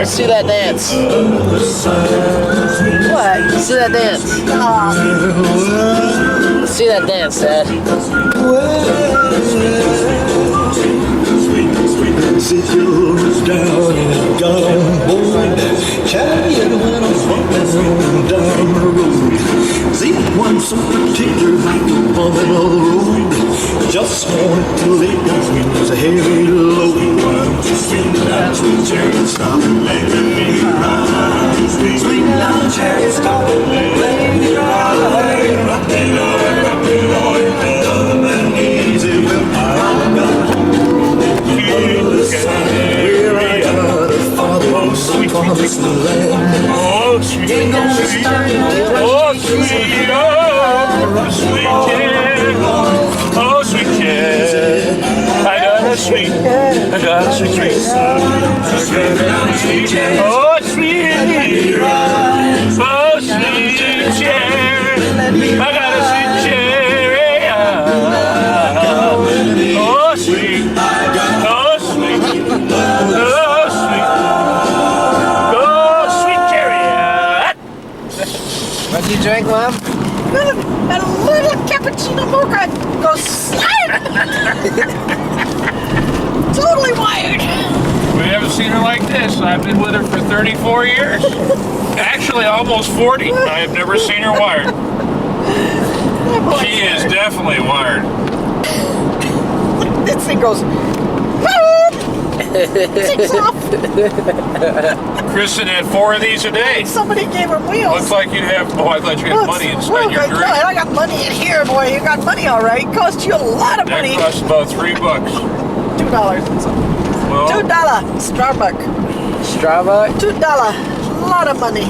Let's see that dance. What? See that dance. Let's see that dance, Dad. Sit yours down and gone, boy. Chariot when I'm walking down the road. See one so particular like the woman on the road. Just wanted to lay down a heavy load. Why don't you swing down, sweet chariot, stop and let me ride. Swing down, chariot, stop and let me ride. Rock me, Lord, love and easy. Well, I got where I got a father on some promised land. Oh, sweet, oh, sweet, oh, sweet, oh, sweet kid, oh, sweet kid. I got a sweet, I got a sweet treat. Oh, sweet, oh, sweet chair. I got a sweet chair. Oh, sweet. What do you drink, Mom? A little cappuccino mocha goes slide. Totally wired. We haven't seen her like this. I've been with her for 34 years. Actually, almost 40. I have never seen her wired. She is definitely wired. This thing goes. Takes off. Kristen had 4 of these a day. Somebody gave her wheels. Looks like you'd have. Oh, I thought you had money inside your drink. I got money in here, boy. You got money, all right. Cost you a lot of money. That costs about $3. $2 and something. Well, $2. Starbucks. Starbucks? $2. A lot of money.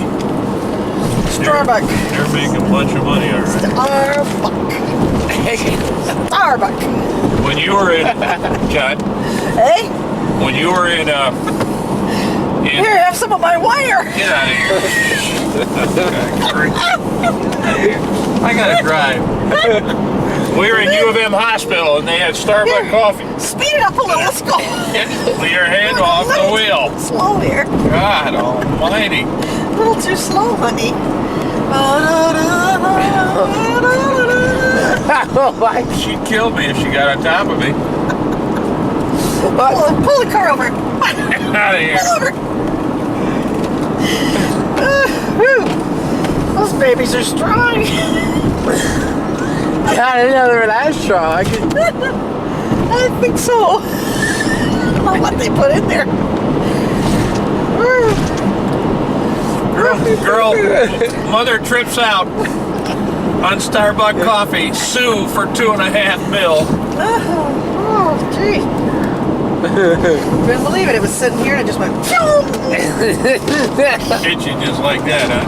Starbucks. You're making a bunch of money already. Starbucks. When you were in, John. Hey? When you were in Here, have some of my wire. Get out of here. I gotta drive. We were in U of M hospital and they had Starbucks coffee. Speed it up a little. Let's go. Get your hand off the wheel. Slow here. God almighty. A little too slow, honey. She'd kill me if she got on top of me. Pull the car over. Get out of here. Pull over. Those babies are strong. I didn't know they were that strong. I think so. I don't know what they put in there. Girl, mother trips out on Starbucks coffee. Sue for $2.5 million. Oh, gee. Couldn't believe it. It was sitting here and it just went. Hit you just like that, huh?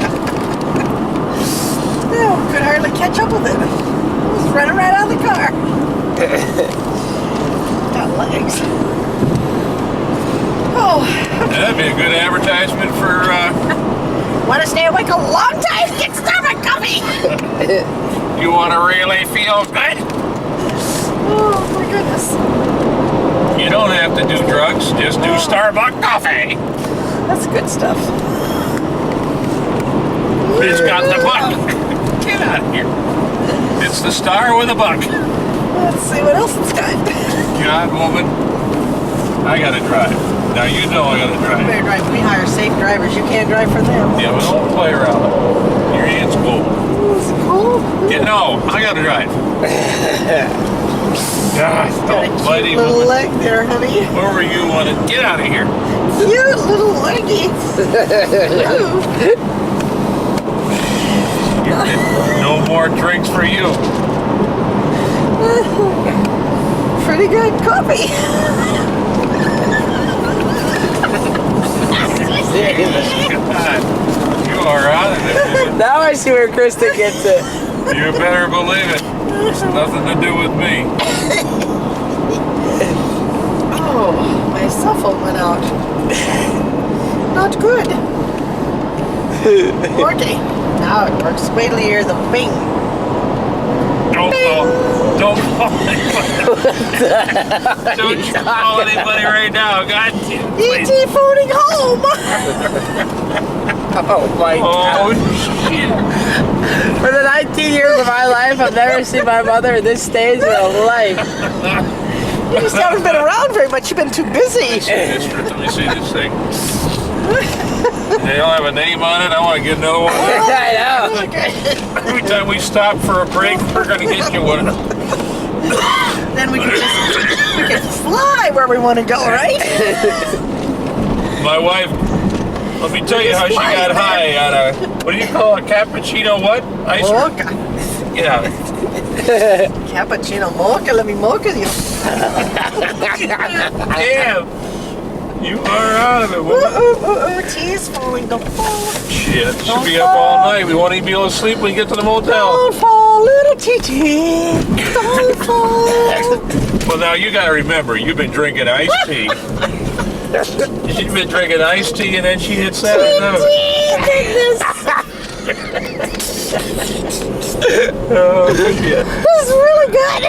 No, could hardly catch up with it. It was running right out of the car. Got legs. Oh. That'd be a good advertisement for. Want to stay awake a long time? Get Starbucks coffee. You want to really feel good? Oh my goodness. You don't have to do drugs, just do Starbucks coffee. That's good stuff. It's got the buck. Get out of here. It's the star with a buck. Let's see what else it's got. God, woman. I gotta drive. Now you know I gotta You drive. better drive. We hire safe drivers. You can't drive for them. Yeah, but don't play around. Your hand's cold. Is it cold? Yeah, no, I gotta drive. God, Got a mighty cute little woman. leg there, honey. Where were you wanted? Get out of here. Cute little leggy. No more drinks for you. Pretty good coffee. God, you are out of it. Now I see where Krista gets it. You better believe it. It's nothing to do with me. Oh, my cell phone went out. Not good. Working. Now it works. Wait till you hear the bing. Don't Don't call anybody. Don't you call anybody right now. God damn. E.T. phoning home. Oh my God. Oh, shit. For the 19 years of my life, I've never seen my mother at this stage of her life. You just haven't been around very much. You've been too busy. Let me see this thing. They don't have a name on it. I want to get another one. I know. Every time we stop for a break, we're going to get you one. Then we can fly where we want to go, right? My wife, let me tell you how she got high on a, what do you call a cappuccino what? Ice cream? Mocha. Yeah. Cappuccino mocha. Let me mocha you. Damn. You are out of it, woman. Tea's falling. Don't fall. Shit, she'll be up all night. We won't even be able to sleep when we get to the motel. Don't fall, little T.T. Don't fall. Well, now you got to remember, you've been drinking iced tea. She's been drinking iced tea, and then she hits that. Oh, shit. This is really good.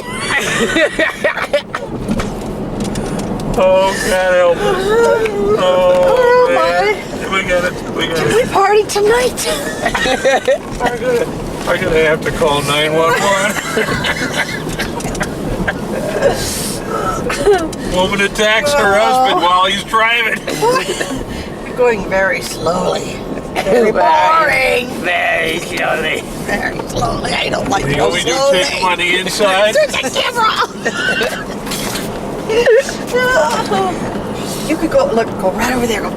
Oh, God help us. Oh, man. We got it. Can we party tonight? I'm gonna have to call 911. Woman attacks her husband while he's driving. You're going very slowly. Very boring. Very slowly. Very slowly. I don't like You to go want me to slowly. take him on the inside? Turn the camera. You could go right over there. Go.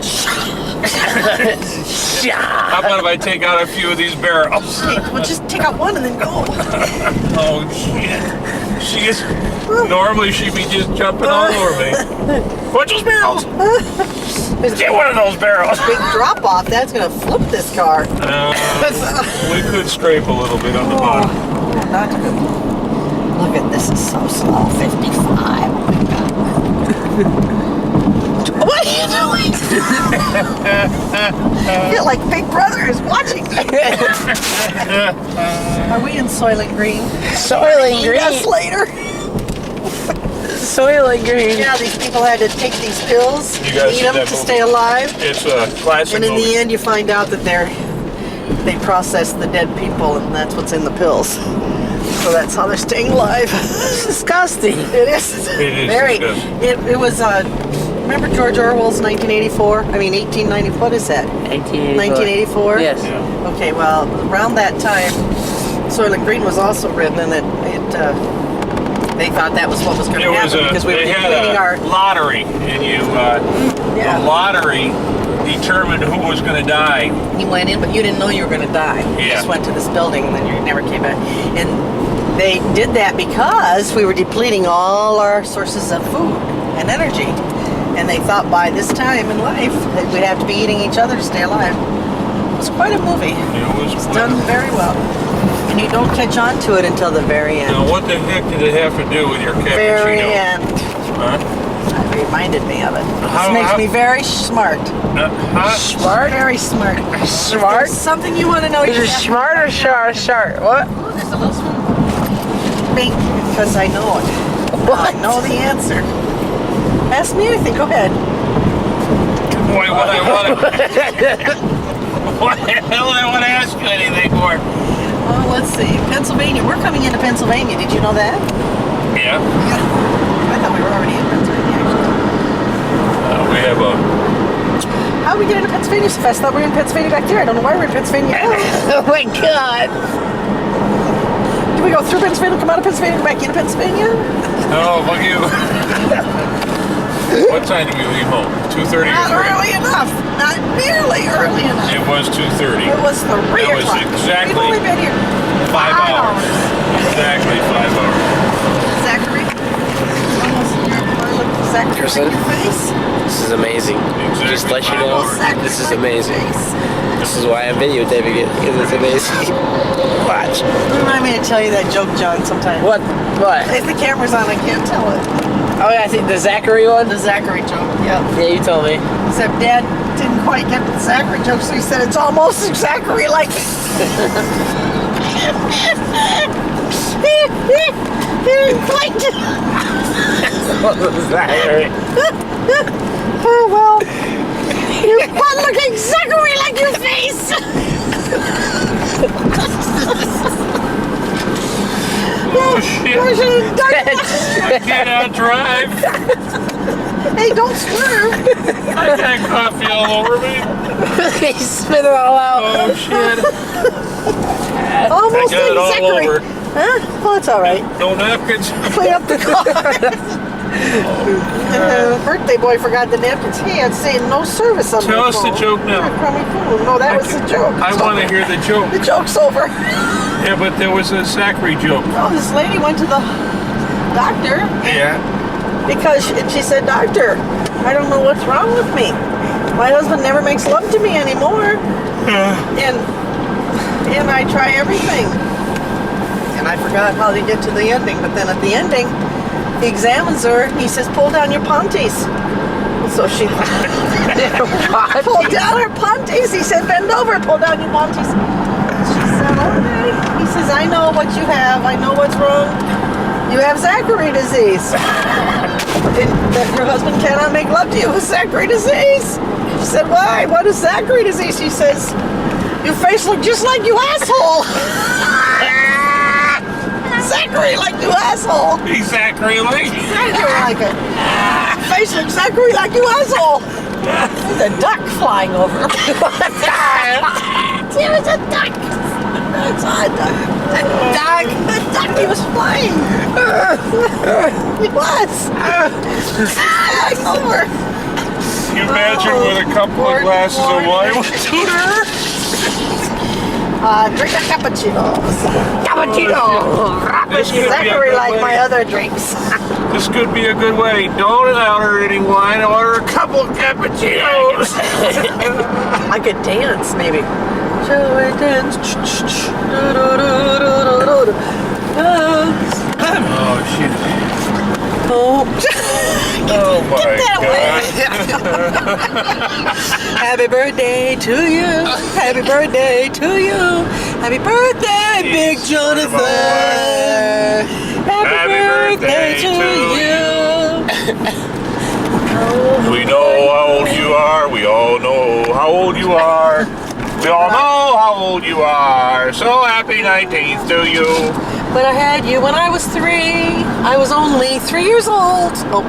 How about if I take out a few of these barrels? Well, just take out one and then go. Oh, shit. Normally she'd be just jumping all over me. What's those barrels? Get one of those barrels. Big drop off. That's gonna flip this car. We could scrape a little bit on the bottom. Not good. Look at this. Is so slow. 55. Oh my God. What are you doing? I feel like Big Brother is watching me. Are we in Soylent Green? Soylent Green. Yes, later. Soylent Green. Yeah, these people had to take these pills, You guys eat see them that to movie? stay alive. It's a classic And in movie. the end, you find out that they process the dead people, and that's what's in the pills. So that's how they're staying alive. It's disgusting. It is. It is Very. disgusting. It was. Remember George Orwell's 1984? I mean 1890. What is that? 1984. Yes. Yeah. Okay. Well, around that time, Soylent Green was also written, and they thought that was what was going to happen because we were they had depleting a our. lottery, and Yeah. the lottery determined who was going to die. You went in, but you didn't know you were going to die. You Yeah. just went to this building, and then you never came back. And they did that because we were depleting all our sources of food and energy. And they thought by this time in life that we'd have to be eating each other to stay alive. It was quite a movie. It was It's done very well. And you don't catch on to it until the very end. Now, what the heck did it have to do with your cappuccino? Very end. Huh? That reminded me of it. How- This makes how- me very smart. Smart? Very smart. Smart? There's something you want to know. Is you it have to- smart or sharp? What? Oh, there's a little swim. Because I know it. I know the answer. Ask me anything. Go ahead. Boy, what the hell I want to ask you anything for? Well, let's see. Pennsylvania. We're coming into Pennsylvania. Did you know that? Yeah. I thought we were already in Pennsylvania. Actually. We have a... How did we get into Pennsylvania so fast? I thought we were in Pennsylvania back there. I don't know why we're in Pennsylvania. Oh my God. Did we go through Pennsylvania, come out of Pennsylvania, back into Pennsylvania? Oh, fuck you. What time did we leave home? 2:30 Not or 3? early enough. Not nearly early enough. It was 2:30. It was 3 That was o'clock. exactly We've only been here 5 hours. Exactly 5 hours. Zachary? Almost here. Look, Zachary, Kristen? your face. This is amazing. Exactly Just let you 5 know, hours. Zachary, this is your amazing. face. This is why I'm videotaping it, because it's amazing. Watch. Remind me to tell you that joke, John, sometime. What? What? If the camera's on, I can't tell it. Oh yeah, I think the Zachary one? The Zachary joke, yeah. Yeah, you told me. Except Dad didn't quite get the Zachary joke, so he said it's almost Zachary like. didn't quite. Zachary. Oh, well. You butt looking Zachary like your face. Oh shit! I should have done that. I cannot drive. Hey, don't swerve. I got coffee all over me. He spit it all out. Oh shit! Almost I got it like all Zachary. over. Huh? Well, it's all right. No napkins. Clean up the car. Birthday boy forgot the napkins. Hey, I'd say no service on Tell my us phone. the joke now. Crummy phone. No, that was the joke. I want to hear the joke. The joke's over. Yeah, but there was a Zachary joke. Oh, this lady went to the doctor Yeah. because she said, "Doctor, I don't know what's wrong with me. My husband never makes love to me anymore, and I try everything." And I forgot how to get to the ending, but then at the ending, he examines her and he says, "Pull down your panties." So she pulled down her panties. He said, "Bend over, pull down your panties." She said, "Okay." He says, "I know what you have. I know what's wrong. You have Zachary disease. That your husband cannot make love to you with Zachary disease." She said, "Why? What is Zachary disease?" She says, "Your face looks just like you asshole." Zachary like you asshole. Exactly like. Zachary like it. Face looks Zachary like you asshole. There's a duck flying over. There was a duck. That's a duck. A duck. A duck. He was flying. He was. Flying over. You imagine with a couple of glasses of wine with tutor. Drink a cappuccino. Cappuccino. This could be a Zachary good like way. my other drinks. This could be a good way. Don't order any wine. Order a couple of cappuccinos. I could dance, maybe. Shall we dance? Oh shit! Oh. Oh my that god! Happy birthday to you. Happy birthday to you. Happy birthday, Big Jonathan. Happy birthday to you. We know how old you are. We all know how old you are. We all know how old you are. So happy 19th to you. But I had you when I was 3. I was only 3 years old. Oh,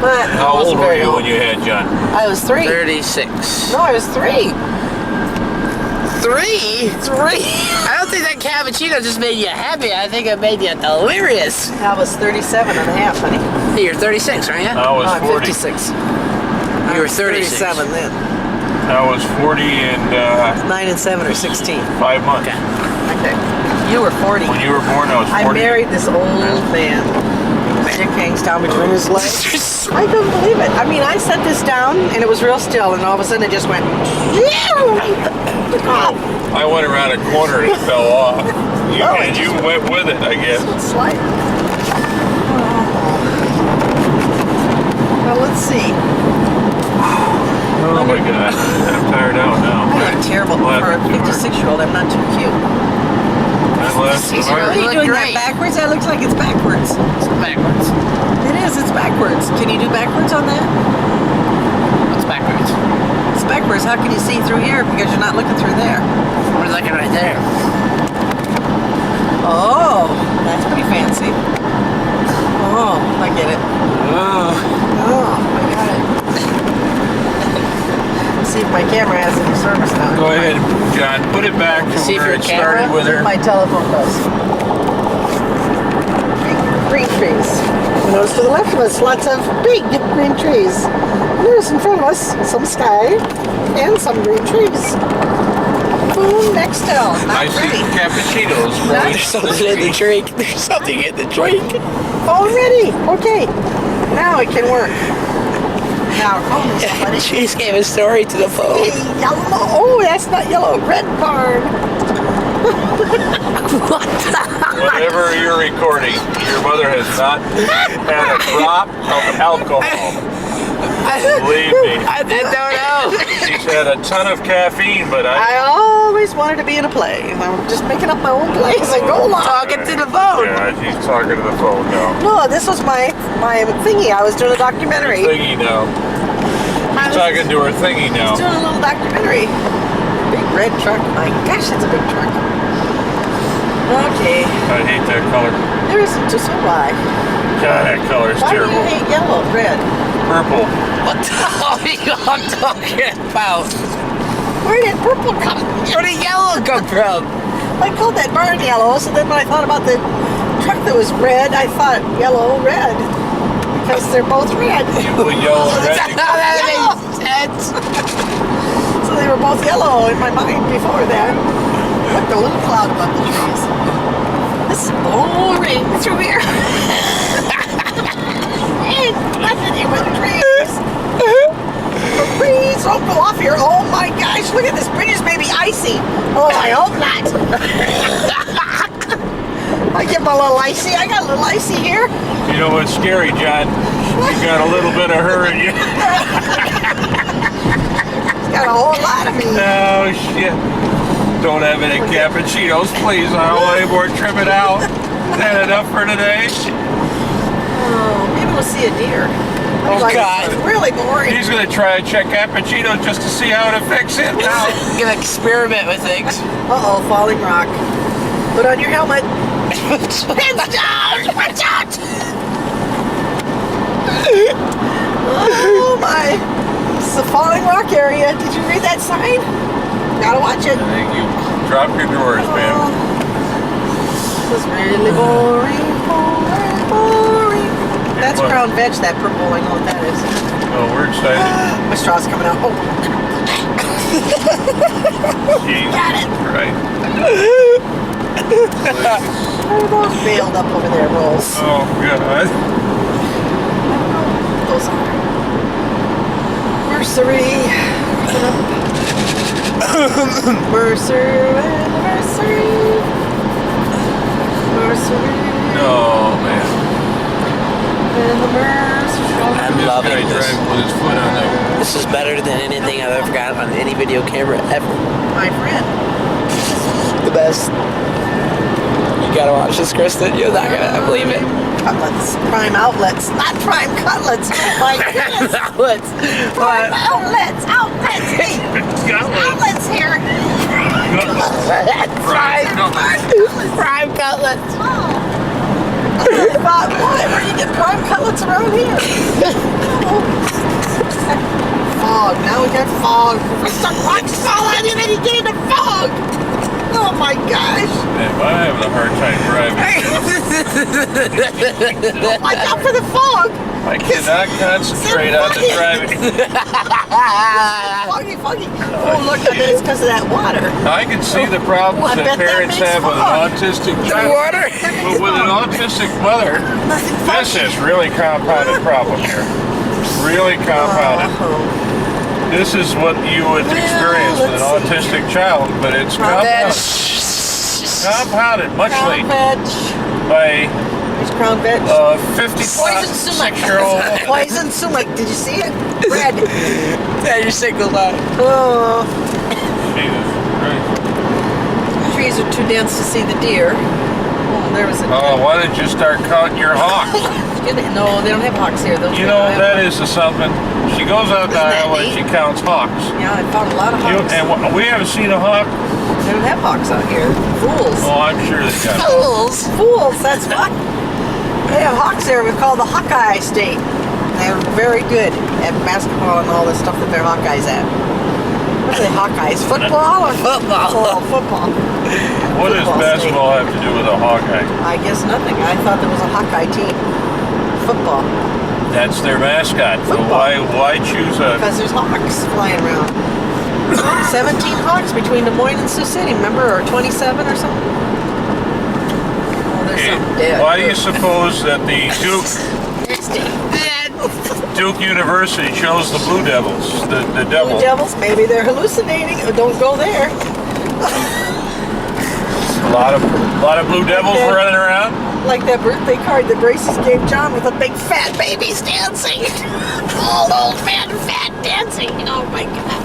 but I How wasn't old were very you old. when you had John? I was 3. 36. No, I was 3. 3? 3. I don't think that cappuccino just made you happy. I think it made you delirious. I was 37 and a half, honey. Hey, you're 36, aren't you? I was No, I'm 40. 56. You were 36. 37 then. I was 40 and 9 and 7 are 16. 5 months. Okay. Okay. You were 40. When you were born, I was 40. I married this old man. His dick hangs down between his legs. I couldn't believe it. I mean, I set this down and it was real still, and all of a sudden it just went. I went around a corner and it fell off. You, Oh, and you went with it, I guess. Slide. Well, let's see. Oh my god, I'm tired out now. I look terrible for a 56-year-old. I'm not too cute. What are you look doing great. that backwards? That looks like it's backwards. It's backwards. It is. It's backwards. Can you do backwards on that? What's backwards? It's backwards. How can you see through here? Because you're not looking through there. We're looking right there. Oh, that's pretty fancy. Oh, I get it. Oh. Oh, I got it. See if my camera has any service now. Go ahead, John. Put it back to See if where your it started camera- with her. My telephone does. Green trees. You notice to the left of us, lots of big green trees. There's in front of us some sky and some green trees. Boom, next hill. I Not see ready. cappuccinos. Not- Marie. There's something in the drink. There's something in the drink. Already. Okay. Now it can work. Now, call me somebody. She just gave a story to the phone. Yellow. Oh, that's not yellow. Red card. Whatever you're recording, your mother has not had a drop of alcohol. I Believe me. I don't know. She's had a ton of caffeine, but I always wanted to be in a play. I'm just making up my own plays and go along. Talking to the phone. Yeah, she's talking to the phone now. No, this was my thingy. I was doing a documentary. Thingy now. She's talking to her thingy I now. was doing a little documentary. Big red truck. My gosh, it's a big truck. Okay. I hate that color. There isn't just so why. God, that color is Why do terrible. you hate yellow, red? Purple. What the hell are you talking about? Where did purple come from? Where did yellow come from? I called that barn yellow, so then when I thought about the truck that was red, I thought yellow, red. Because they're both red. You put yellow and red That together. makes sense. So they were both yellow in my mind before that. Look, the little cloud above the trees. This is boring through here. Ain't nothing here but trees. Please don't go off here. Oh my gosh, look at this bridge is maybe icy. Oh, I hope not. I get my little icy. I got a little icy here. You know what's scary, John? You got a little bit of her in you. Got a whole lot of me. Oh, shit. Don't have any cappuccinos, please. I don't want any more. Trim it out. Is that enough for today? Oh, maybe we'll see a deer. Oh, Like, God. It's really boring. He's going to try a check cappuccino just to see how it affects him now. I'm gonna experiment with things. Uh-oh, falling rock. Put on your helmet. Hands down! Watch out! Oh my. It's the falling rock area. Did you read that sign? Gotta watch it. I think you drop your drawers, man. This is really boring, boring, boring. That's What? crown veg, that purple. I know what that is. Oh, we're excited. My straw's coming out. Oh, Jesus got it. Christ. What are those veiled up over there, rolls? Oh, God. Those are Mercery. Mercer anniversary. Mercery. No, man. And the Mercer. I'm This loving guy this. driving with his foot on there. This is better than anything I've ever got on any video camera ever. My friend. The best. You gotta watch this, Kristen. You're not gonna believe it. Cutlets. Prime outlets. Not prime cutlets. My goodness. Let's. Prime outlets. Outlets. Hey. Outlets here. Prime cutlets. I thought, boy, where do you get prime cutlets around here? Fog. Now we got fog. It's the rock solid and then you get into fog. Oh my gosh. Man, I'm having a hard time driving. Watch out for the fog. I cannot concentrate on the driving. Foggy, foggy. Oh, look, I bet it's because of that water. I can see the problems I that bet that parents makes have with an fog. autistic The child. water. But with an autistic mother, Nothing this foggy. is really compounded problem here. Really compounded. This is what you would Well, experience with an let's see. autistic child, but it's Then. compounded muchly Crown veg. by It's crown veg. 56-year-old. Poison sumac. Did you see it? Red. That's your single line. Oh, Jesus Christ. the trees are too dense to see the deer. Oh, there was a. Oh, why don't you start counting your hawks? No, they don't have hawks here. Those You they know, don't have that hawks. is something. She goes out to Isn't that Iowa and neat? she counts hawks. Yeah, I found a lot of You, hawks. and we haven't seen a hawk. They don't have hawks out here. Fools. Oh, I'm sure they got it. Fools. Fools, that's what. They have hawks there. We call the Hawkeye State. They're very good at basketball and all the stuff that they're Hawkeyes at. What are they Hawkeyes? Football or Football. Oh, football. What does Football basketball have to do with a hawkeye? I guess nothing. I thought there was a Hawkeye team. Football. That's their mascot. So Football. why choose a... Because there's hawks flying around. 17 hawks between Des Moines and Sioux City, remember? Or 27 or something? Oh, there's Okay, something dead. why do you suppose that the Duke University chose the Blue Devils, the devil? Blue Devils, maybe they're hallucinating. Don't go there. A lot of blue devils running around. Like that birthday card that Braces gave John with the big fat babies dancing. Old fat dancing. Oh my God.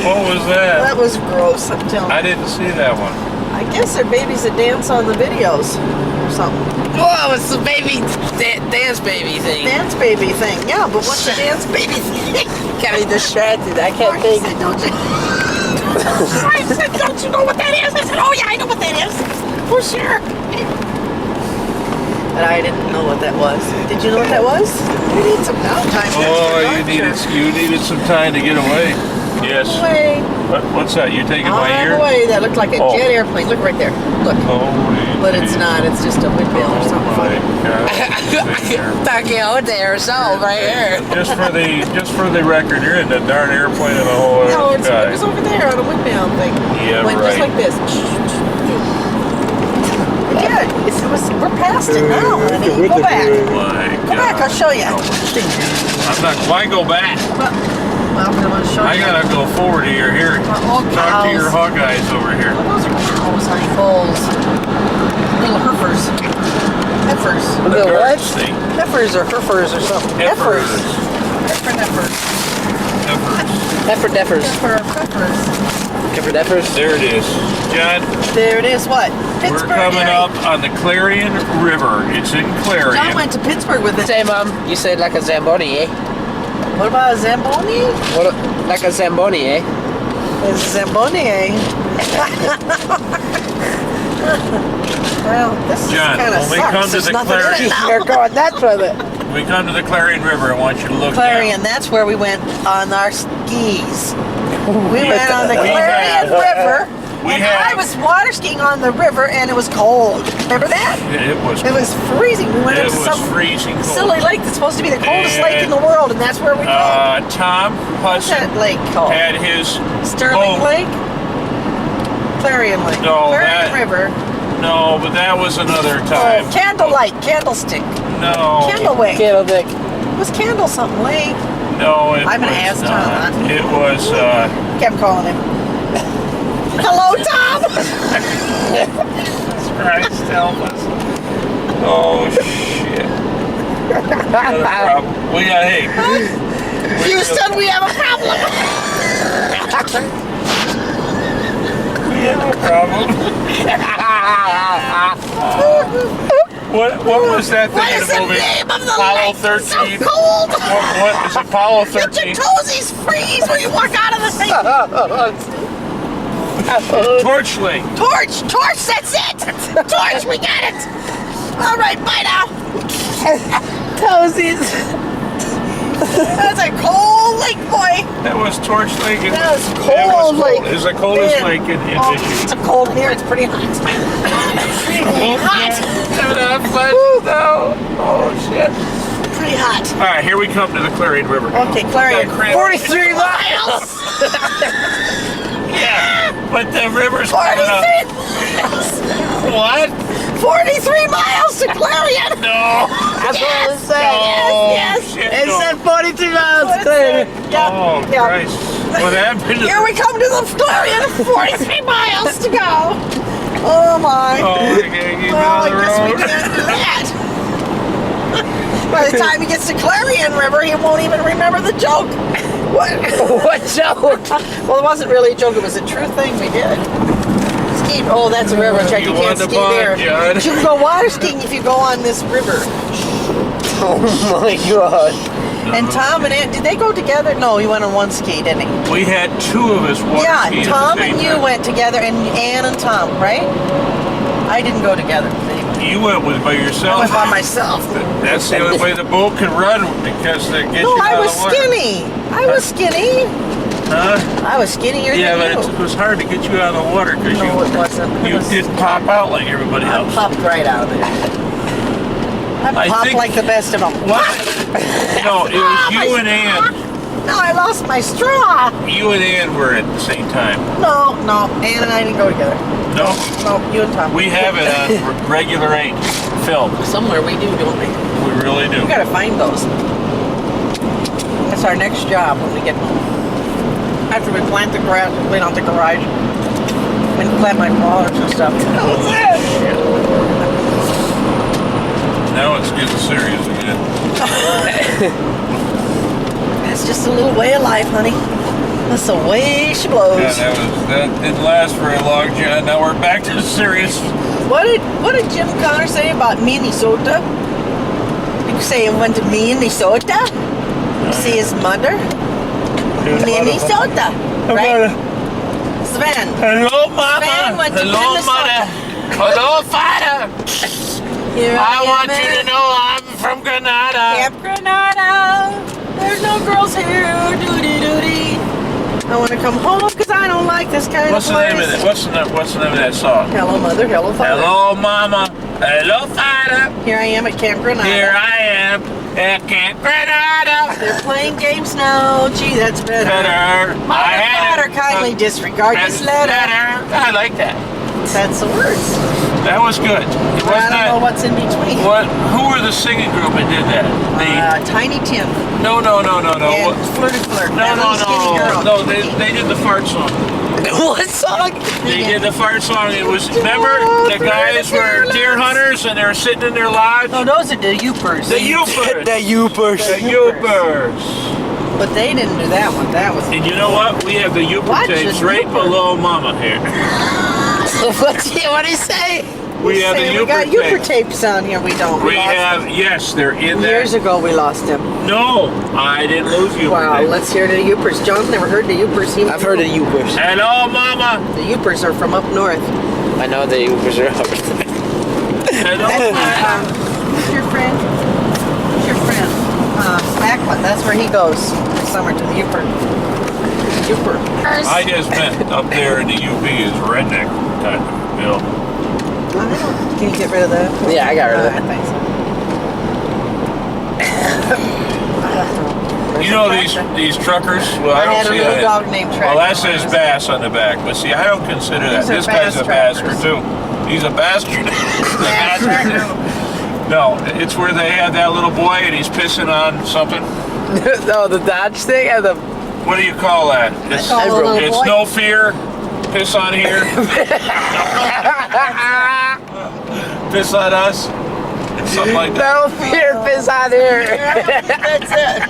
What was that? That was gross, I'm telling you. I didn't see that one. I guess they're babies that dance on the videos or something. Whoa, it's the baby dance baby thing. Dance baby thing, yeah, but what's the dance baby thing? Got me distracted. I can't think. I said, don't you? I said, don't you know what that is? I said, oh yeah, I know what that is. For sure. But I didn't know what that was. Did you know what that was? We need some downtime. Oh, you needed some time to get away. Yes. Away. What's that? You taking my ear? Away. That looked like a jet airplane. Look right there. Look. But it's not. It's just a windmill or something funny. Talking out there, so right here. Just for the record, you're in the darn airplane in the whole No, it sky. was over there on a windmill thing. Yeah, Went right. just like this. Yeah, we're past it now, honey. Go back. Go back. I'll show you. I'm not. Why go back? Well, I'm going to show I you. gotta go forward here. Here, all talk to your cows. hog eyes over here. Well, those are cows, honey. Bulls. Little heifers. Heifers. The what? Thing. Heifers or heifers or something. Heifers. Heifers. Heifers. Heifers. There it is, John. There it is. What? Pittsburgh. We're coming area. up on the Clarion River. It's in Clarion. John went to Pittsburgh with it. Say, Mom, you said like a Zamboni, eh? What about a Zamboni? What, like a Zamboni, eh? A Zamboni, eh? Well, this John, kind of when we sucks. come to There's the nothing in it Clarion- now. You're going nuts with it. When we come to the Clarion River, I want you to look Clarion, down. that's where we went on our skis. We went on the We Clarion had- River, we and had- I was water skiing on the river, and it was cold. Remember that? It was freezing. We went It into was some freezing cold. silly lake that's supposed to be the coldest lake in the world, and that's where we go. Tom What's Hudson that lake called? had his Sterling boat. Lake? Clarion Lake. No, Clarion that- River. No, but that was another time. Oh, Candlelight, Candlestick. No. Candleway. Candlestick. It was Candle something lake. No, it I'm gonna was ask not. Tom. It was, Kept calling him. Hello, Tom. Christ help us. Oh, shit. We got a problem. Hey. Houston, we have a problem. We have a problem. What was that thing What in is the the movie? name of the Apollo lake? 13. So cold. What is Apollo Get 13? your toesies freeze when you walk out of the thing. Torch Lake. Torch, that's it. Torch, we got it. All right, bye now. Toesies. That's a cold lake, boy. That was Torch Lake. It That was it cold lake. It was the coldest Man. lake in Oh, Michigan. it's a cold here. It's pretty hot. Oh, shit. Pretty hot. All right, here we come to the Clarion River. Okay, Clarion. 43 miles. Yeah, but the river's coming up. 43 What? 43 miles to Clarion. No. That's what I was saying. No. Yes. Shit, It no. said 42 miles. What is Clear. it? Yeah, Oh, yeah. Christ. What happened to Here we come to the Clarion. 43 miles to go. Oh my. Oh, they can't get Well, I on the guess we road. can't do that. By the time he gets to Clarion River, he won't even remember the joke. What? What joke? Well, it wasn't really a joke. It was a true thing we did. Ski. Oh, that's a railroad track. You You can't won the ski bond, there. John. You can go water skiing if you go on this river. Oh my God. And Tom and Ann, did they go together? No, he went on one ski, didn't he? We had two of us water Yeah, skiing at Tom the same and you time. went together, and Ann and Tom, right? I didn't go together. Anyway. You went by I yourself. went by myself. That's the only way the boat can run because they get No, you I out was of the water. skinny. I was skinny. Huh? I was skinnier Yeah, than but you. it was hard to get you out of the water because No, it wasn't. It you was- didn't pop out like everybody I else. popped right out of it. I I popped think- like the best of them. What? No, it was you and Ann. No, I lost my straw. You and Ann were at the same time. No, Ann and I didn't go together. No, No, you and Tom. we have it on regular 8 film. Somewhere we do, don't we? We really do. We gotta find those. That's our next job when we get home. After we plant the grass and clean out the garage. And clap my collars and stuff. That was it. Now it's getting serious again. That's just a little way of life, honey. That's the way she blows. Yeah, that didn't last very long, John. Now we're back to the serious. What did Jim Connor say about Minnesota? You say it went to Minnesota? You see his mother? Minnesota, right? Sven. Hello, Mama. Sven went to Hello, Minnesota. Mother. Hello, Father. Here I am want you at to know I'm from Granada. Camp Granada. There's no girls here. Doody doody. I want to come home because I don't like this kind What's of the place. name of it? What's the name of that song? Hello, mother. Hello, father. Hello, Mama. Hello, Father. Here I am at Camp Granada. Here I am at Camp Granada. They're playing games now. Gee, that's better. Better. Mother, father, kindly disregard this letter. I like that. That's the words. That was good. I don't know what's in between. What? Who were the singing group that did that? Tiny Tim. No. And Flirty Flirt. That little skinny girl. No, they did the fart song. What song? They did the fart song. It was, remember, the guys were deer hunters and they were sitting in their lodge? No, those are the Yoopers. The Yoopers. The Yoopers. The Yoopers. But they didn't do that one. That was. And you know what? We have the Yooper What? tapes Just right Yooper? below Mama here. What do you say? We have the We got Yooper Yooper tapes. tapes on here. We don't. We lost have, yes, they're in them. there. Years ago, we lost them. No, I didn't lose Yooper Wow, tapes. let's hear the Yoopers. John's never heard the Yoopers. I've heard of Yoopers. Hello, Mama. The Yoopers are from up north. I know the Yoopers are over there. Hello, Mama. Who's your friend? Who's your friend? Macklin. That's where he goes this summer to the Yooper. Yooper. I just meant up there in the UP is redneck type of bill. Can you get rid of that? Yeah, I got rid of I that. think so. You know these truckers? Well, I I don't had a see little that. dog named Tractor. Well, that says Bass on the back, but see, I don't consider that. These are This guy's a bass bastard trackers. too. He's a bastard. Bastard. No, it's where they have that little boy and he's pissing on something. No, the Dodge thing and the. What do you call that? It's, call it a little it's boy. no fear. Piss on here. Piss on us. Something like that. No fear, piss on here. That's it.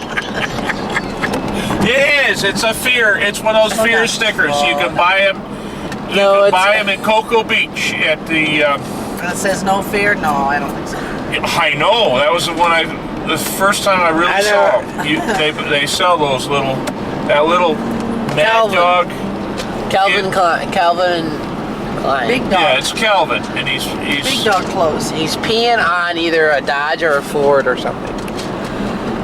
It is. It's a fear. It's one of those fear stickers. You can buy them. You No, can it's- buy them in Cocoa Beach at the. That says no fear? No, I don't think so. I know. That was the one the first time I really I saw know. them. They sell those that little mad Calvin. dog. Calvin It- Klein. Calvin Klein. Big dog. Yeah, it's Calvin, and he's Big dog clothes. He's peeing on either a Dodge or a Ford or something.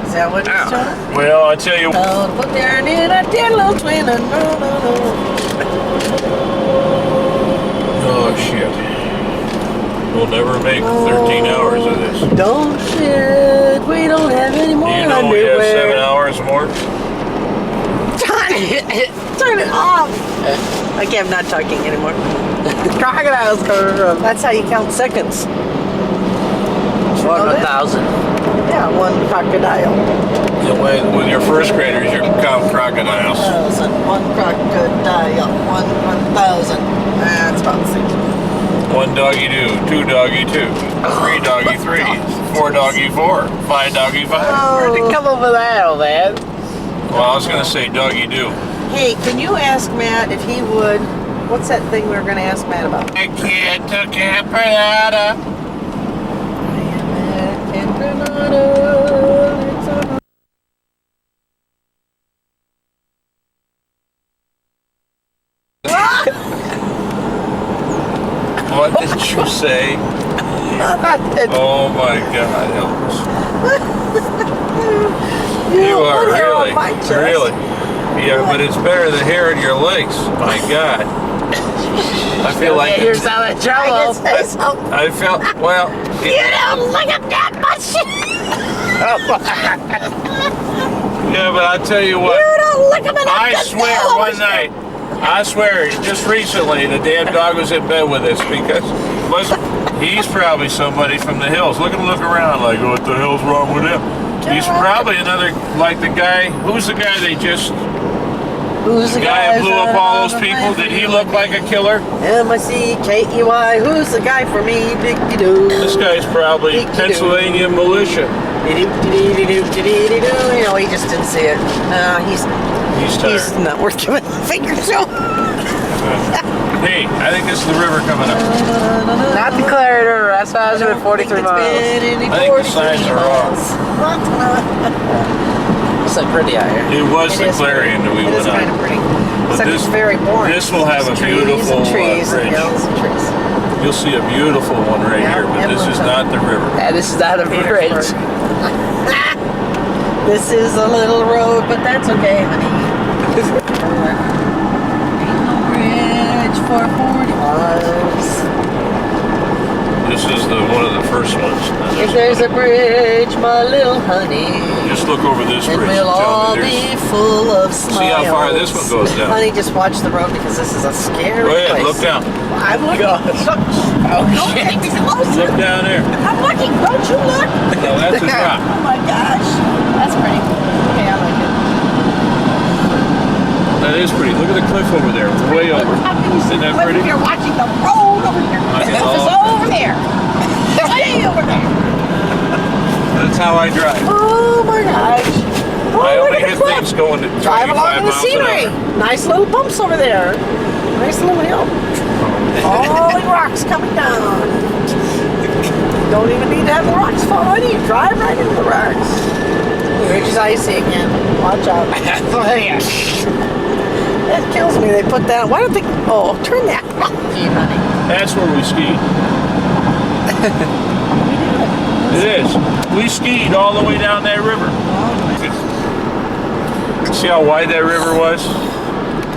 Is that what he's doing? Well, I tell you. Oh, put there in a dead little twin and no. Oh shit. We'll never make 13 hours of this. Don't shit. We don't have any more You know we have 7 underwear. hours more. Turn it off. Okay, I'm not talking anymore. Crocodiles coming from. That's how you count seconds. 1,000. Yeah, one crocodile. With your first graders, you can count crocodiles. 1,000. One crocodile. 1,000. That's about the same. 1 doggy do, 2 doggy 2, 3 doggy 3, 4 doggy 4, 5 doggy 5. Where'd you come up with that, old man? Well, I was gonna say doggy do. Hey, can you ask Matt if he would? What's that thing we were going to ask Matt about? A kid to Camp Granada. What did you say? Oh my God, Elvis. You are put hair on really, my chest. really. Yeah, but it's better than hair on your legs. My God. I feel like Get yourself in trouble. I felt, well, You don't look at that much. yeah, but I'll tell you what. You don't look at me I like swear one night, I swear, just recently, the damn dog was in bed with us because he's probably somebody from the hills. Look around like, what the hell's wrong with him? He's probably another, like the guy, who's the guy they just Who's the guy who blew up all those for people, me? did he look like a killer? MICKEY. Who's the guy for me? Dick-de-doo. This guy's probably Pennsylvania militia. You know, he just didn't see it. He's He's tired. not worth giving a finger to. Hey, I think this is the river coming up. Not declared River. That's why I was doing 43 miles. I think the signs are off. It's so pretty out here. It was the Clarion that we It went is kind of on. pretty. But Except this- it's very boring. this will have a Trees beautiful, and trees and bridge. hills and trees. You'll see a beautiful one right Yeah, here, but this is not the river. Yeah, this is not a bridge. This is a little road, but that's okay, honey. Ain't no bridge for 40 miles. This is one of the first ones. Now, If there's a bridge, my little honey, just look over this it bridge will and all tell me be full of smiles. See how far this one goes down. Honey, just watch the road because this is a scary Go ahead, place. look down. I'm looking. Look. Don't take me closer. Look down there. I'm looking. Don't you look. No, that's a drop. Oh my gosh. That's pretty. Okay, I like it. That is pretty. Look at the cliff over there, way over. How can you see Isn't the that cliff pretty? if you're watching the road over here? I The cliff is know. over there. Way over there. That's how I drive. Oh my gosh. Oh, I look only at the hit cliff. things going to 25 Drive along in the miles an scenery. hour. Nice little bumps over there. Nice little hill. All the rocks coming down. Don't even need to have the rocks fall on you. Drive right into the rocks. The ridge is icy again. Watch out. That kills me. They put that. Why don't they? Oh, turn that off, you honey. That's where we skied. It is. We skied all the way down that river. See how wide that river was?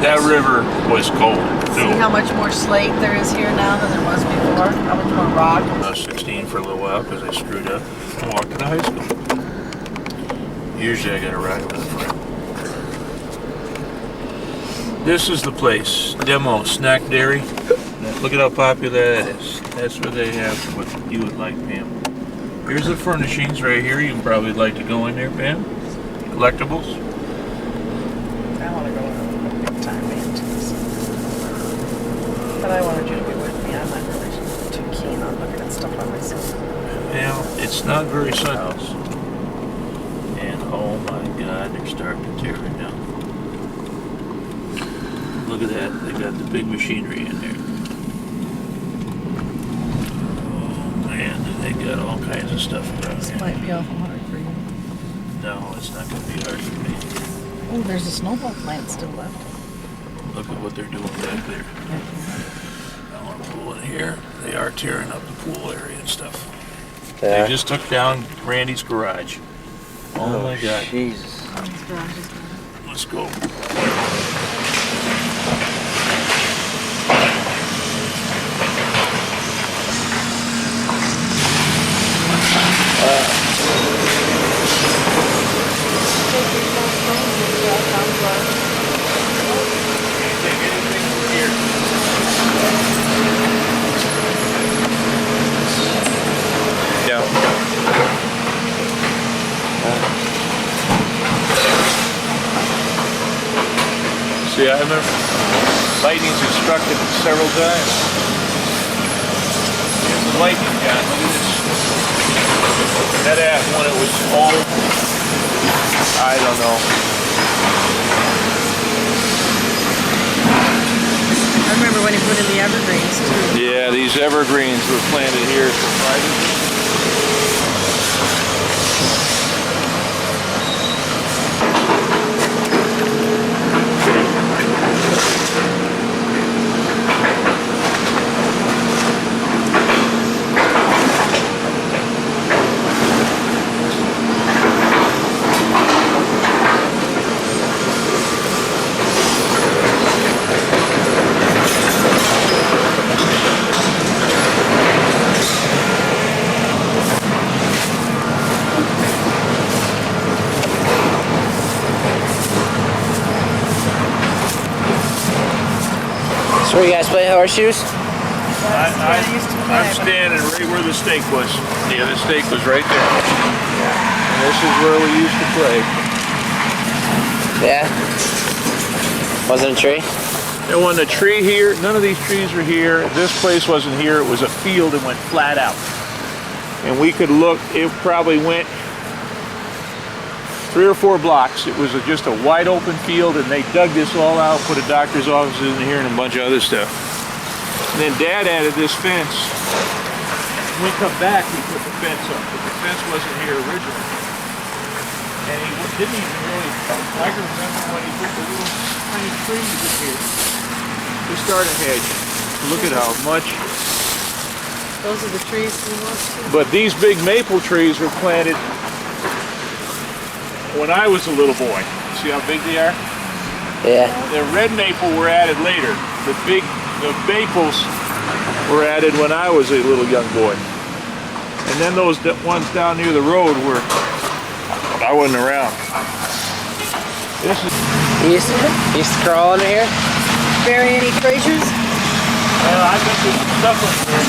That river was cold. See how much more slate there is here now than there was before? How much more rock? I was 16 for a little while because I screwed up and walked to high school. Usually I got a ride with a friend. This is the place, Demo Snack Dairy. Look at how popular that is. That's where they have what you would like, Pam. Here's the furnishings right here. You'd probably like to go in there, Pam. Collectibles. I want to go on a big time band to this. But I wanted you to be with me. I'm not really too keen on looking at stuff by myself. Now, it's not very sunny. And oh my God, they're starting to tear it down. Look at that. They got the big machinery in there. Oh man, they got all kinds of stuff around This here. might be awful hard for you. No, it's not going to be hard for me. Oh, there's a snowball plant still left. Look at what they're doing back there. I want to pull in here. They are tearing up the pool area and stuff. Yeah. They just took down Randy's garage. Oh my God. Jesus. This garage is gone. Let's go. See, I remember lightning's instructed several times. Here's the lightning, John. Look at this. That app when it was old. I don't know. I remember when he put in the evergreens too. Yeah, these evergreens were planted here for private. So where you guys play horseshoes? I'm standing right where the stake was. Yeah, the stake was right there. And this is where we used to play. Yeah. Wasn't a tree? There wasn't a tree here. None of these trees were here. This place wasn't here. It was a field and went flat out. And we could look, it probably went 3 or 4 blocks. It was just a wide open field, and they dug this all out, put a doctor's office in here and a bunch of other stuff. And then Dad added this fence. When we come back, we put the fence up, but the fence wasn't here originally. And he didn't even really, I can remember when he put the little tiny trees in here. We started hedging. Look at how much. Those are the trees we want to. But these big maple trees were planted when I was a little boy. See how big they are? Yeah. The red maple were added later. The maples were added when I was a little young boy. And then those ones down near the road were, I wasn't around. This is, You used to crawl under here? Bury any treasures? I bet there's some stuff up there.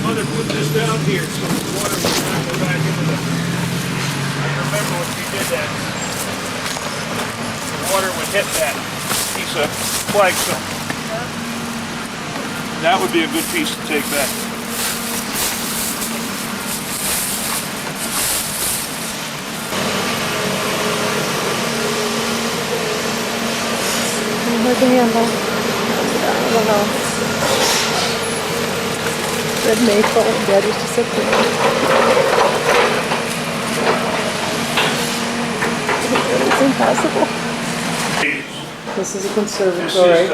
Mother put this down here so the water would not go back into the... I remember when she did that. The water would hit that piece of flagstone. That would be a good piece to take back. Where's the handle? I don't know. Red maple. Dad used to sit there. It's impossible. This is a conservatory.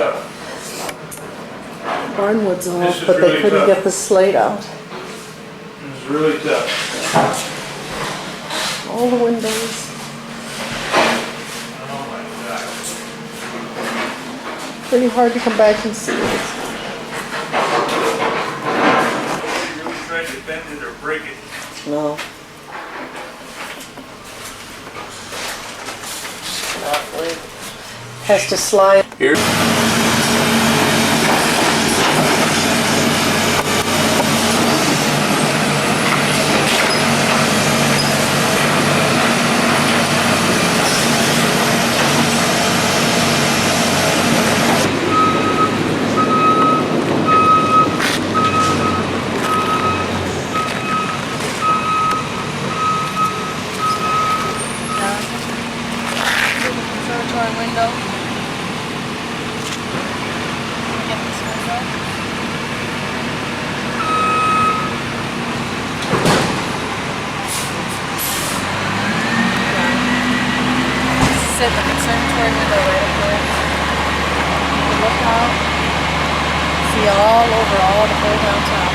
Barnwood's This off, is but really they couldn't tough. get the slate out. It's really tough. All the windows. Oh my God. Pretty hard to come back and see it. You really tried to bend it or break it. No. Has to slide. Here. Conservatory window. Get this window. This is the conservatory window right up there. You can look out, see all over all the whole downtown.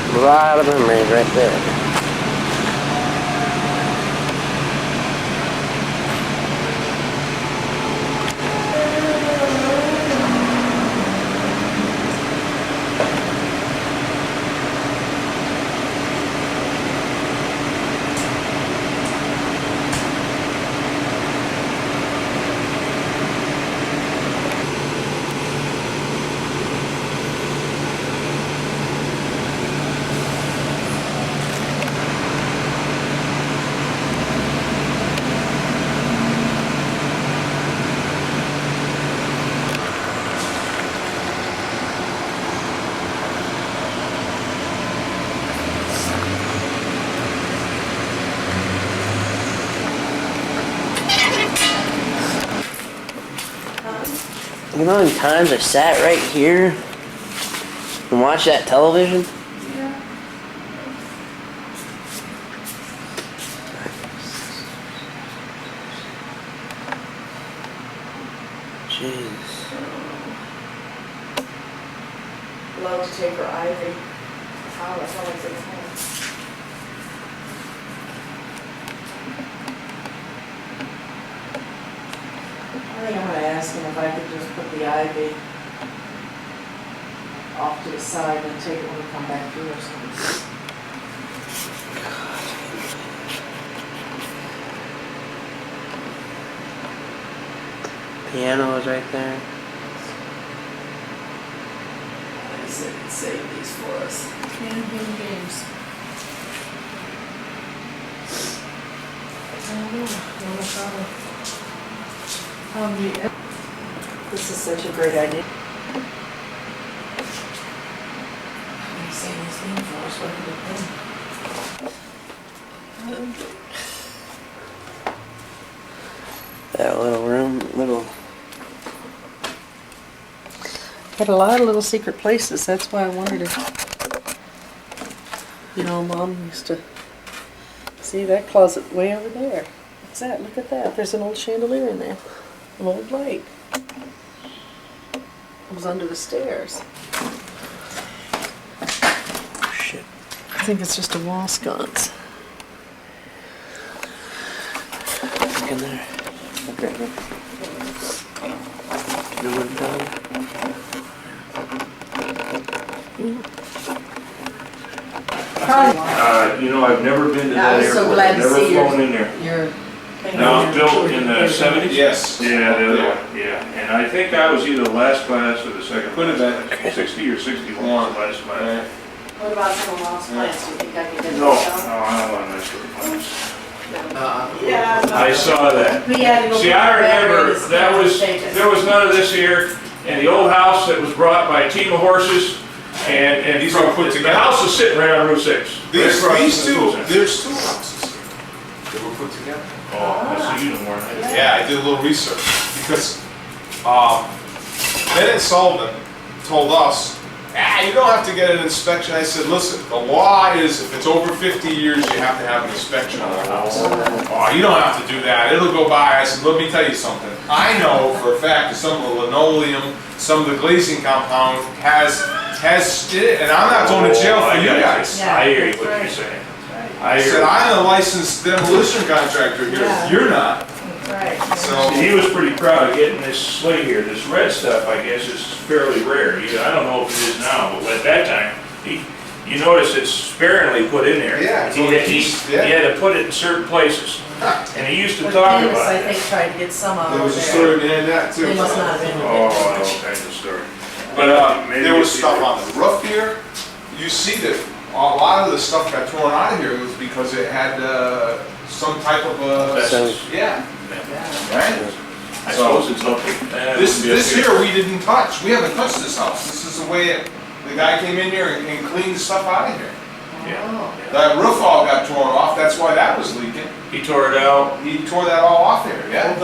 A lot of memories right there. You know how many times I sat right here and watched that television? Jeez. Love to take her Ivy. Oh, that's always in home. I think I'm gonna ask asking if I could just put the ivy off to the side and take it when we come back through or something. Piano is right there. I said save these for us. Campaign games. This is such a great idea. He's saying his name for us, what did he put? That little room, Had a lot of little secret places, that's why I wondered if, you know, Mom used to, see that closet way over there. What's that? Look at that, there's an old chandelier in there, an old light. It was under the stairs. shit. I think it's just a wall sconce. Look in there. Look right there. No one down. You know, I've never been to that I was airport. so glad I've to never see flown in there. your thing. Now, it was built in the 70s? Yes. Yeah, the other one, yeah. And I think I was either the last class or the second. Could have been. 60 or 61 was the last class. What about some of Mom's plants? Do you think I could get No, those no, out? I don't want to mess with the plants. Yeah. I saw that. We had to go See, put I the battery in remember this that can was, and take it. there was none of this here. And the old house that was brought by a team of horses, and These were put the together. house is sitting right on Route 6. These Right across two, from the school there's two houses here that were put together. center. Oh, that's the uniform. Yeah, I did a little research because Bennett Sullivan told us, you don't have to get an inspection. I said, listen, the law is if it's over 50 years, you have to have an inspection on the house. Oh, you don't have to do that. It'll go by. I said, let me tell you something. I know for a fact that some of the linoleum, some of the glazing compound has, and I'm not going to jail for you guys. Yeah, I hear you, that's what right. you're saying. Right. I I hear said, you. I'm a licensed demolition contractor here. Yeah. You're not. Right. So, He was pretty proud of getting this slate here. This red stuff, I guess, is fairly rare. I don't know if it is now, but at that time, you notice it's sparingly put in there. Yeah, He had to put it in certain places. And he used to But talk Dennis, about I it. think, tried to get some out there over was a there. story behind that too. They must not have been. Oh, all kinds of story. But maybe there was it's- stuff on the roof here. You see that a lot of the stuff got torn out of here was because it had some type of Asbestos. yeah, right. I suppose it's okay. This here we didn't touch. We haven't touched this house. This is the way the guy came in here and cleaned the stuff out of here. Yeah. That roof all got torn off. That's why that was leaking. He tore it out. He tore that all off there. Yeah.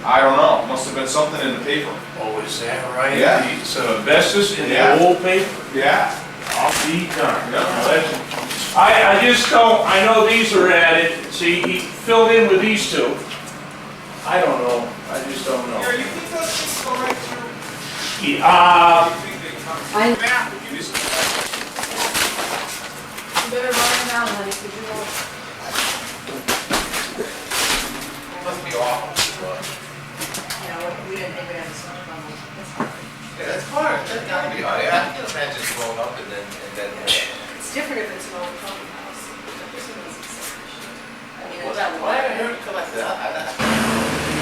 I don't know. Must have been something in the paper. Oh, is that right? Yeah. Some asbestos in Yeah. the old paper? Yeah. I'll be darned. Yeah. Now that's- I just don't, I know these are added, see, he filled in with these two. I don't know, I just don't know. Here, you think those things go right through? He, You think they come through? I- Map, you just- You better run it down, honey, 'cause you know. Must be awful. Yeah, we didn't think we had so much fun. Yeah, that's hard. That gotta be hard. I can imagine growing up and then. It's different if it's an old country house. This one is exceptional. I mean, Well, it's that why I heard it come like that?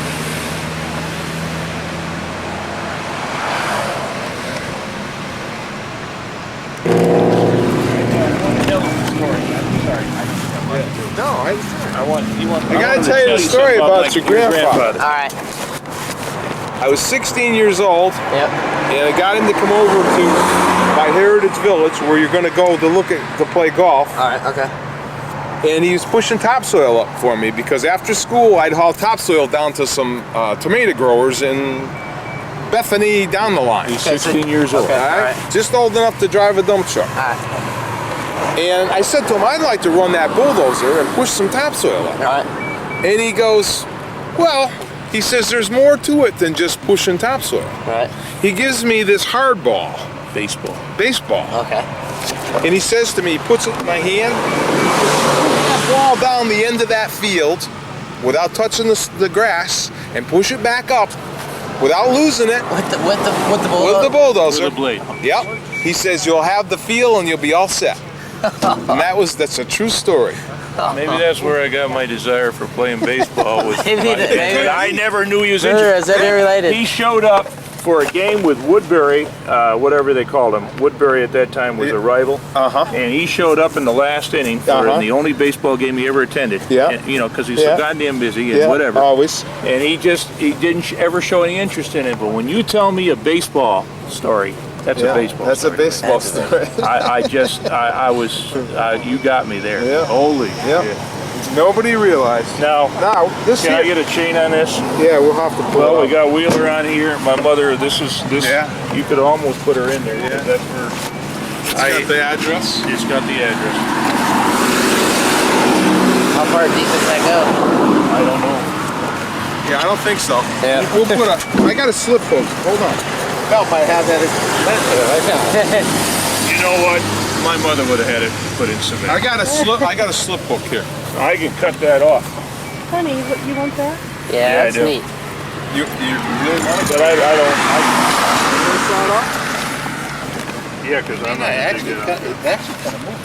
I gotta tell you the story about your grandfather. All right. I was 16 years old, Yep. and I got him to come over to my Heritage Village, where you're gonna go to play golf. All right. Okay. And he was pushing topsoil up for me because after school I'd haul topsoil down to some tomato growers in Bethany down the line. He's 16 years old. Okay. All right? All Just old enough to drive a dump truck. right. And I said to him, I'd like to run that bulldozer and push some topsoil up. All right. And he goes, well, he says there's more to it than just pushing topsoil. All right. He gives me this hardball, baseball. Okay. and he says to me, he puts it in my hand, push that ball down the end of that field without touching the grass and push it back up without losing it, With the bulldozer. with the With bulldozer. a blade. Yep. He says you'll have the feel and you'll be all set. And that's a true story. Maybe that's where I got my desire for playing baseball. Was Maybe my that- dad. maybe- But I never knew he was Sure, injured. is that related? He showed up for a game with Woodbury, whatever they called him. Woodbury at that time was a rival. And he showed up in the last inning for the only baseball game he ever attended. Yeah. And, you know, because he's so goddamn busy and Yeah, whatever. always. And he didn't ever show any interest in it. But when you tell me a baseball story, that's a baseball That's story. a baseball story. I was, you got me there. Yeah. Holy Yeah. shit. Nobody realized. Now, this can I here. get a chain on this? Yeah, we'll have to pull Well, it we up. got Wheeler on here. My mother, this. Yeah. You could almost put her in there. Yeah. That's where It's got the address. it's got the address. How far deep does that go? I don't know. Yeah, I don't think so. Yeah. We'll put I got a slip hook. Hold on. Mel might have that as right now. You know what? My mother would have had it put in cement. I got a slip hook here. I can cut that off. Honey, you want that? Yeah, Yeah, I that's do. neat. You really want it? But I don't. You saw it off? Yeah, because I'm not going to dig it up. actually kind of moved.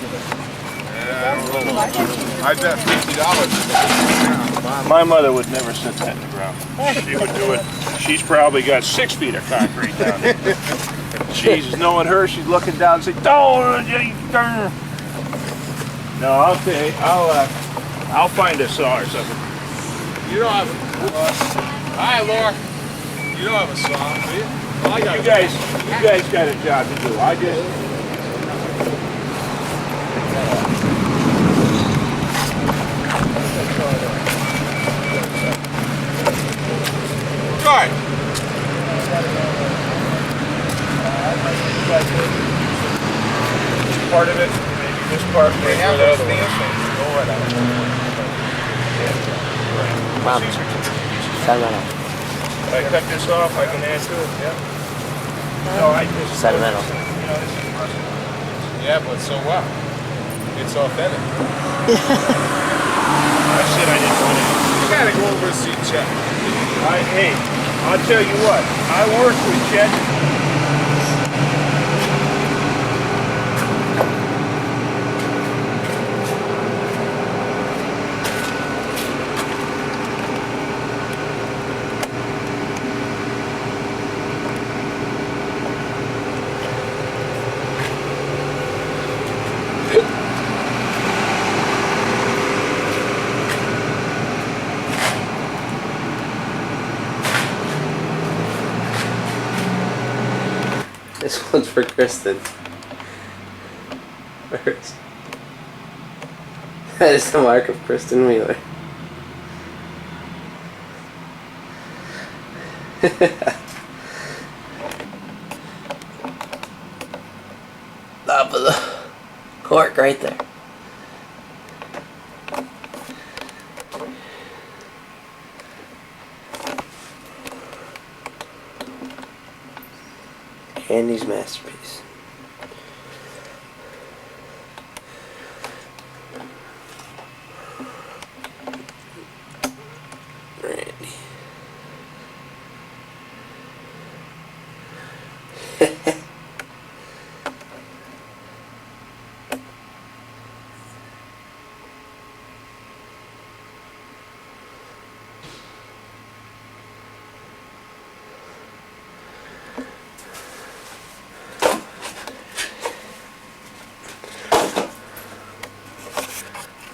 I bet $50. My mother would never sit that in the ground. She would do it. She's probably got 6 feet of concrete down there. She's knowing her. She's looking down and saying, "Don't." No, I'll find a saw or something. You don't have a hi, Laura. You don't have a saw, do you? Well, I got You guys got a job to do. I just. Right. Part of it, maybe this part, maybe the other one. Mom, set it up. If I cut this off, I can add to it, yeah? No, I just... Sentimental. You know, this is rusty. Yeah, but so what? It's authentic. I said I didn't want it. You gotta go over and see Chet. Hey, I'll tell you what, I worked with Chet. This one's for Kristen. First. That is the mark of Kristen Wheeler. Top of the cork right there. Andy's masterpiece. Randy.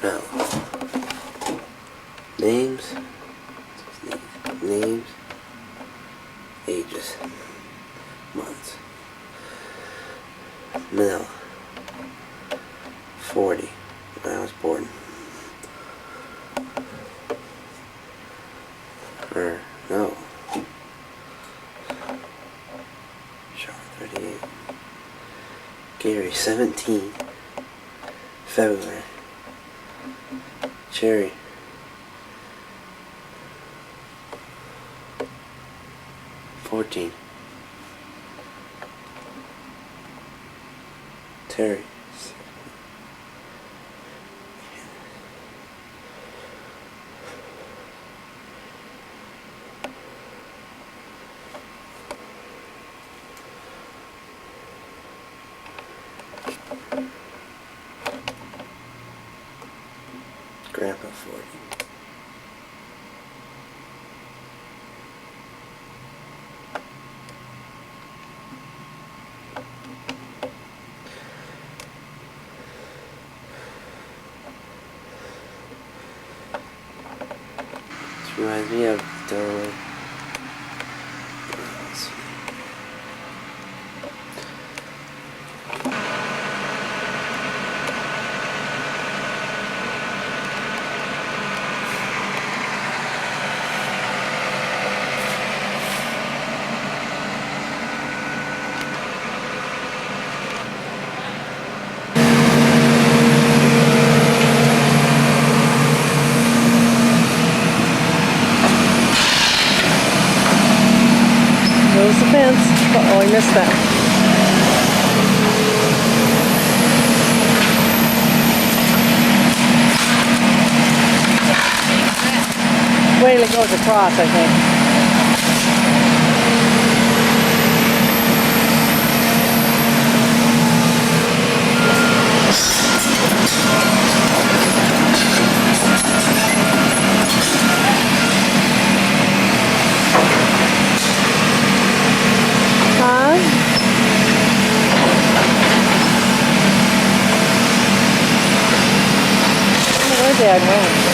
Now, names, ages, months. Mel, 40, when I was born. Or, no. Sean, 38. Gary, 17. February. Cherry. $14. Terry. Grandpa 40. This reminds me of the... There's the fence. Uh-oh, I missed that. Wait till it goes across, I think. Where's Dad went?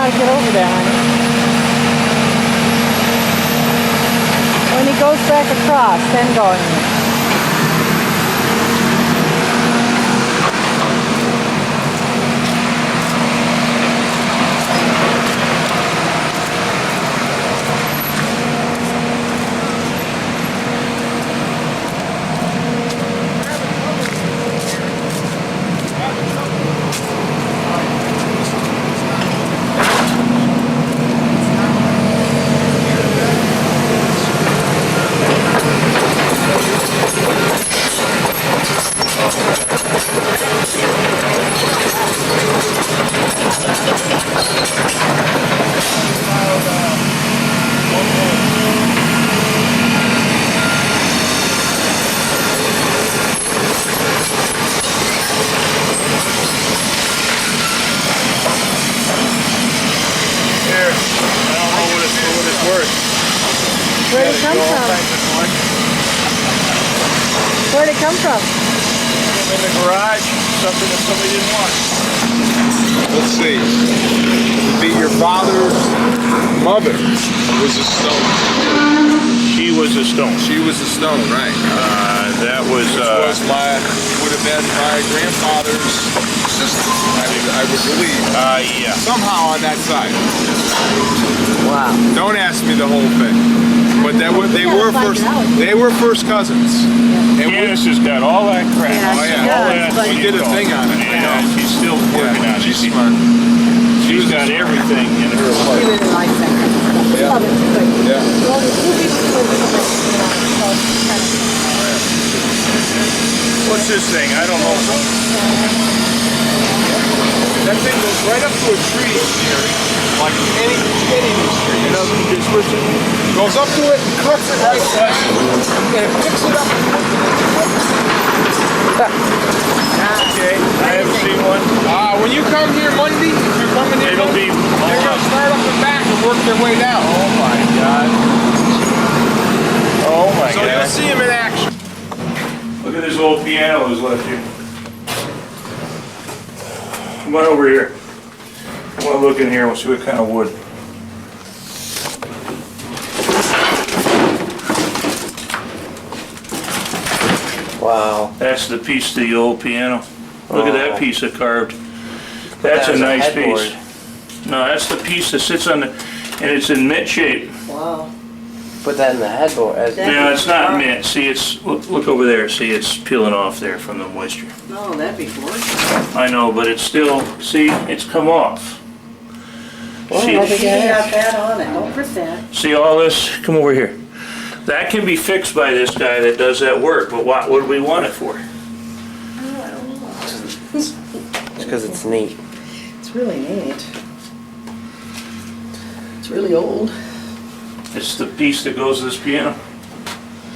Get over there, honey. When he goes back across, then go in there. Where'd it come from? Where'd it come from? In the garage, something that somebody didn't want. Let's see. It'd be your father's mother was a stone. She was a stone. She was a stone, right? That was. Would have been my grandfather's sister. I would believe. Yeah. Somehow on that side. Wow. Don't ask me the whole thing. But they were first cousins. And Candace has got all that crap. Yeah, oh yeah, does, all that. but- She did a thing on it. I know. She's still working on it. She's smart. She's got everything in her She life. really likes that kind of stuff. We Yeah. love it too. Yeah. Well, the two people live in the house, you know, so it's kind of... What's this thing? I don't know. That thing goes right up to a tree, Jerry. Like any tree. You know, just listen. Goes up to it and cuts it right there. And it picks it up. Okay, I haven't seen one. When you come here Monday, if you're coming in, It'll be. they're going to start up the back and work their way down. Oh my God. Oh my So God. you'll see them in action. Look at this old piano that's left here. Come on over here. I want to look in here and see what kind of wood. Wow. That's the piece of the old piano. Look at that piece of carved. That's That a was a nice headboard. piece. No, that's the piece that sits on the, and it's in mint shape. Wow. put that in the headboard. Yeah, it's not mint. See, it's, look over there. See, it's peeling off there from the moisture. No, that'd be gorgeous. I know, but it's still, see, it's come off. See, You got that on it, don't pretend. see all this? Come over here. That can be fixed by this guy that does that work, but what do we want it for? It's because it's neat. It's really neat. It's really old. It's the piece that goes to this piano.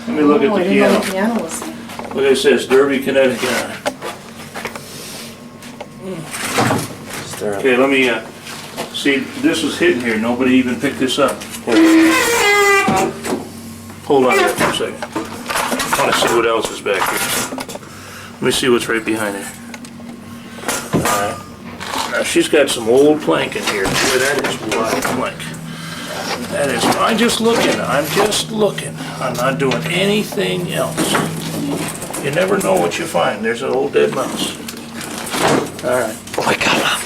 Let me look at Oh, I the didn't know piano. the piano was there. Look, it says Derby, Connecticut on it. Stir up. Okay, let me, see, this was hidden here. Nobody even picked this up. Hold on there for a second. I want to see what else is back here. Let me see what's right behind there. Alright. Now, she's got some old plank in here. Boy, that is wide plank. That is, I'm just looking. I'm not doing anything else. You never know what you find. There's an old dead mouse. Alright. Oh my God.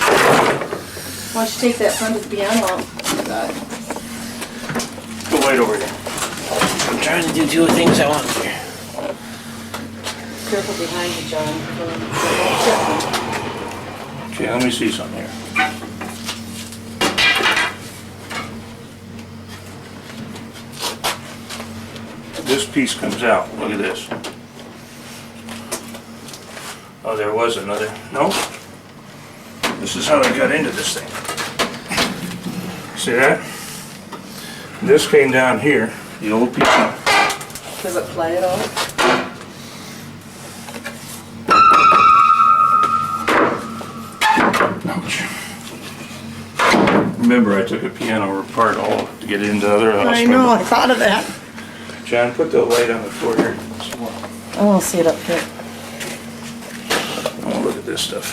Why don't you take that front of the piano out? Go right over here. I'm trying to do two things at once here. Careful behind you, John. Okay, let me see something here. This piece comes out. Look at this. Oh, there was another. No? This is how I got into this thing. See that? This came down here, the old piece. Does it play at all? Ouch. Remember, I took a piano apart all to get it into the other house. I know, I thought of that. John, put the light on the floor here. I want to see it up here. I want to look at this stuff.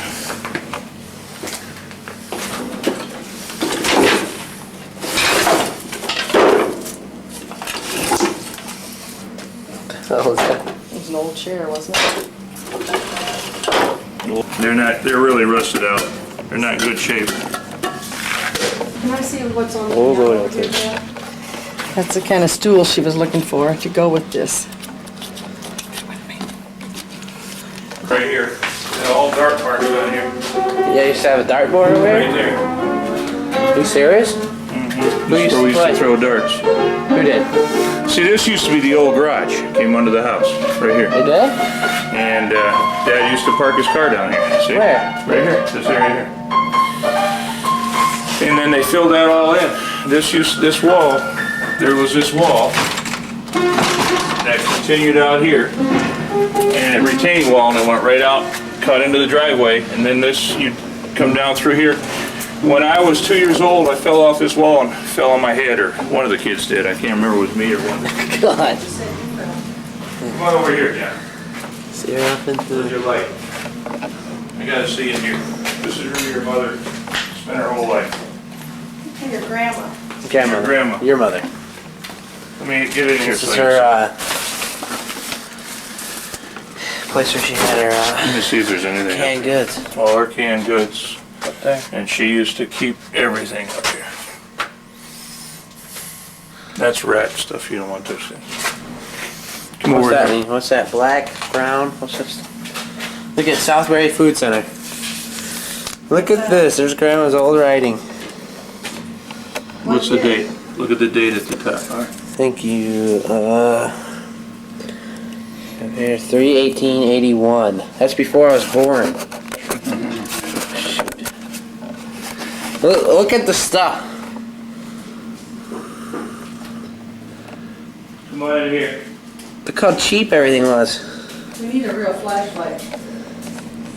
What was that? It was an old chair, wasn't it? They're really rusted out. They're not in good shape. Can I see what's on the Oh, piano? boy, okay. That's the kind of stool she was looking for to go with this. Right here. All dark marks on here. Yeah, you used to have a dartboard over Right here? there. Are you serious? This Who is used where we to used to play? throw darts. Who did? See, this used to be the old garage. Came under the house, right here. They did? And Dad used to park his car down here. See? Where? Right here. This area here. And then they filled that all in. This wall. There was this wall that continued out here, and a retaining wall, and it went right out, cut into the driveway, and then this, you'd come down through here. When I was 2 years old, I fell off this wall and fell on my head, or one of the kids did. I can't remember if it was me or one. God. Come on over here, John. See her up into Where's the... your light? I gotta see in here. This is where your mother spent her whole life. And your grandma. Grandma. Your grandma. Your mother. Let me get in here. This so is I can her, place where she had her, Let me see if there's anything. canned goods. All her canned goods. Up there. And she used to keep everything up here. That's rat stuff. You don't want to touch that. Come What's over that here. mean? What's that? Black? Brown? What's this? Look at Southbury Food Center. Look at this. There's Grandma's old writing. What's the date? Look at the date at the top. All right. Thank you. Here, 3/18/81. That's before I was born. Look at the stuff. Come on in here. Look how cheap everything was. We need a real flashlight.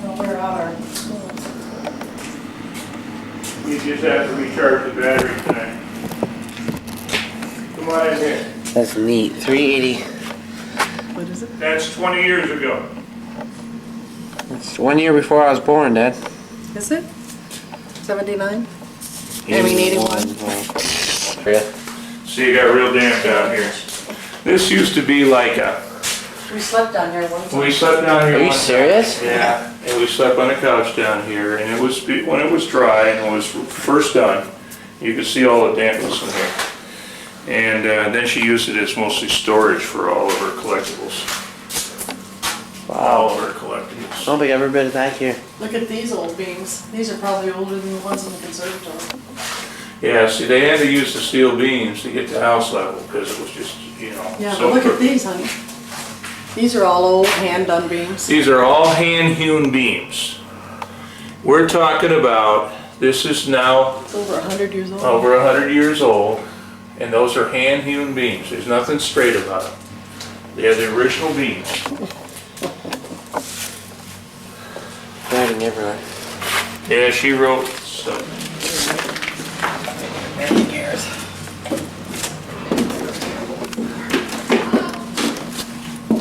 We'll wear out our... We just have to recharge the battery tonight. Come on in here. That's neat. 380. What is it? That's 20 years ago. That's 1 year before I was born, Dad. Is it? 79? 81. Yeah. See, you got real damp down here. This used to be like a... We slept down here one time. We slept down here Are you one time. serious? Yeah, and we slept on a couch down here, and it was, when it was dry and it was first done, you could see all the dampness in here. And then she used it as mostly storage for all of her collectibles. All of her collectibles. I don't think I've ever been back here. Look at these old beams. These are probably older than the ones in the conservatory. Yeah, see, they had to use the steel beams to get to house level because it was just, you know. Yeah, so but look at crooked. these, honey. These are all old hand-done beams. These are all hand-hewn beams. We're talking about, this is now It's over 100 years old. over 100 years old, and those are hand-hewn beams. There's nothing straight about them. They are the original beams. Writing everywhere. Yeah, she wrote some. Many years.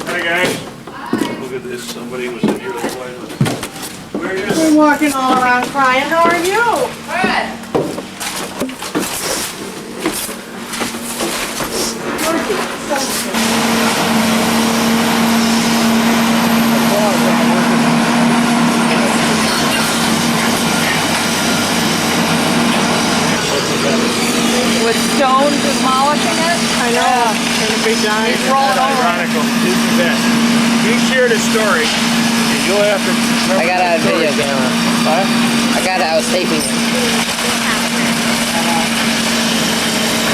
Hi guys. Look at this. Somebody was in here to play with. Where is it? I'm walking all around crying. How are you? With stone demolishing it? I know. It's a big giant. It's ironical, isn't that? You share the story, and you'll have to. I got out of video camera. Huh? I got out. I was taping it.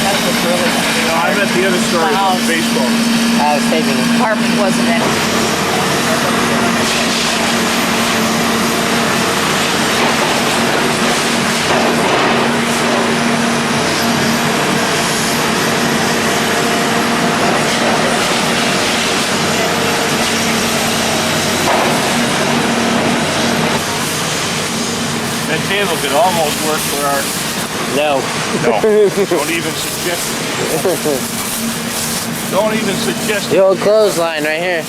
That's what's really No, I meant the other story about the baseball. I was taping it. apartment wasn't it? That table could almost work for our. No. No, don't even suggest it. Don't even suggest The it. old clothesline right here.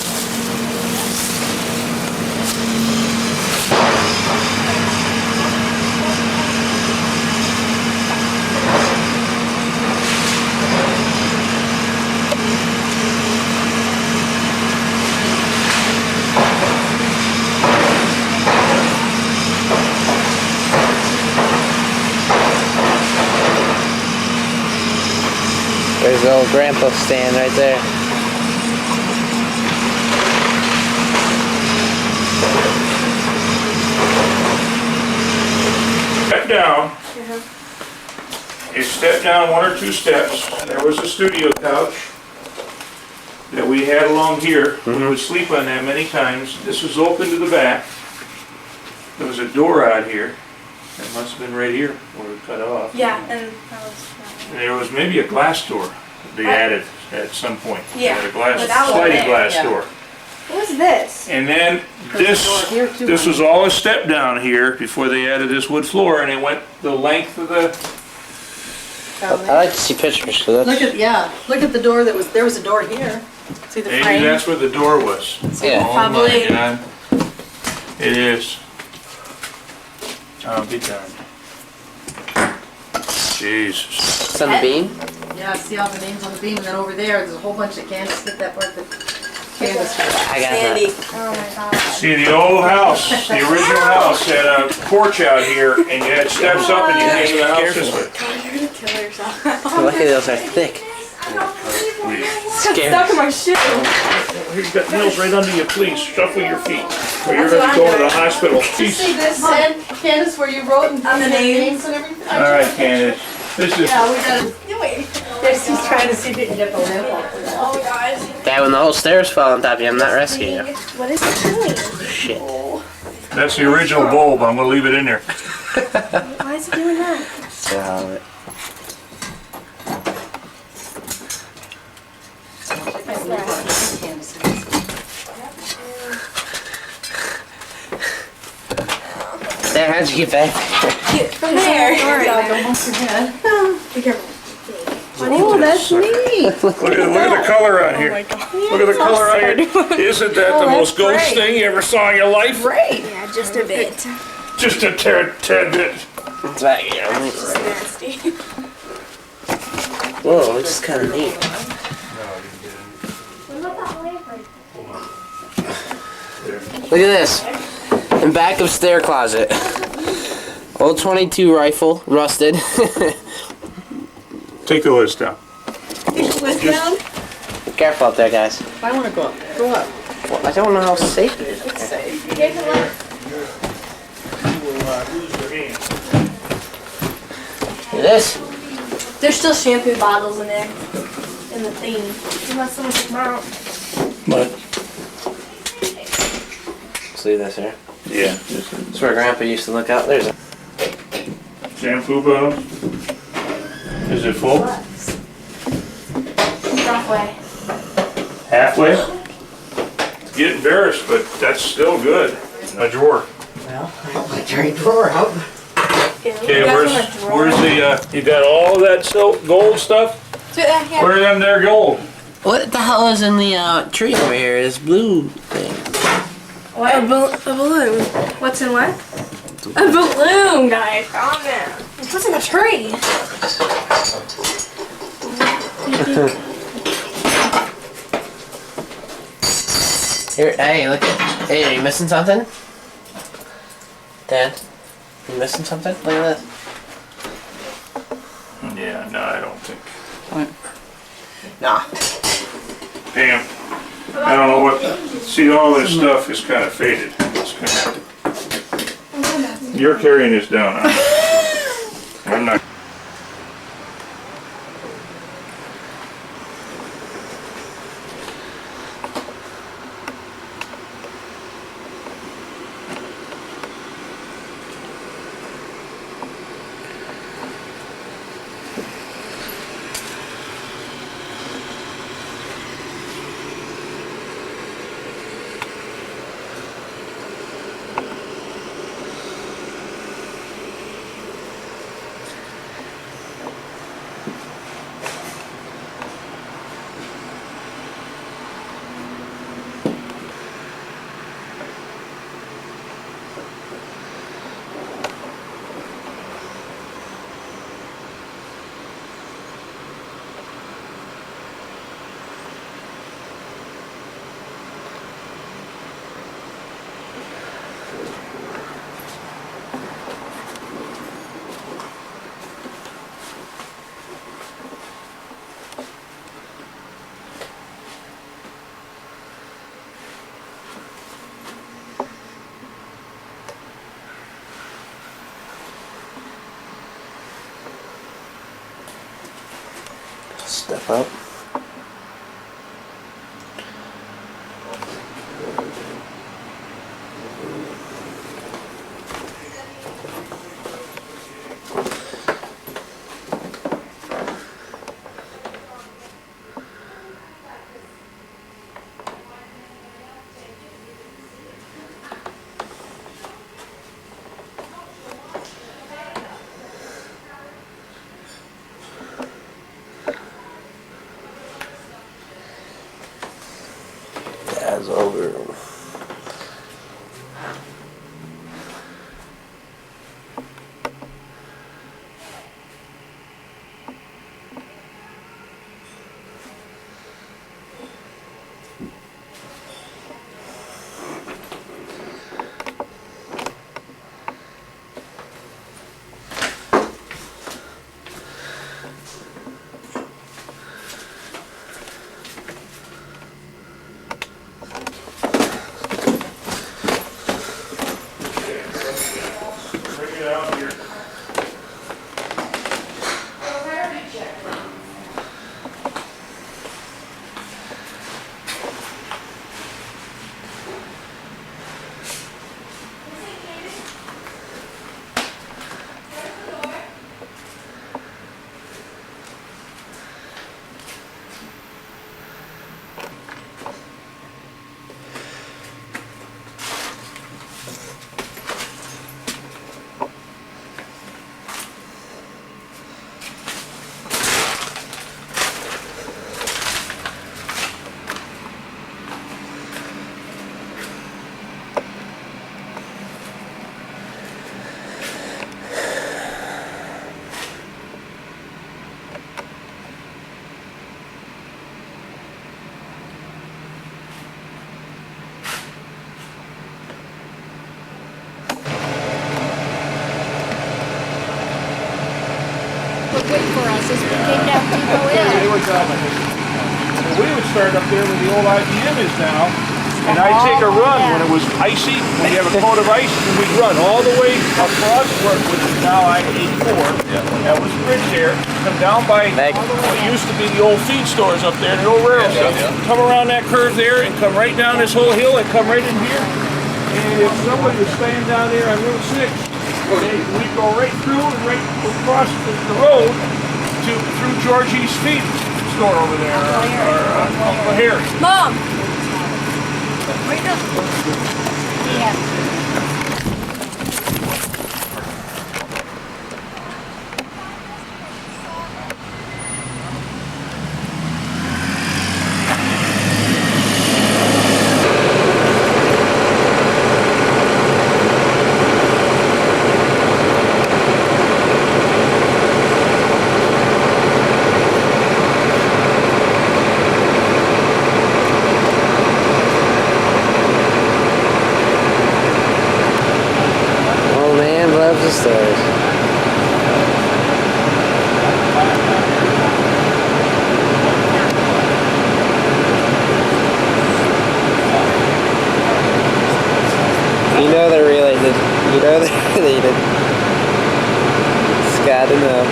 There's the old grandpa stand right there. Step down. You step down 1 or 2 steps. There was a studio couch that we had along here. We would sleep on that many times. This was open to the back. There was a door out here. It must have been right here where it cut off. Yeah, and that was. And there was maybe a glass door they added at some point. They Yeah, had a glass, but that was sliding it, glass yeah. door. What was this? And then this, here too, this honey. was all a step down here before they added this wood floor, and it went the length of the. Down I there. like to see pictures. So that's, Look at, yeah, look at the door that was, there was a door here. See the Maybe frame? that's where the door was. yeah. Oh Probably. my God. It is. Oh, be done. Jesus. It's on the beam. Yeah, see all the names on the beam, and then over there, there's a whole bunch of Candace, hit that part that Candace. I got Sandy. that. Oh my god. See, the old house, the original house had a porch out here, and you had steps up and you came to the house this way. God, you're gonna kill yourself. Look at those are thick. Scary. Stuck in my shoe. You've got nails right under you, please, shuffle your feet, or you're gonna go to the hospital. See this, and Candace, where you wrote and On the names. and everything? All right, Candace, this is, Yeah, we gotta, Wait. she's trying to see if you can get the lamp off. Oh my god. Dad, when the whole stairs fall on top of you, I'm not rescuing you. What is it doing? Shit. that's the original bulb, I'm gonna leave it in there. Why is it doing that? So, Dad, how'd you get back there? From there. Don't bump your head. Be careful. Oh, that's neat. Look at the color on here. Oh my god. Look at the color on here. Isn't that the most ghost great. thing you ever saw in your life? Great. Yeah, just a bit. Just a tad bit. It's back here. Just nasty. Whoa, this is kind of neat. What about that lamp right Look at this. In back of stair closet. Old 22 rifle, rusted. Take the list down. West down? Be careful up there, guys. I want to go up. Go up. Well, I don't know how safe it is. It's safe. You guys are like, Look at this. there's still shampoo bottles in there. In the thing. Unless someone took them out. But, Let's leave this here. yeah. That's where Grandpa used to look out. There's a Shampoo bottle? Is it full? Halfway. Halfway? Get embarrassed, but that's still good. A drawer. Well, I have my dirty drawer out. Okay, where's the, you got all that silk gold stuff? Where are them there gold? What the hell is in the tree over here? This blue thing. What? A balloon. What's in what? A balloon, guys. Calm down. What's in a tree? Here, hey, look at. Hey, are you missing something? Dad, you missing something? Look at this. Yeah, no, I don't think. Nah. Pam, I don't know what, see, all this stuff is kind of faded. It's kind of, you're carrying this down, huh? I'm not. Step up. Dad's over. Bring it out here. Wait for us as we came down to go in. What's up? we would start up there where the old IBM is now, and I'd take a run when it was icy, when you have a coat of ice, and we'd run all the way across which is now I-84. That was the bridge there. Come down by what used to be the old feed stores up there, the old railroad stuff. Come around that curve there and come right down this whole hill and come right in here. And if somebody was staying down there on Route 6, we'd go right through and right across the road through Georgie's feed store over there, or Uncle Harry. Mom! You know they're related. You know they're related. It's gotta know.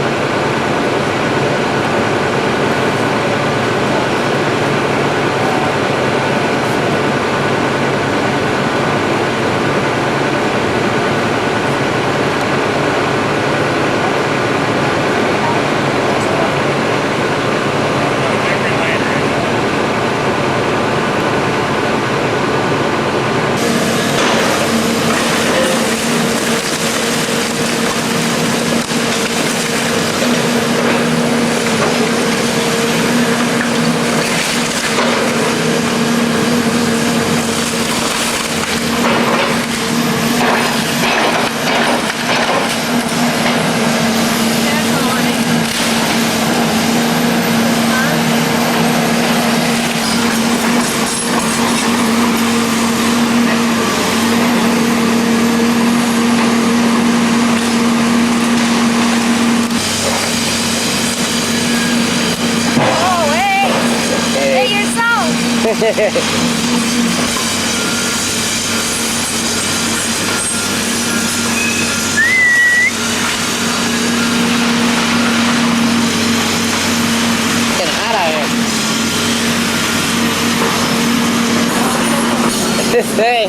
Hey.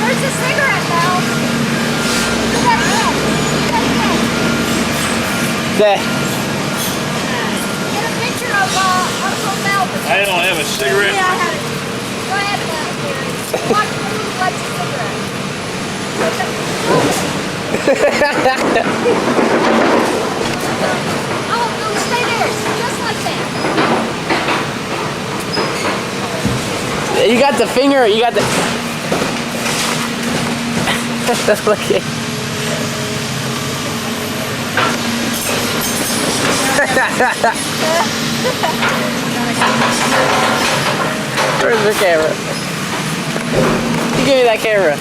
Where's the cigarette, Mel? There. Get a picture of Uncle Mel. I don't have a cigarette. Yeah, I have it. Go ahead, Mel. Watch who likes a cigarette. Oh, no, stay there. Just like that. You got the finger, you got the... Okay. Where's the camera? You give me that camera.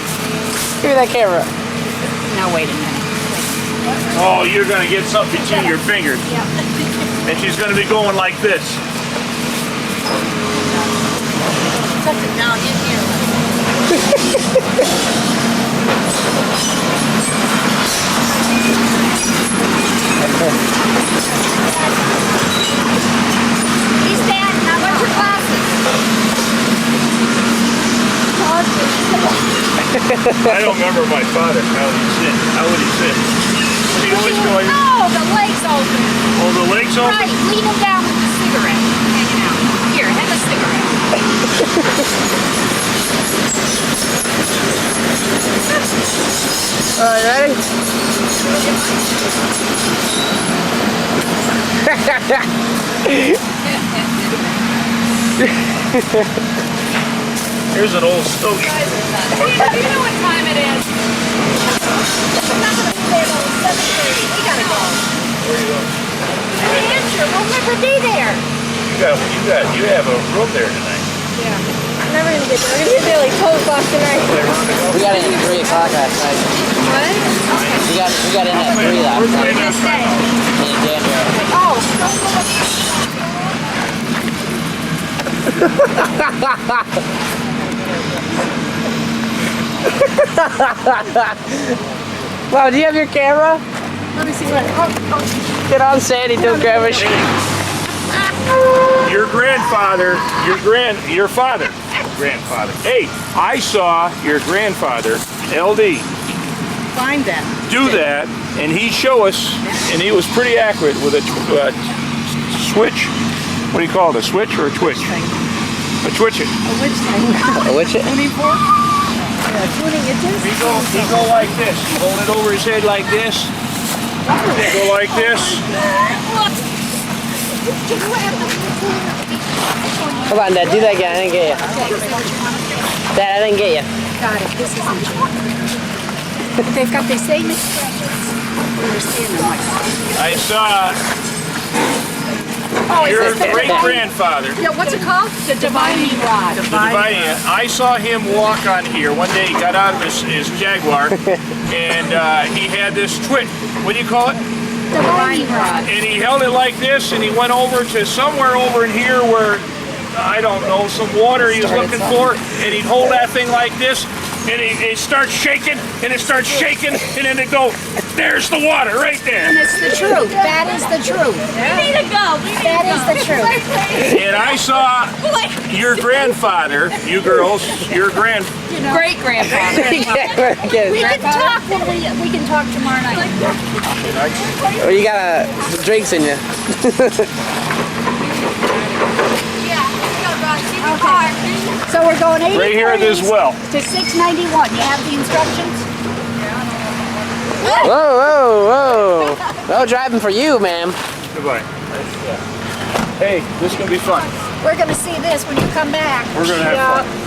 Give me that camera. Now wait a minute. Oh, you're going to get something between your fingers. And she's going to be going like this. Tuck it down in here. He's bad. Now what's your glasses? I don't remember my father, how would he sit? How would he sit? Would he always go like this? No, the legs open. Oh, the legs open? Right, lean him down with the cigarette hanging out. Here, have a cigarette. Alright, ready? Here's an old stogie. Do you know what time it is? I'm not going to stay till 7:30. We got to go. Where are you going? New Hampshire, we'll never be there. You have a room there tonight. Yeah. never gonna get there. We're gonna get there like 12 o'clock tonight. We got in at 3 o'clock last night. What? We got in at 3 last night. This day. In January. Oh. Wow, do you have your camera? Let me see what. Get on Sandy, don't grab a shit. Your grandfather, your grandfather. Hey, I saw your grandfather, LD, Find that. do that, and he'd show us, and he was pretty accurate with a switch. What do you call it? A switch or a twitch? A twitch it. A witch thing. Which it? Tuning fork? Yeah, tuning it is. He go like this. Hold it over his head like this. Go like this. Come on, Dad, do that again. I didn't get you. Dad, I didn't get you. Got it. This isn't true. They've got the same expressions. Understand them like I saw your great-grandfather. Yeah, what's it called? The divining rod. I saw him walk on here. One day he got out of his Jaguar, and he had this twit. What do you call it? Divining rod. And he held it like this, and he went over to somewhere over in here where, I don't know, some water he was looking for, and he'd hold that thing like this, and it starts shaking, and it starts shaking, and then it go, there's the water right there. And it's the truth. That is the truth. We need to go. That is the truth. And I saw your grandfather, you girls, your Great grandfather. We can talk when we can talk tomorrow night. Oh, you got drinks in you. So we're going 80 right here at this well. to 691. You have the instructions? Whoa, whoa, whoa. No driving for you, ma'am. Goodbye. Hey, this is going to be fun. We're going to see this when you come back. We're going to have fun.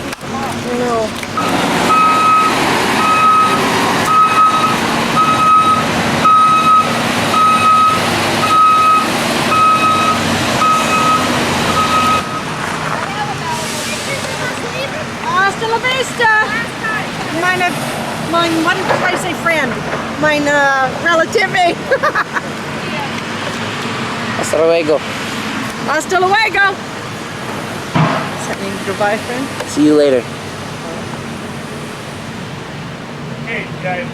Hasta la vista. Mine, what did I say, friend? Mine, relative. Hasta luego. Hasta luego. Does that mean goodbye, friend? See you later. Hey, guys,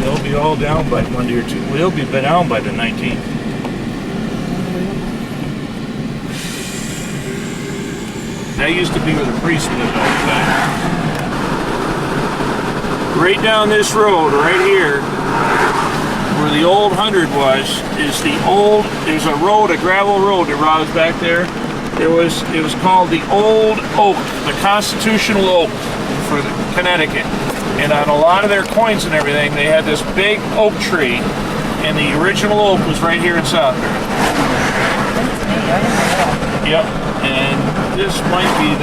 they'll be all down by Monday or Tuesday. They'll be down by the 19th. That used to be where the priest lived all the time. Right down this road, right here, where the old 100 was, there's a road, a gravel road that runs back there. It was called the Old Oak, the Constitutional Oak for Connecticut. And on a lot of their coins and everything, they had this big oak tree, and the original oak was right here in Southbury. Yep, and this might be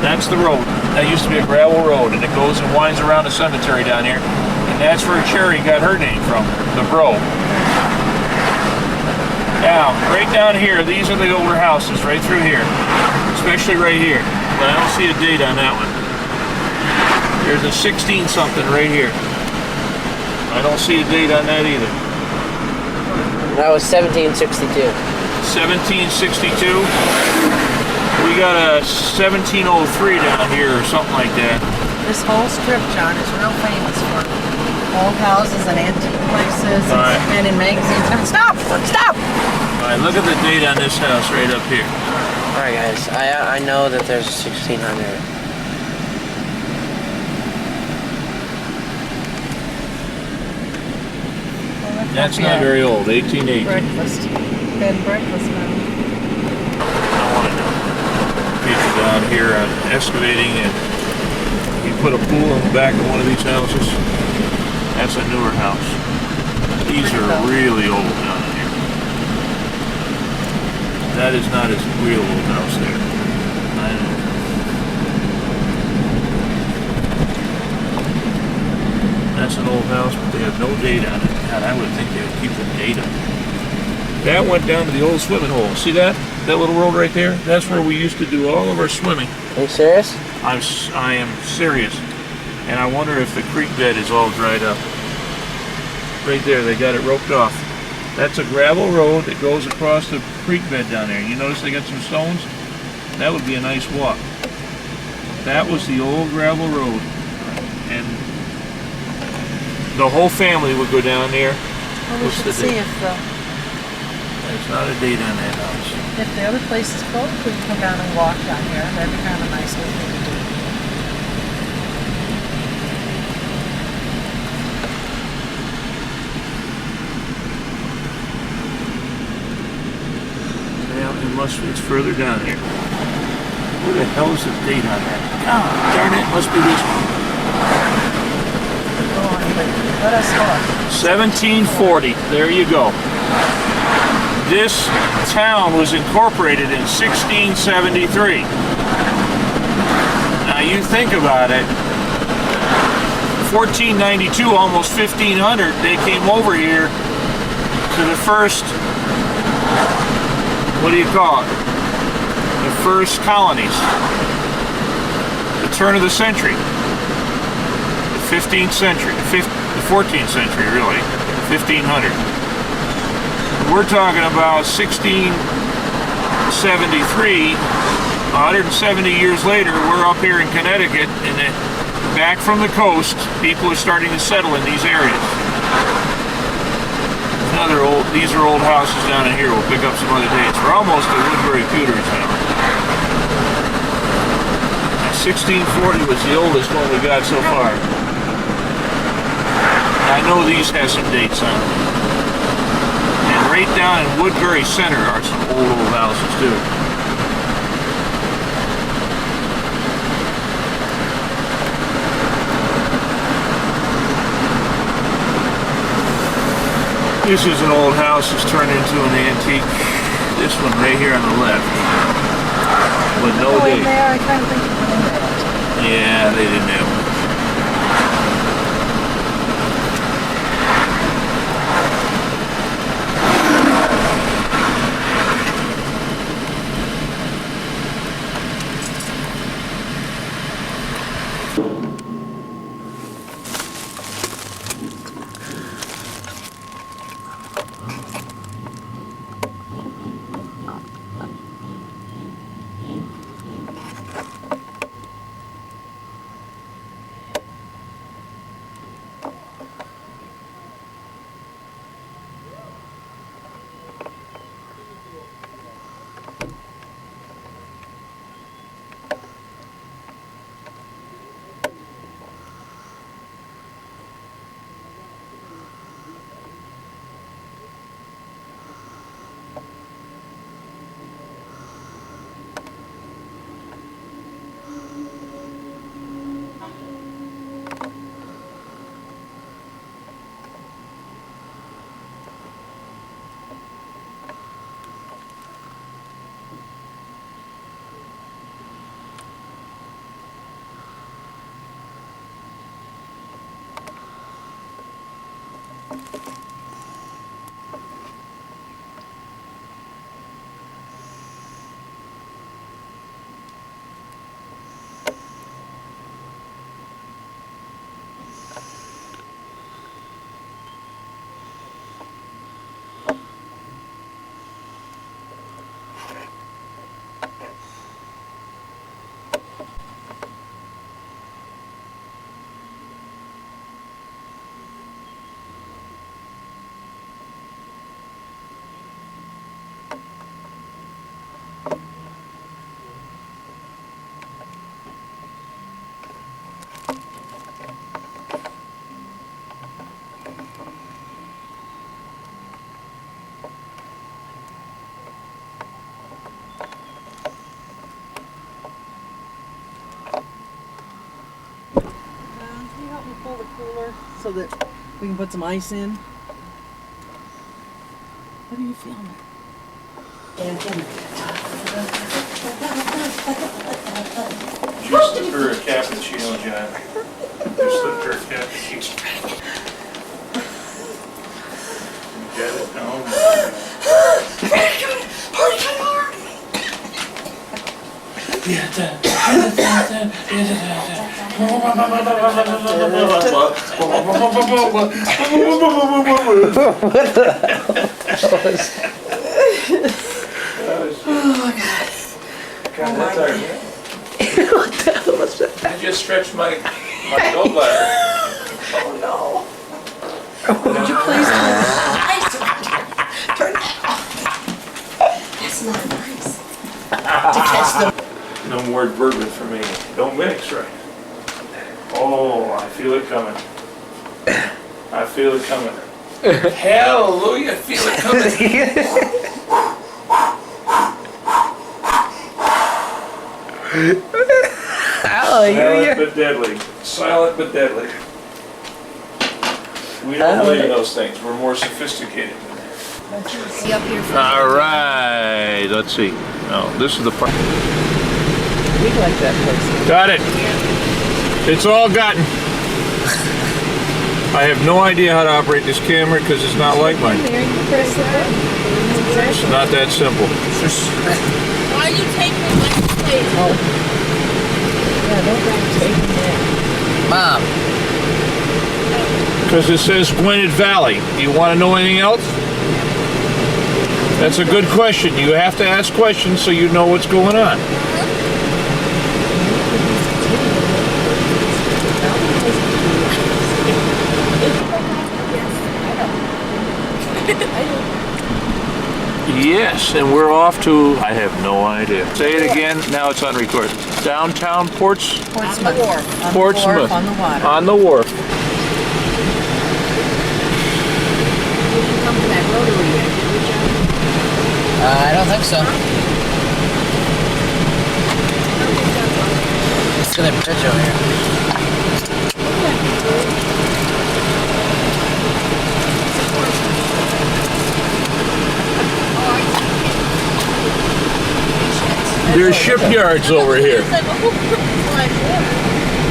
that's the road. That used to be a gravel road, and it goes and winds around the cemetery down here, and that's where Cherry got her name from, the bro. Now, right down here, these are the older houses, right through here, especially right here, but I don't see a date on that one. There's a 16-something right here. I don't see a date on that either. That was 1762. 1762. We got a 1703 down here or something like that. This whole strip, John, is real famous for old houses and antique places and in magazines. Stop! Stop! All right, look at the date on this house right up here. All right, guys. I know that there's a 1600. That's not very old, 1880. Breakfast. Bed and breakfast now. I want to know. People down here excavating, and you put a pool in the back of one of these houses. That's a newer house. These are really old down here. That is not a real old house there. I know. That's an old house, but they have no date on it. God, I would think they would keep the date on it. That went down to the old swimming hole. See that? That little road right there? That's where we used to do all of our swimming. Are you serious? I am serious. And I wonder if the creek bed is all dried up. Right there, they got it roped off. That's a gravel road that goes across the creek bed down there. You notice they got some stones? That would be a nice walk. That was the old gravel road. And the whole family would go down there. Well, we What's should the see date? if There's not a date on that house. the other place is closed. We can come down and walk down here. That'd be kind of a nice little thing to do. It's further down here. Where the hell is the date on that? God darn it, must be this one. Go on, but let us look. 1740, there you go. This town was incorporated in 1673. Now you think about it, 1492, almost 1500, they came over here to the first, what do you call it? The first colonies. The turn of the century. The 15th century. The 14th century, really. 1500. We're talking about 1673. 170 years later, we're up here in Connecticut, and back from the coast, people are starting to settle in these areas. These are old houses down in here. We'll pick up some other dates. We're almost at Woodbury Pewters now. 1640 was the oldest one we got so far. I know these have some dates on them. And right down in Woodbury Center are some old houses too. This is an old house that's turned into an antique. This one right here on the left. With no date. There, I kind of think it went in there. Yeah, they didn't have one. Can you help me pull the cooler so that We can put some ice in. What are you filming? You slipped her a cappuccino, John. You slipped her a cappuccino. You get it? Oh my God, that's our What the hell was that? I just stretched my gallbladder. Oh no. Would you please turn that off? That's not nice. To catch them. No more bourbon for me. Don't mix, right? Oh, I feel it coming. I feel it coming. Hallelujah, feel it coming. Hallelujah. Silent but deadly. Silent but deadly. We don't believe in those things. We're more sophisticated than that. See up here. All right, let's see. Oh, this is the part. We like that place. Got it. It's all gotten. I have no idea how to operate this camera because it's not like mine. There, you press the button. It's not that simple. Why are you taking it like this? Oh. Yeah, don't take them there. Mom. Because it says Gwinnett Valley. Do you want to know anything else? That's a good question. You have to ask questions so you know what's going on. Yes, and we're off to, I have no idea. Say it again, now it's on record. Downtown Portsmouth. On the wharf. On Portsmouth. The wharf, on the water. On the wharf. You didn't come to that rotary yet, did you, John? I don't think so. Let's get a bridge over here. There's shipyards over here.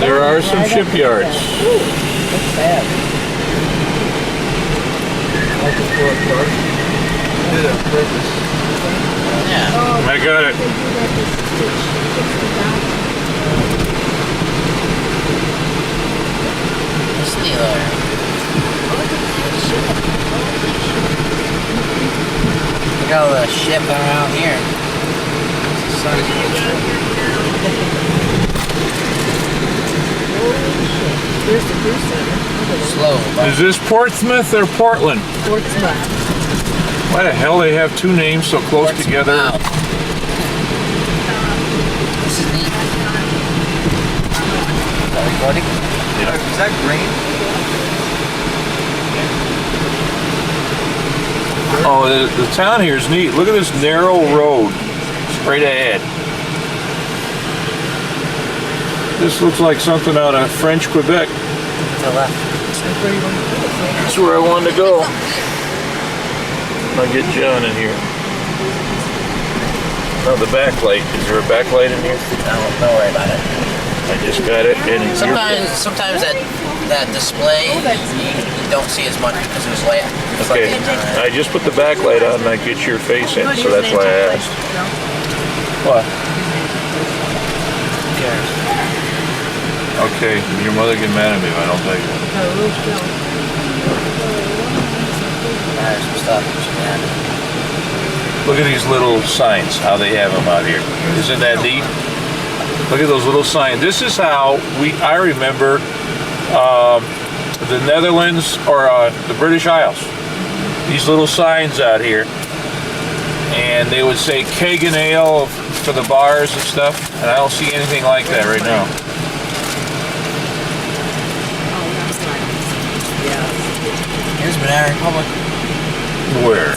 There are some shipyards. That's bad. Like a poor part. Did it on purpose. Yeah. I got it. Steeler. Look at all the ship around here. Here's the cruise center. Slow. Is this Portsmouth or Portland? Portsmouth. Why the hell they have two names so close together? Wow. This is neat. Is that recording? Yeah. Is that green? Oh, the town here is neat. Look at this narrow road straight ahead. This looks like something out of French Quebec. To the left. That's where I wanted to go. I'll get John in here. Oh, the backlight. Is there a backlight in here? Don't worry about it. I just got it. And it's Sometimes that display you don't see as much because it was late. okay. I just put the backlight on and I get your face in, so that's why I asked. What? Who cares? Okay, your mother get mad at me if I don't tell you. There's some stuff. Yeah. Look at these little signs, how they have them out here. Isn't that neat? Look at those little signs. This is how I remember the Netherlands or the British Isles. These little signs out here. And they would say keg and ale for the bars and stuff. And I don't see anything like that right now. Here's Banana Republic. Where?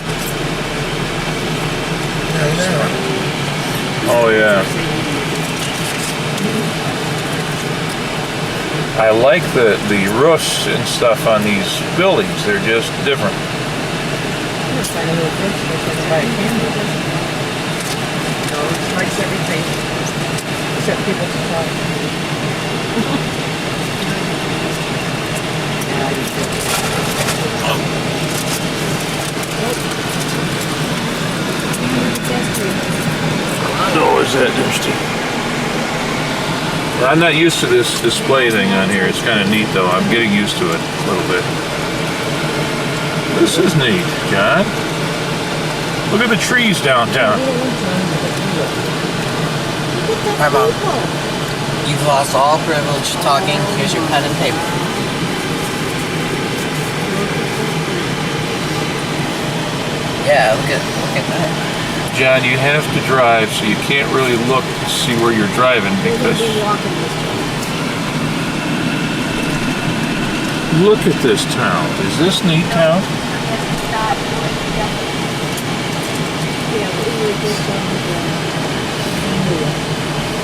Oh yeah. I like the roofs and stuff on these buildings. They're just different. Likes everything except people to talk. Oh, is that interesting? I'm not used to this display thing on here. It's kind of neat though. I'm getting used to it a little bit. This is neat, John. Look at the trees downtown. Hi, Mom. You've lost all privilege talking. Here's your pen and paper. Yeah, look at that. John, you have to drive, so you can't really look to see where you're driving because... Look at this town. Is this neat town?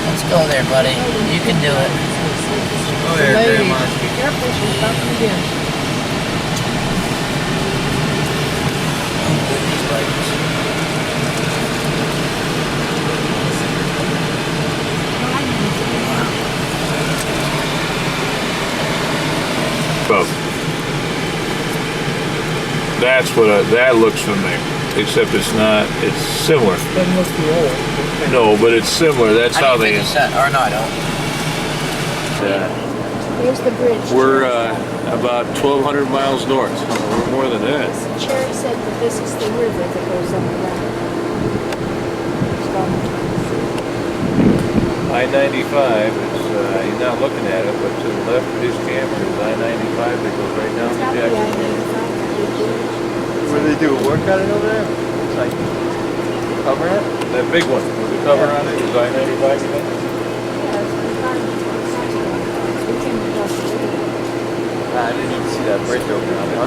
Let's go there, buddy. You can do it. Go there, Grandma. Be careful, she's talking again. Both. That's what that looks familiar. Except it's not. It's similar. Doesn't look too old. No, but it's similar. That's how they. Or no, I don't. Here's the bridge. We're about 1,200 miles north. So we're more than that. Cherry said that this is the river that goes up around. I-95. It's he's not looking at it, but to the left of his camera is I-95 that goes right down to Jackson. What do they do? A workout over there? It's like cover it? That big one with the cover on it is I-95, you think? I didn't even see that bridge over there.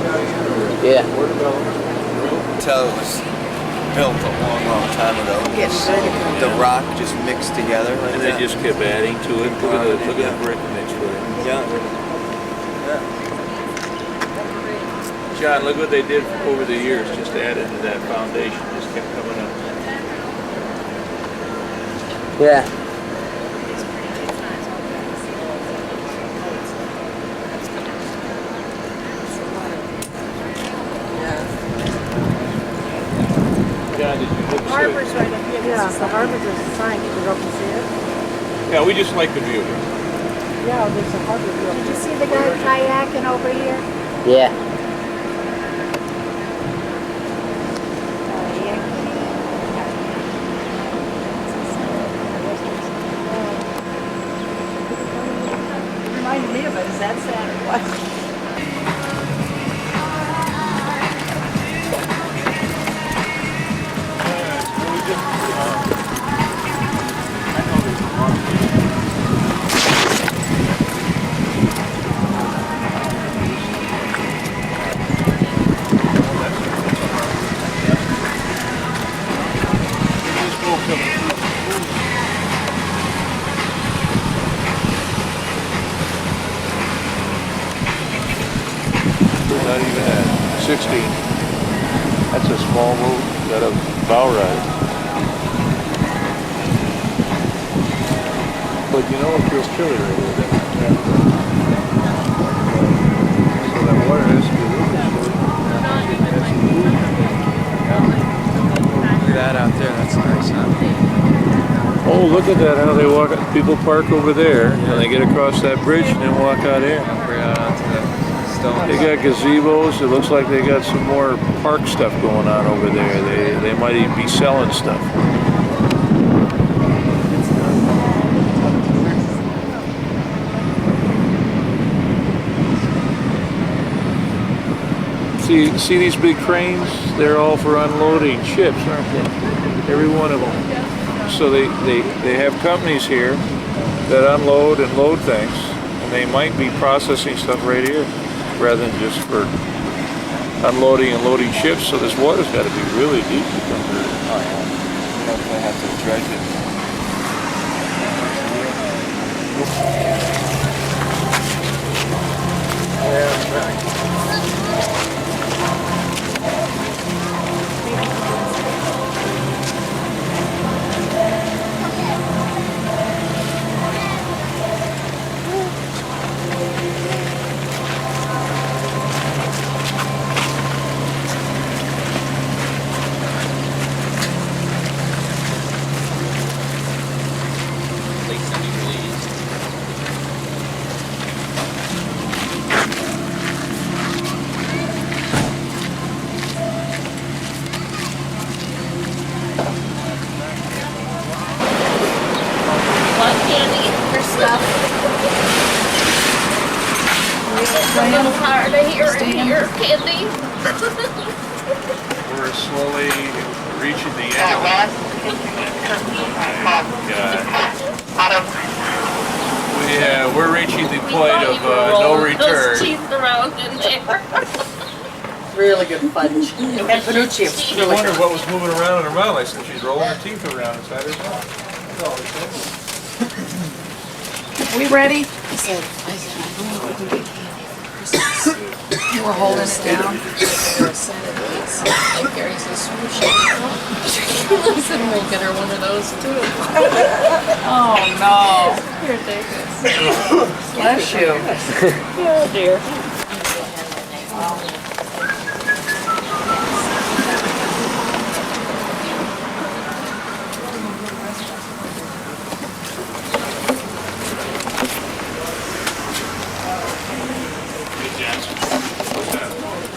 Yeah. Tell it was built a long time ago. Yes. The rock just mixed together like And they just kept adding to it. Look at the brick mix with it. Yeah. John, look what they did over the years. Just added to that foundation. Just kept coming up. Yeah. John, did you look The harbor's right up here. Yeah, the harbor, there's a sign. Did you go up and see it? Yeah, we just like the view. Yeah, there's a harbor view up Did you there. see the guy kayaking over here? Yeah. Reminded me of it. Is that sad or what? Not even that. 16. That's a small boat. Got a bow ride. But you know, it feels chilly right here. So that water has to be really Look at that out there. That's nice, huh? Oh, look at that, how they walk. People park over there, and they get across that bridge and then walk out in. Right out onto the stones. They got gazebos. It looks like they got some more park stuff going on over there. They might even be selling stuff. See these big cranes? They're all for unloading ships, aren't they? Every one of them. So they have companies here that unload and load things, and they might be processing stuff right here rather than just for unloading and loading ships. So this water's got to be really deep to come through. Oh yeah. You know, if I have to dredge it. little hard to hear and hear, Candy. We're slowly reaching the end of it. We're reaching the point of no return. Those teeth around in there. Really good fudge. And Panucci is She really wondered good. what was moving around in her mouth. I said she's rolling her teeth around inside her mouth. That's all I said. We ready? We're holding it down. Listen, we'll get her one of those too. Oh no. Here, take this. Bless you. Oh dear.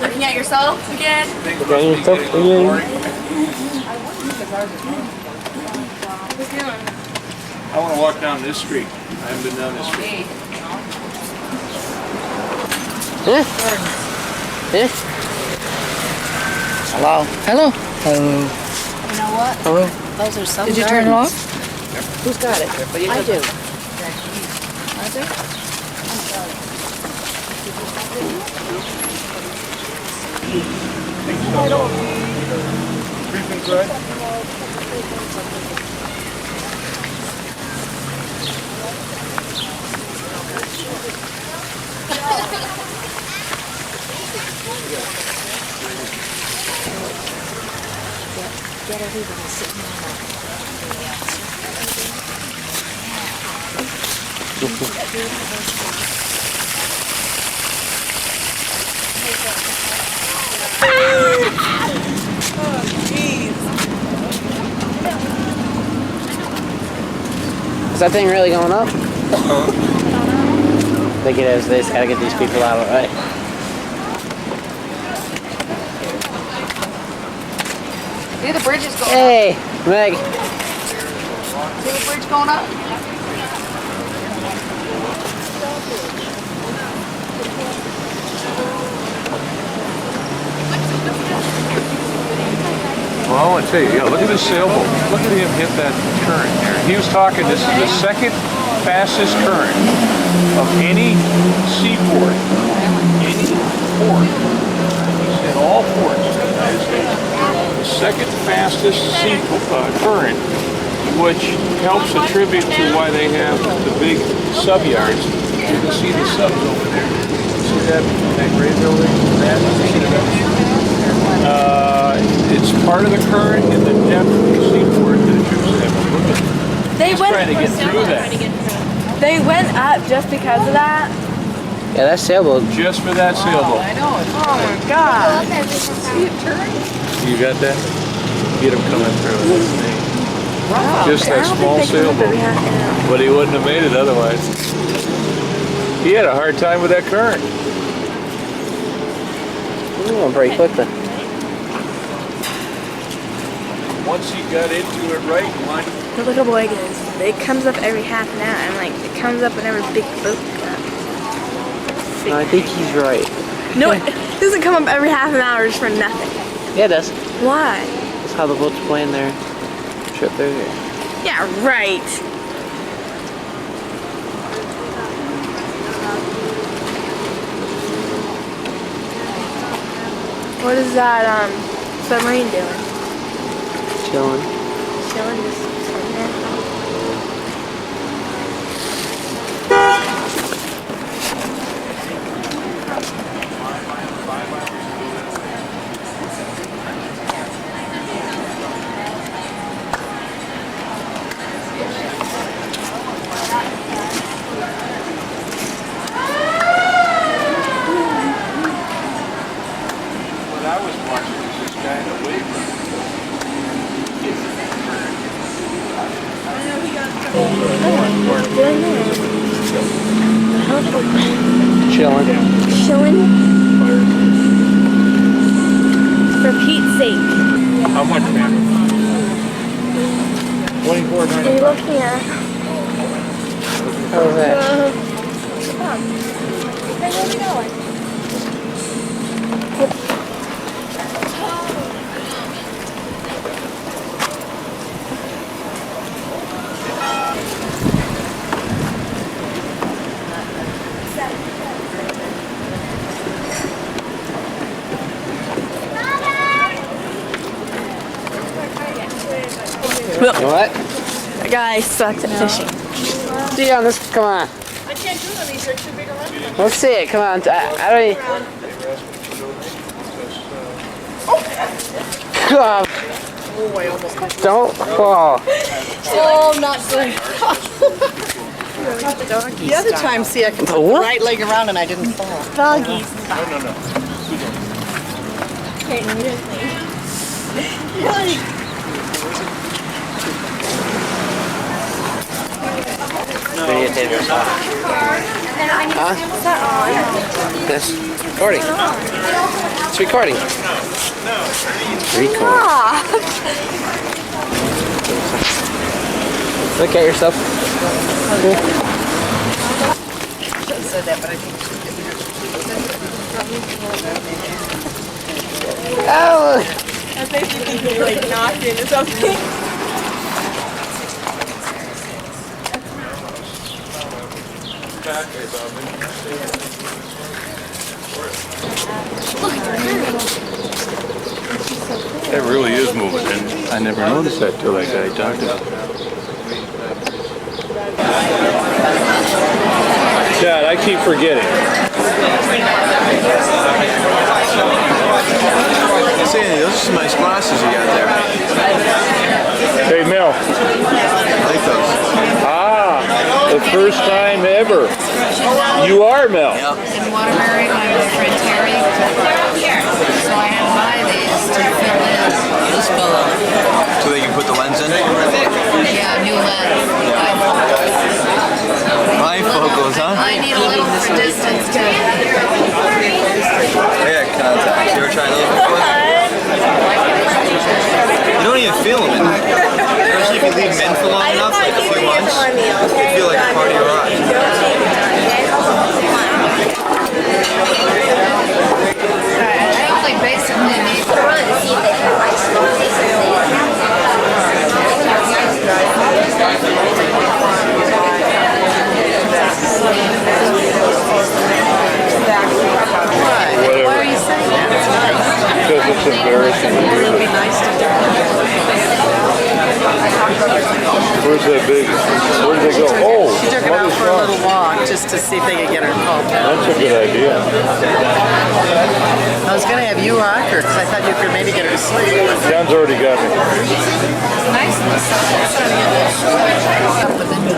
Looking at yourself again. Looking at yourself again. What's doing? I want to walk down this street. I haven't been down this street. Hello. Hello. Hello. You know what? Hello. Those are some Did you turn it off? Who's got it? I do. I do? Get everybody sitting on Is that thing really going up? I think it is. They just gotta get these people out of it, right? See the bridge is going up. Hey, Meg. See the bridge going up? Well, I want to tell you, look at this sailboat. Look at him hit that current there. He was talking, this is the second fastest current of any seaport, any port. He said all ports in the United States. The second fastest current, which helps attribute to why they have the big sub yards. You can see the subs over there. See that gray building? It's part of the current and the depth of the seaport that attributes to that. Look at They went. trying to get through that. They went up just because of that. Yeah, that sailboat. Just for that sailboat. I know. It's Oh my god. You got that? Get him coming through this thing. Just that I don't small think they come up sailboat. every half an hour. But he wouldn't have made it otherwise. He had a hard time with that current. Ooh, I'm pretty quick then. Once he got into it right, one. The little boy goes, it comes up every half an hour. I'm like, it comes up whenever big boat comes. No, I think he's right. No, it doesn't come up every half an hour just for nothing. Yeah, it does. Why? That's how the boats plan their trip through here. Yeah, right. What is that submarine doing? Chilling. Chilling, just sitting there. What I was watching was this guy in the wave. Chilling. Chilling. For Pete's sake. How much, man? What are you looking at? How was that? Hey, where are we going? What? The guy sucks at fishing. Dion, this, come on. I can't do them. These are too big a lemon. Let's see it. Come on. I don't even... God. Don't fall. Oh, not good. The other time, see, I can put the right leg around and I didn't fall. Doggies. Huh? This recording. It's recording. Record. Look at yourself. Said that, but I think Oh! I think you can be like knocked in or something. It really is moving, and I never noticed that till that guy talked about it. Dad, I keep forgetting. Sandy, those are some nice glasses you got there. Hey, Mel. I like those. Ah, the first time ever. You are Mel. Yep. In Waterbury, my boyfriend Terry. So I had to buy these to fill in. So they can put the lens in? Yeah, new lens. Bifocals, huh? I need a little for distance too. Yeah, contacts. You ever tried those before? You don't even feel them in there. Especially if you leave them in for long enough, like a few months, they feel like a part of your eye. I only basically need to run to see if they can Whatever. Why are you saying that? Because it's embarrassing. it would be nice to do. Where's that big? Where did they go? Oh, She took it out for a little walk just to see if they could get her called down. that's a good idea. I was going to have you rock her because I thought you could maybe get her to sleep. John's already got me.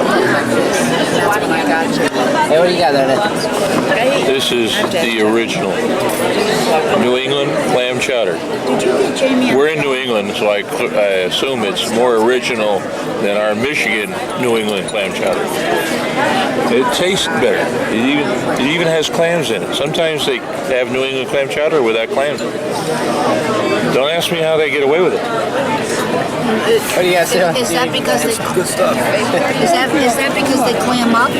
That's when I got you. Hey, what do you got there? This is the original New England clam chowder. We're in New England, so I assume it's more original than our Michigan New England clam chowder. It tastes better. It even has clams in it. Sometimes they have New England clam chowder without clams. Don't ask me how they get away with it. What do you guys doing? Is that because they Good stuff. is that because they clam up?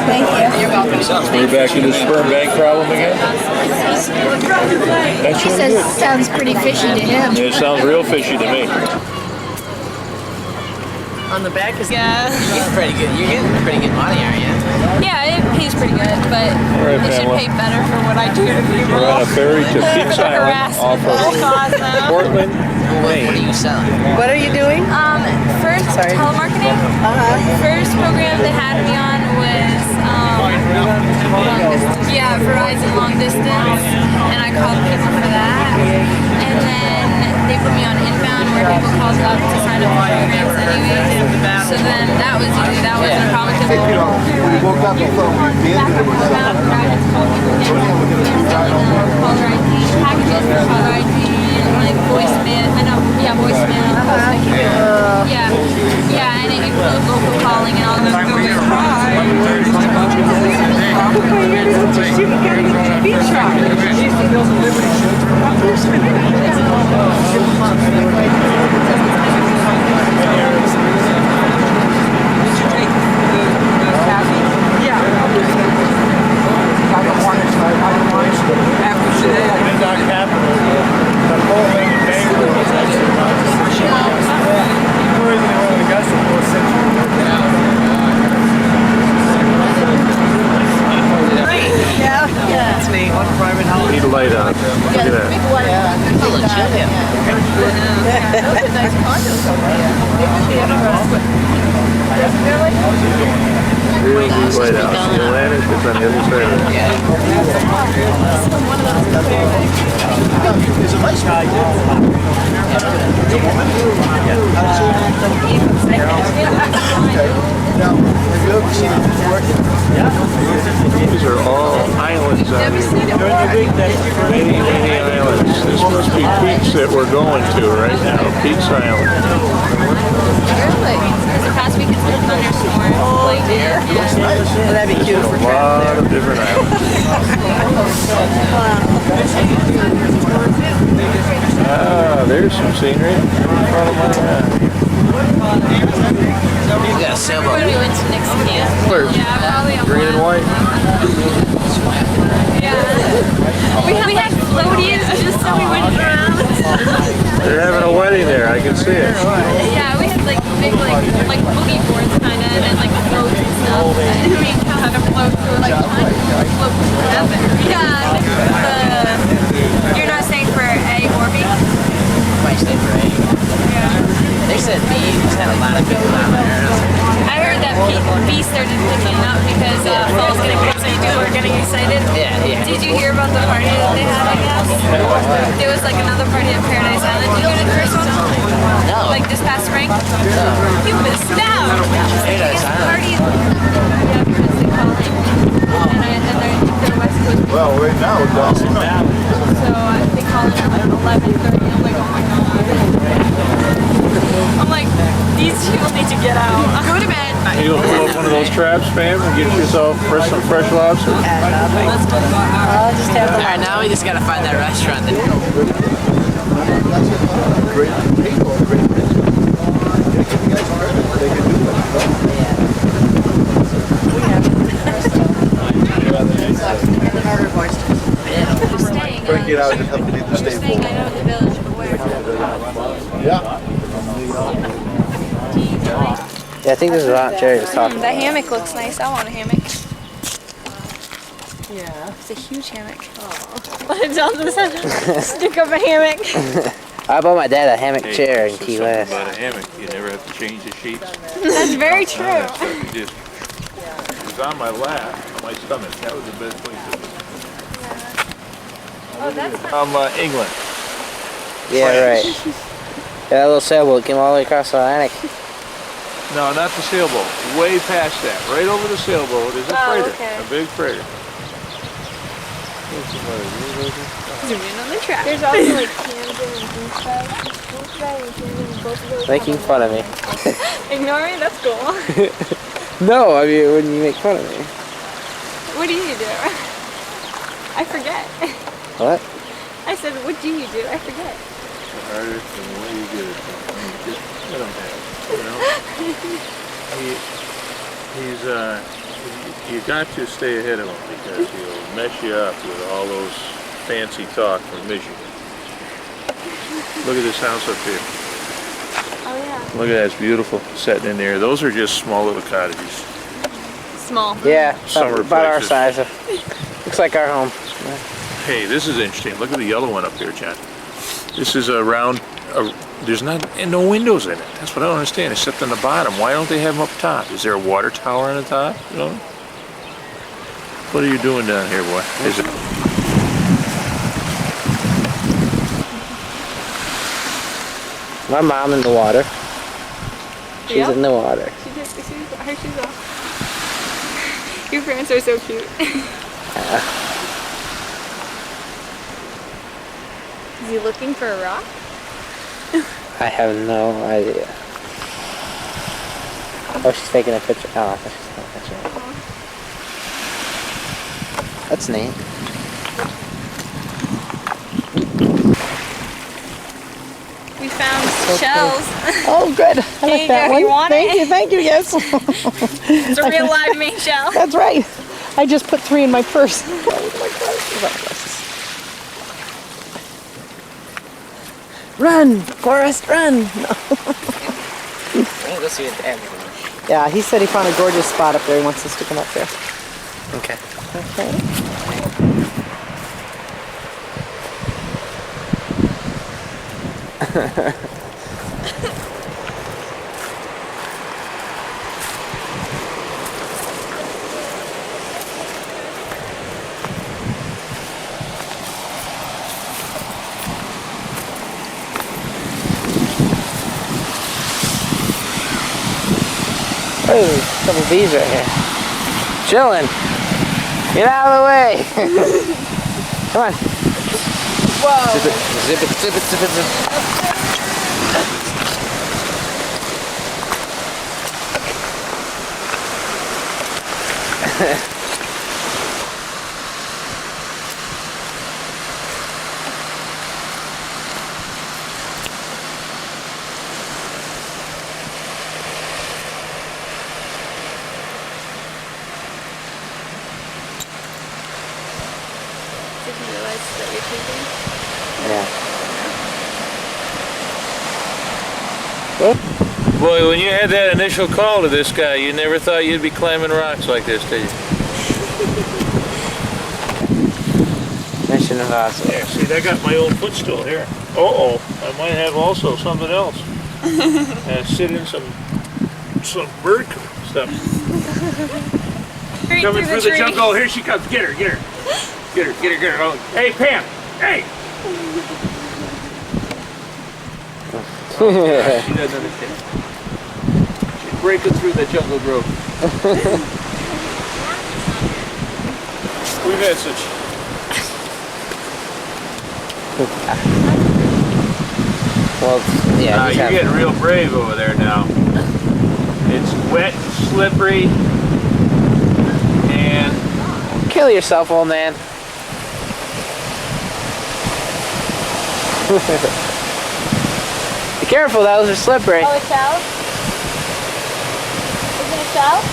Thank you. You're welcome. We're back to the sperm bank problem again? That's He really says good. it sounds pretty fishy to him. It sounds real fishy to me. On the back is Pretty good. You're getting pretty good money, aren't you? Yeah, it pays pretty good, but right, it should Pamela. pay better for what I do to people. We're on a ferry to Peaks Island Harassing off full of cause now. Portland, What are you selling? What are you doing? First Sorry. telemarketing. First program they had me on was Verizon long distance, and I called people for that. And then they put me on inbound where people called up to sign up for programs anyway. So then that was easy. That wasn't a problem because We woke up and thought we'd be into it. caller ID, packages for caller ID, and like voicemail. Voicemail. Yeah, and it includes local calling and all those That's neat. need a light on. Look at that. A little chilly. Those are nice condos over there. Here's the lighthouse. The Atlantic is on the other side of it. It's a nice guy. Now, have you ever seen it before? These are all islands on here. Many, many islands. This must be Peaks that we're going to right now. Peaks Island. Really? Because the past week it's been thunderstorm. Oh dear. Well, that'd be cute for A travel lot there. of different islands. Ah, there's some scenery in front of my eye. You got a sailboat. When we went to Nick's camp. Where? Yeah, probably a Green and white. Yeah. We had floaties just so we wouldn't drown. They're having a wedding there. I can see it. Yeah, we had like big like boogie boards kind of and like floats and stuff. And we had a float so like trying to float forever. Yeah. You're not staying for A or B? Might stay for A. They said B. Just had a lot of people down there. I heard that B started picking up because fall's getting closer and people are getting excited. Yeah. Did you hear about the party that they had, I guess? There was like another party at Paradise Island. Did you go to the first one? No. Like this past spring? No. You missed out! Paradise Island. Party. Yeah, because they call it. And they're West Coast. Well, right now it's awesome. So they call it like 11:30. I'm like, oh my god. I'm like, these people need to get out. Go to bed. You gonna pull up one of those traps, fam, and get yourself some fresh lobster? I'll just have Alright, now we just gotta find that restaurant that Great people, great people. Give you guys credit. They can do it. Try to get out and help lead the state Staying, I forward. know the village, but where? Yeah. Yeah, I think this is what Jerry was talking That about. hammock looks nice. I want a hammock. Yeah. It's a huge hammock. It's all just stick up a hammock. I bought my dad a hammock chair in So Key something West. about a hammock. You never have to change the sheets. That's very true. That's what you did. It was on my lap, on my stomach. That was the best place to be. Oh, that's not. England. Yeah, France. right. Yeah, that little sailboat came all the way across the Atlantic. No, not the sailboat. Way past that. Right over the sailboat is a freighter. okay. A big freighter. Zoom in on the track. There's also like Camden and Gooseberry. Gooseberry and Camden, both of those. Making fun of me. Ignore me? That's cool. No, I mean, when you make fun of me. What do you do? I forget. What? I said, what do you do? I forget. The harder, the more you get it. Just let him have it. You know? You got to stay ahead of him because he'll mess you up with all those fancy talk from Michigan. Look at this house up here. Oh yeah. Look at that, it's beautiful setting in there. Those are just small little cottages. Small. Yeah, Summer about our places. size. Looks like our home. Hey, this is interesting. Look at the yellow one up there, John. This is a round, there's no windows in it. That's what I don't understand, except on the bottom. Why don't they have them up top? Is there a water tower on the top? You know? What are you doing down here, boy? Is it? My mom in the water. She's Yeah? in the water. She took her shoes off. Your parents are so cute. Is he looking for a rock? I have no idea. Oh, she's taking a picture. Oh, I thought she's taking a picture. That's neat. We found shells. Oh, good. I Here like you that go. one. You want Thank it? you. Thank you. Yes. It's a real live Maine shell. That's right. I just put 3 in my purse. Run, Forrest, run. Go see it there. Yeah, he said he found a gorgeous spot up there. He wants us to come up there. Okay. Okay. Ooh, a couple bees right here. Chilling. Get out of the way. Come on. Whoa. Zip it, zip it, zip it, zip it, zip it. Did you realize that you're taking? Yeah. Boy, when you had that initial call to this guy, you never thought you'd be climbing rocks like this, did you? Mission impossible. Yeah, see, I got my old footstool here. Uh-oh, I might have also something else. Sit in some bird stuff. Coming through the jungle. Oh, here she comes. Get her, get her. Get her, get her, get her. Oh, hey, Pam. Hey. She doesn't understand. She's breaking through the jungle grove. We've had such... Well, yeah. You're getting real brave over there now. It's wet, slippery, and... Kill yourself, old man. Be careful, those are slippery. Oh, it's out? Isn't it out?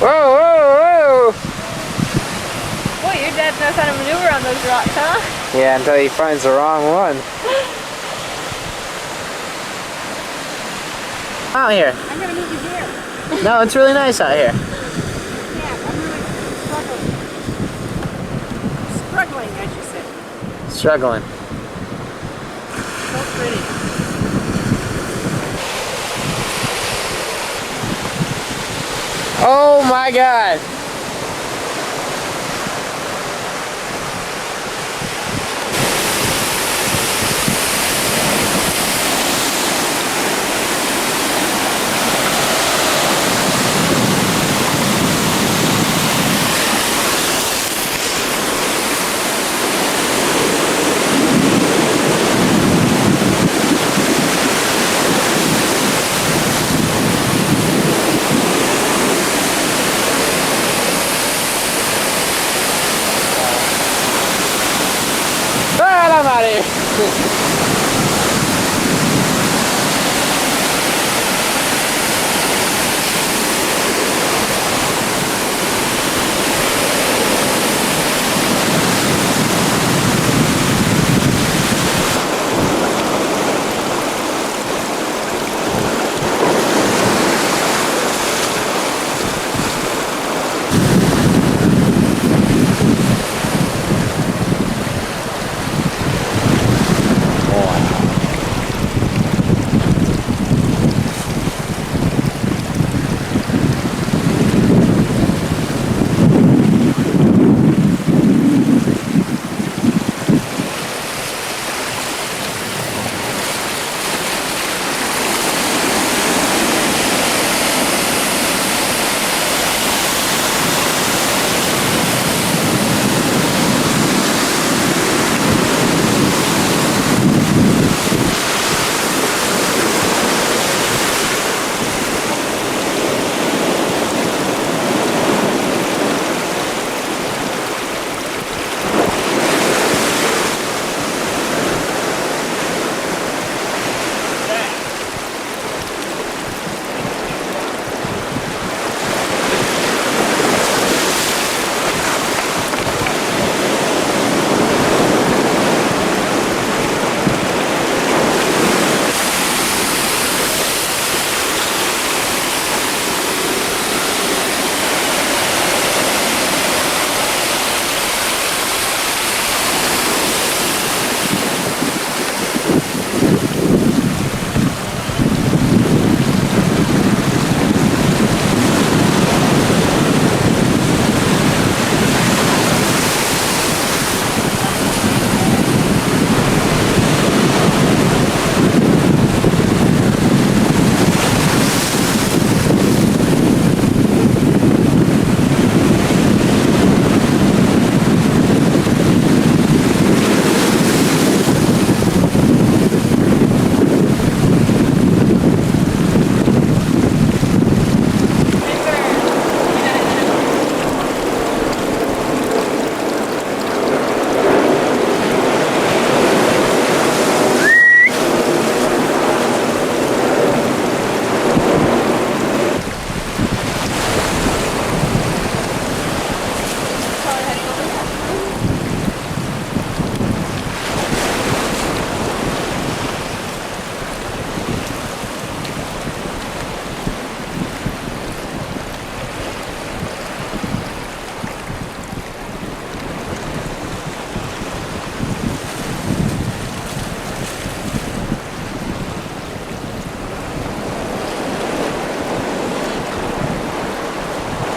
Whoa, whoa, whoa! Boy, your dad knows how to maneuver on those rocks, huh? Yeah, until he finds the wrong one. Out here. I'm gonna move you here. No, it's really nice out here. Yeah, I'm really struggling. Struggling, as you said. Struggling. So pretty. Oh my God!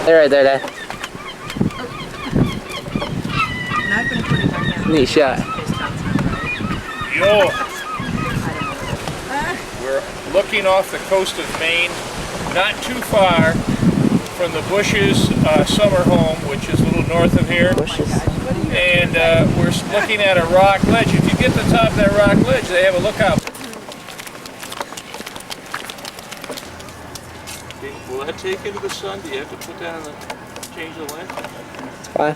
They're right there, Dad. Neat shot. Yo! We're looking off the coast of Maine, not too far from the Bushes summer home, which is a little north of here. And we're looking at a rock ledge. If you get to the top of that rock ledge, they have a lookout. Will that take into the sun? Do you have to put that on the change the lens? It's fine.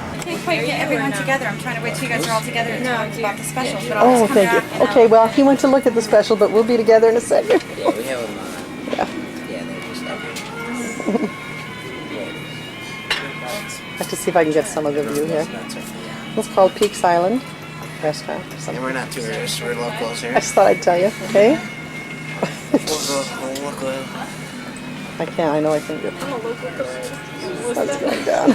I can't quite get everyone together. I'm trying to wait till you guys are all together and talk about the special. But Oh, thank you. Okay, well, he went to look at the special, but we'll be together in a second. Yeah, we have them. Yeah. Yeah, they're just up here. I have to see if I can get some of the view here. It's called Peaks Island Restaurant. or And something. we're not tourists, we're locals I here. just thought I'd tell you, okay? We'll look. I can't, I know I can get. I'm a local That's going down.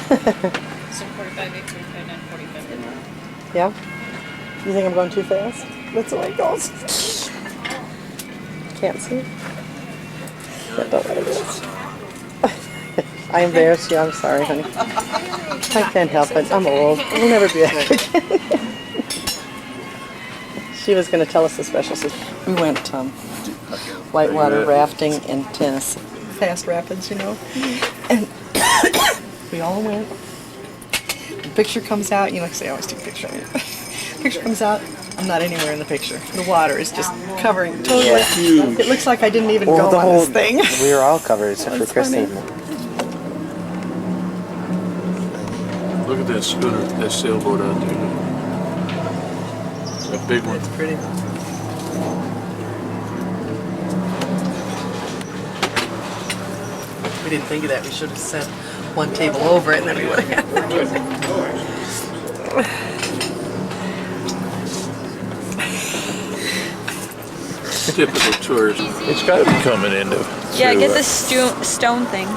So 45, 8, 45, 9, 45. Yeah? You think I'm going too fast? That's the way it goes. Can't see. Yeah, don't let it go. I embarrassed you, I'm sorry, honey. I can't help it, I'm old. We'll never be back again. She was going to tell us the special. We went whitewater rafting in Tennessee. Fast rapids, you know. And we all went. The picture comes out, you know, because I always take a picture of it. Picture comes out, I'm not anywhere in the picture. The water is just covering totally. It looks like I didn't even go on this thing. We were all covered except for That's Christine. funny. Look at that schooner, that sailboat out there. It's a big one. It's pretty. We didn't think of that. We should have set one table over it and then we would have had Typical tourism. It's got to be coming into. Yeah, get the stone thing.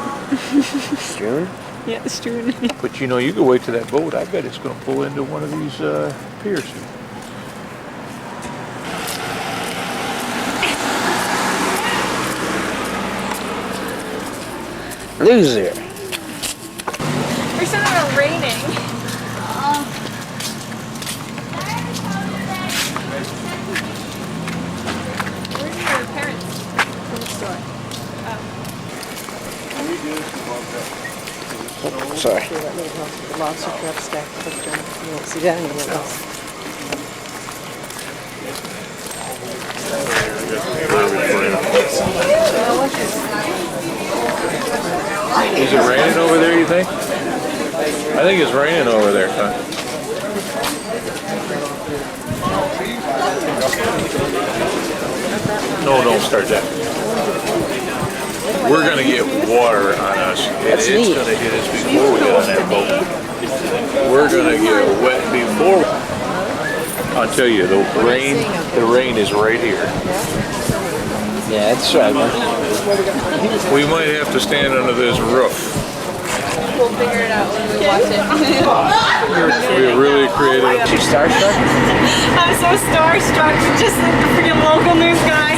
Strewn? Yeah, the strewn. But you know, you go wait to that boat. I bet it's going to pull into one of these piers. Loser. We're saying it's raining. Where's your parents from the store? Sorry. The lobster crab stacked with them. You won't see that anywhere else. Is it raining over there, you think? I think it's raining over there, huh? No, don't start that. We're going to get water on us. It's going to hit us before we get on that boat. We're going to get wet before. I'll tell you, the rain is right here. Yeah, it's struggling. We might have to stand under this roof. We'll figure it out when we watch it. We're really creative. You starstruck? I'm so starstruck, just like the freaking local news guy.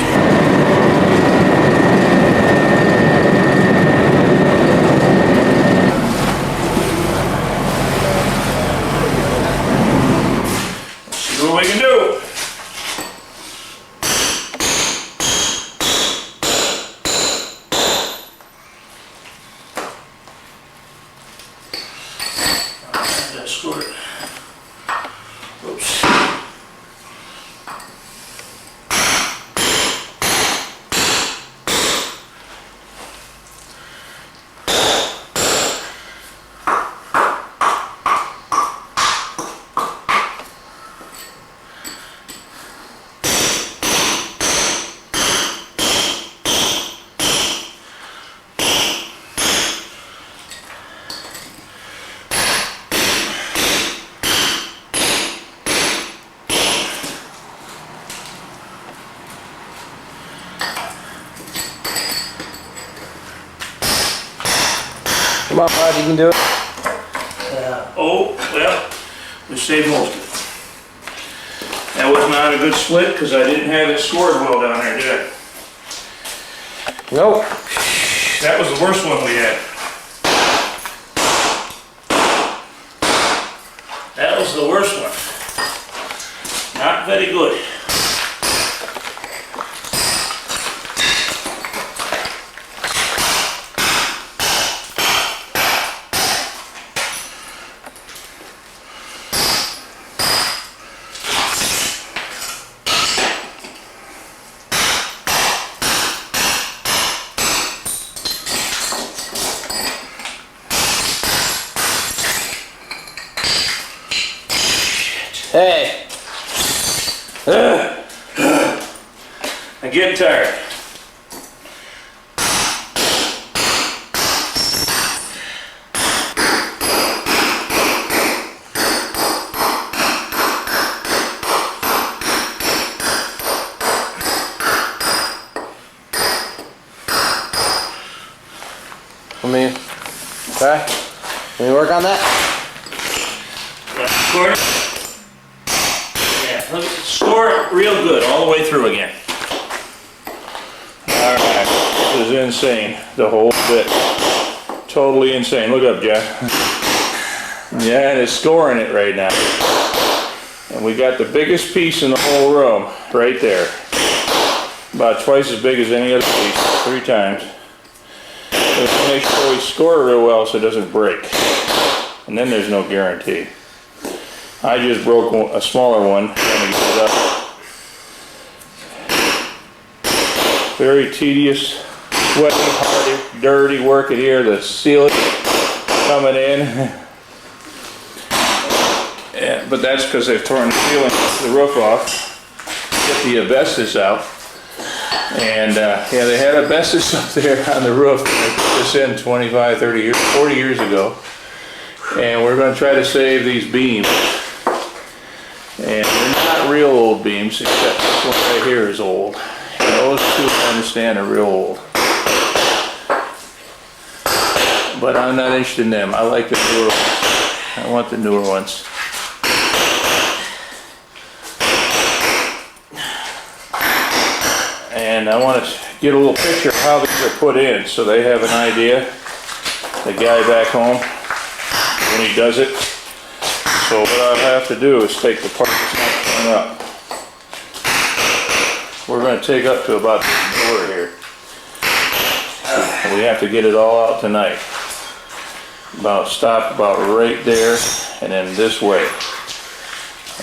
See what we can do. Come on, Rod, you can do it. Oh, well, we saved most of it. That was not a good split because I didn't have it scored well down there, did I? Nope. That was the worst one we had. That was the worst one. Not very good. Hey. I'm getting tired. Okay. Can we work on that? Score it. Yeah, look, score it real good all the way through again. Alright, this is insane, the whole bit. Totally insane. Look up, Jeff. Yeah, and it's scoring it right now. And we got the biggest piece in the whole room right there. About twice as big as any other piece, 3 times. Let's make sure we score it real well so it doesn't break. And then there's no guarantee. I just broke a smaller one trying to get it up. Very tedious, sweaty, hardy, dirty work in here. The ceiling coming in. Yeah, but that's because they've torn the ceiling, the roof off. Get the asbestos out. And yeah, they had asbestos up there on the roof. They put this in 25, 30 years, 40 years ago. And we're going to try to save these beams. And they're not real old beams, except this one right here is old. And those two, I understand, are real old. But I'm not interested in them. I like the newer ones. I want the newer ones. And I want to get a little picture of how these are put in so they have an idea, the guy back home, when he does it. So what I'll have to do is take the part that's not coming up. We're going to take up to about the door here. We have to get it all out tonight. Stop about right there and then this way.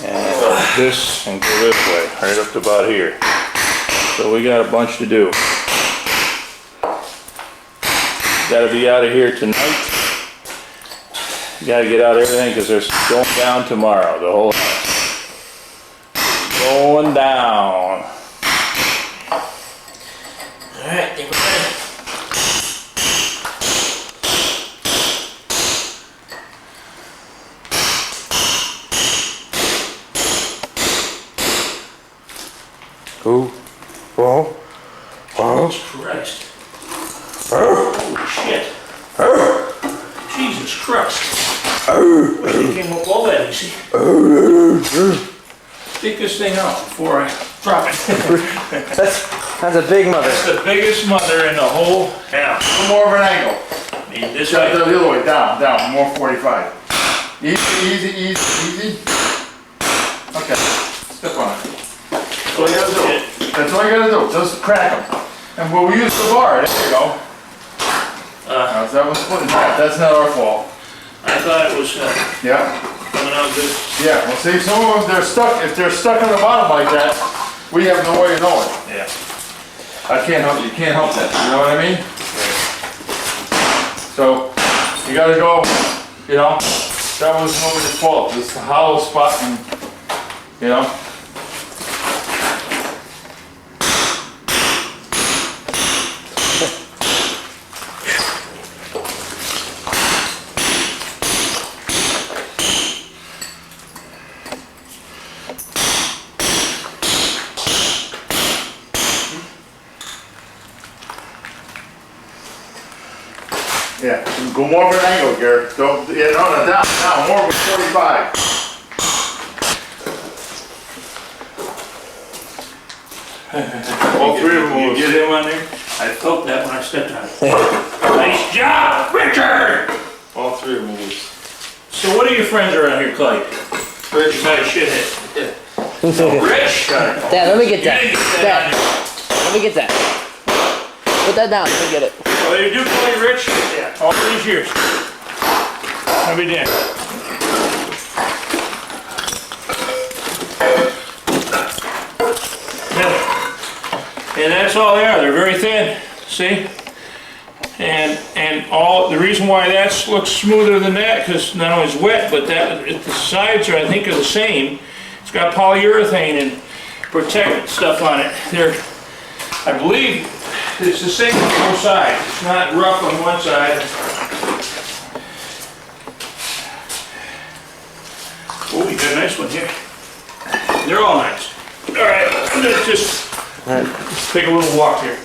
And this and go this way, right up to about here. So we got a bunch to do. Got to be out of here tonight. Got to get out everything because they're going down tomorrow. The whole house. Going down. All right, think we're ready. Who? Oh, Jesus Christ. Holy shit. Jesus Christ. Wish they came up all that easy. Take this thing out before I drop it. that's a big mother. That's the biggest mother in the whole town. More of an angle. I mean, this The way. other way, down, more 45. Easy. Okay, step on it. That's all you gotta do. That's all you gotta do, just crack them. And we'll use the bar, there you go. That was splitting half, that's not our fault. I thought it was Yeah, coming out good. yeah, well see, some of them, if they're stuck on the bottom like that, we have no way of knowing. Yeah. You can't help that, you know what I mean? So, you gotta go, you know, that was nobody's fault, it's a hollow spot and, you know. Yeah, go more of an angle, Garrett. Don't, yeah, no, down, more of a 45. All three of them. You get him on there? I felt that when I stepped on it. Nice job, Richard! All three of them loose. So what are your friends around here, Clay? Rich is not a shithead. Rich? Dad, let me get that. You didn't get Dad, that on let me get that. Put that down. Let me get it. there. Well, you do play Rich? Yeah. All these years. I'll be damned. And that's all they are. They're very thin. See? And all the reason why that looks smoother than that, because not only it's wet, but that the sides are, I think, are the same. It's got polyurethane and protected stuff on it. They're, I believe, it's the same on both sides. It's not rough on one side. Oh, we got a nice one here. They're all nice. All right, let's just take a little walk here.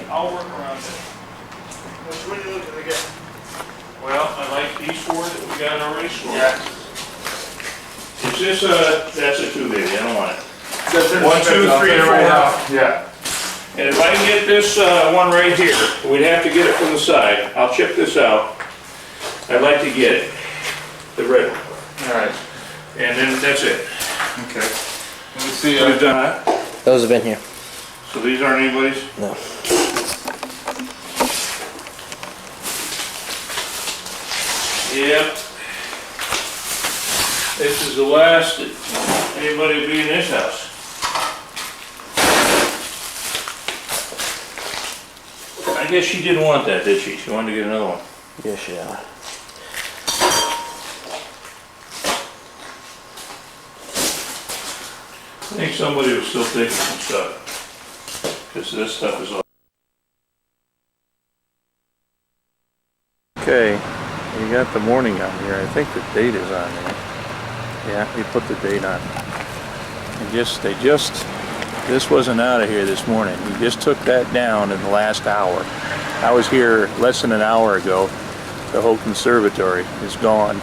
I'll work around that. Which one are you looking to get? Well, I like these four that we got already stored. Yeah. Is this that's a two baby, I don't want it. That's in 1, 2, 3, 4. Yeah. And if I can get this one right here, we'd have to get it from the side. I'll chip this out. I'd like to get it, the red one. All right. And then that's it. Okay. Let me see. We've done that. Those have been here. So these aren't anybody's? No. Yep. This is the last that anybody will be in this house. I guess she didn't want that, did she? She wanted to get another one. Yes, yeah. I think somebody was still taking some stuff. Because this stuff is all. Okay, you got the morning on here. I think the date is on there. Yeah, you put the date on. This wasn't out of here this morning. We just took that down in the last hour. I was here less than an hour ago. The whole conservatory is gone.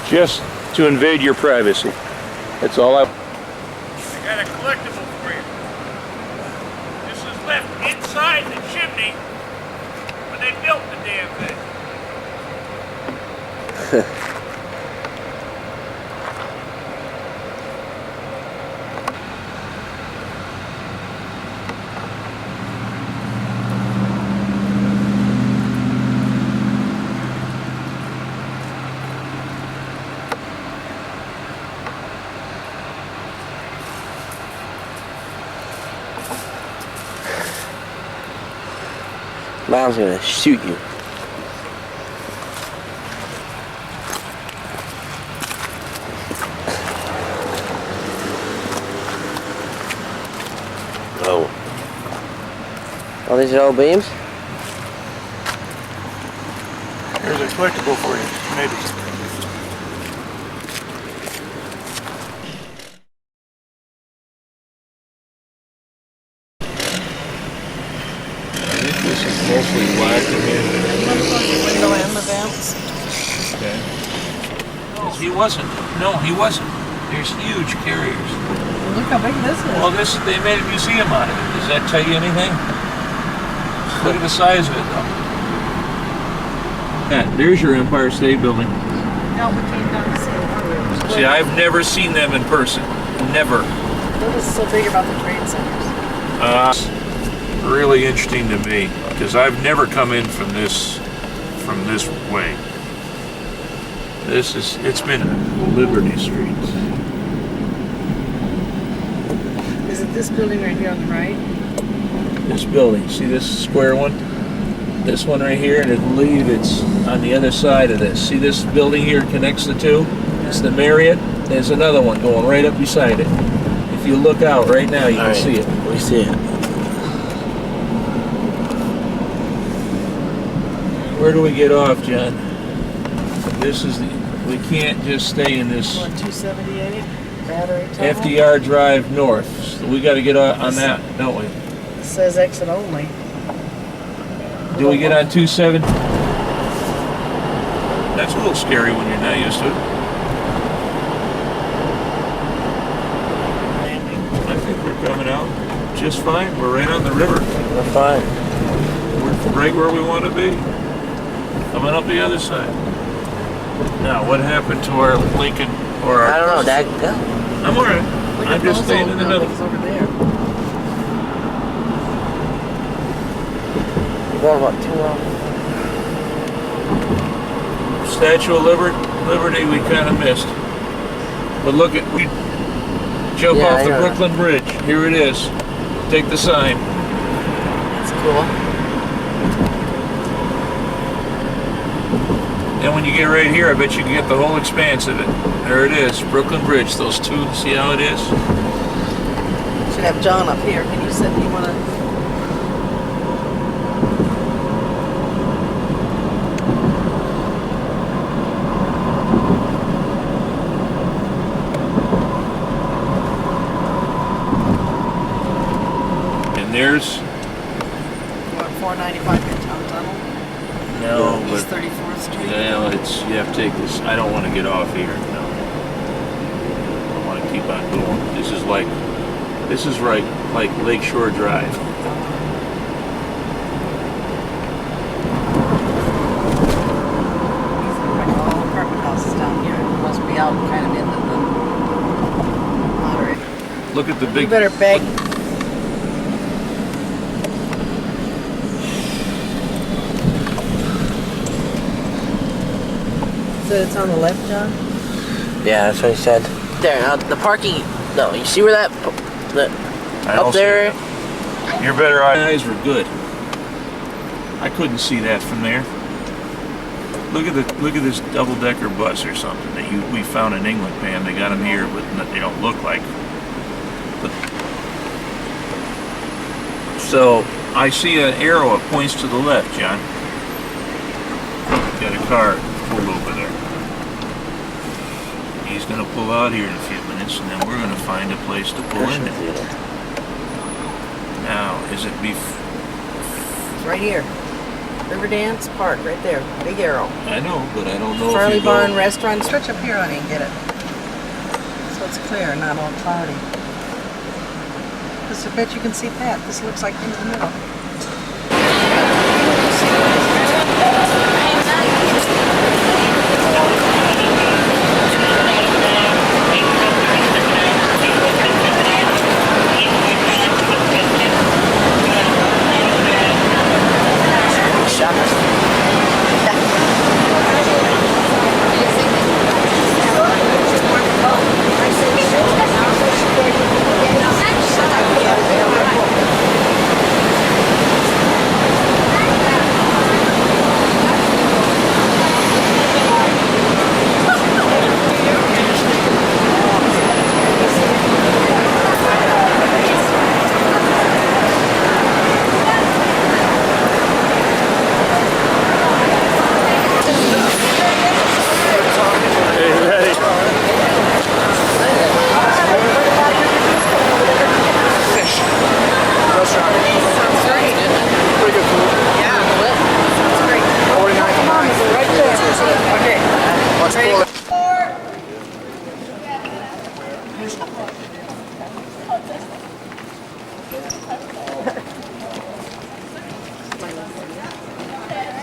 Just to invade your privacy. That's all I... I got a collectible for you. This is left inside the chimney when they built the damn thing. Mom's gonna shoot you. Oh. Oh, these are all beams? Here's a collectible for you, maybe. This is mostly black in here. Window and the vents. Okay. He wasn't. No, he wasn't. There's huge carriers. Look how big this is. Well, they made a museum out of it. Does that tell you anything? Look at the size of it, though. Yeah, there's your Empire State Building. No, we came down to see it. See, I've never seen them in person. Never. What is so big about the trade centers? Really interesting to me because I've never come in from this way. It's been Liberty Street. Is it this building right here on the right? This building, see this square one? This one right here, and I believe it's on the other side of this. See this building here connects the two? It's the Marriott. There's another one going right up beside it. If you look out right now, you can see it. We see it. Where do we get off, John? This is we can't just stay in this 278 battery tunnel. FDR Drive North. So we got to get on that, don't we? It says exit only. Do we get on 27? That's a little scary when you're not used to it. I think we're coming out just fine. We're right on the river. We're fine. We're right where we want to be. Coming up the other side. Now, what happened to our Lincoln or our... I don't know, Dad. Go. I'm alright. I'm just staying in the middle. Over there. You're going about 2 hours. Statue of Liberty we kind of missed. But look at, we jump off the Brooklyn Bridge. Here it is. Take the sign. That's cool. And when you get right here, I bet you can get the whole expanse of it. There it is, Brooklyn Bridge. Those two, see how it is? Should have John up here. Can you sit? You want to? And there's... What, 495 Midtown Tunnel? No, East but... 34th Street? Yeah, you have to take this. I don't want to get off here. No. I want to keep on going. This is right like Lakeshore Drive. These are like all apartment houses down here. It must be out kind of into the moderate. Look at the big... You better beg. So it's on the left, John? Yeah, that's what he said. There, now the parking. No, you see where that? Up there. Your better eyes were good. I couldn't see that from there. Look at this double-decker bus or something that we found in England, Pam. They got them here, but they don't look like. But, so I see an arrow. It points to the left, John. Got a car pulled over there. he's gonna pull out here in a few minutes, and then we're gonna find a place to pull in there. Now, is it It's right here. Riverdance Park, right there. Big arrow. I know, but I don't know Farley if you go... Barn Restaurant. Stretch up here, honey, and get it. So it's clear, not all cloudy. Because I bet you can see Pat. This looks like in the middle.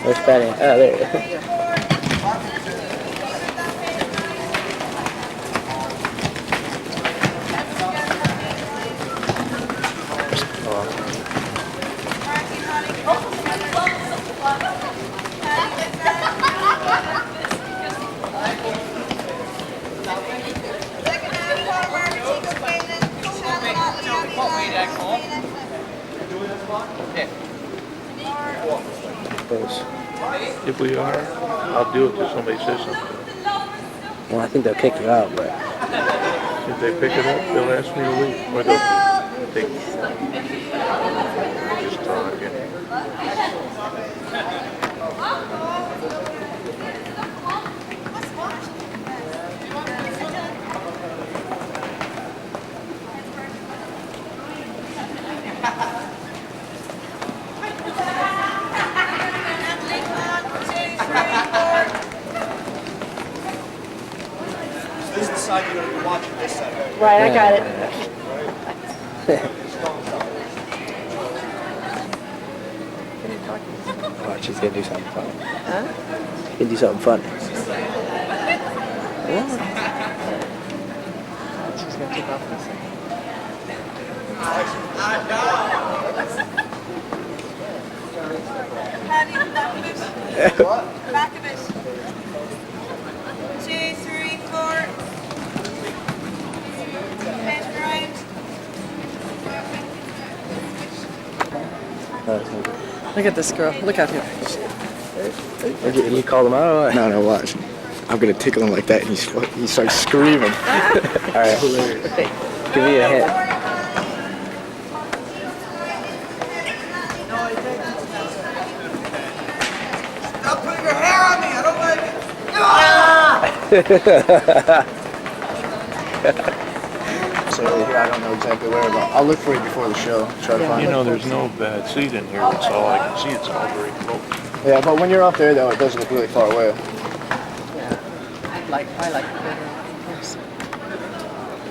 Where's Patty? Oh, there. If we are, I'll do it till somebody says something. Well, I think they'll kick you out, but... If they pick it up, they'll ask me to leave. Or they'll take... Just talking. This is the side you're going to be watching, this side. Right, I got it. Watch, she's gonna do something funny. Huh? She's gonna do something funny. She's going to take off this. Back of it. 2, 3, 4. Head right. Look at this girl. Look out here. You called him out or what? No, watch. I'm gonna tickle him like that, and he starts screaming. Alright. Give me a hint. Stop putting your hair on me, I don't like it. So here, I don't know exactly where, but I'll look for you before the show. Try to find You it. know, there's no bad seat in here. That's all I can see. It's all very close. Yeah, but when you're up there, though, it does look really far away. I like it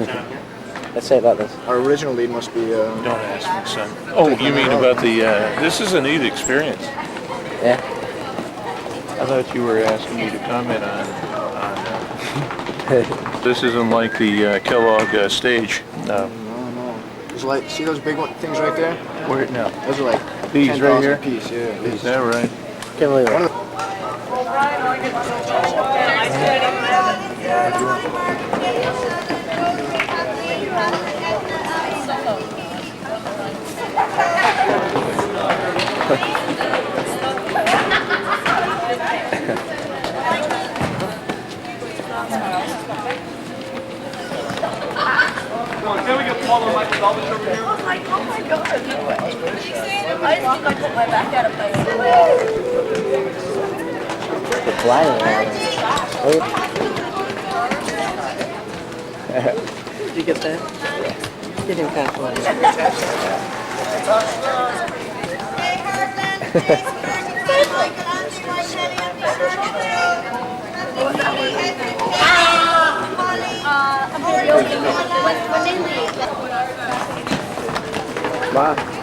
better. Let's say about this. Our original lead must be. Don't ask me, son. Oh, you mean about the, this is a neat experience. Yeah. I thought you were asking me to comment on this isn't like the Kellogg stage. No. No. There's like, see those big things right there? Where now? Those are like These right 10,000 here? a piece, yeah. Is that right? Can't believe it. Can we get Paul and Michael Dalvich over here? I was like, oh my god, no way. I just think I put my back out of place. The flying around. Did you get that? Get him kind of funny. Bye.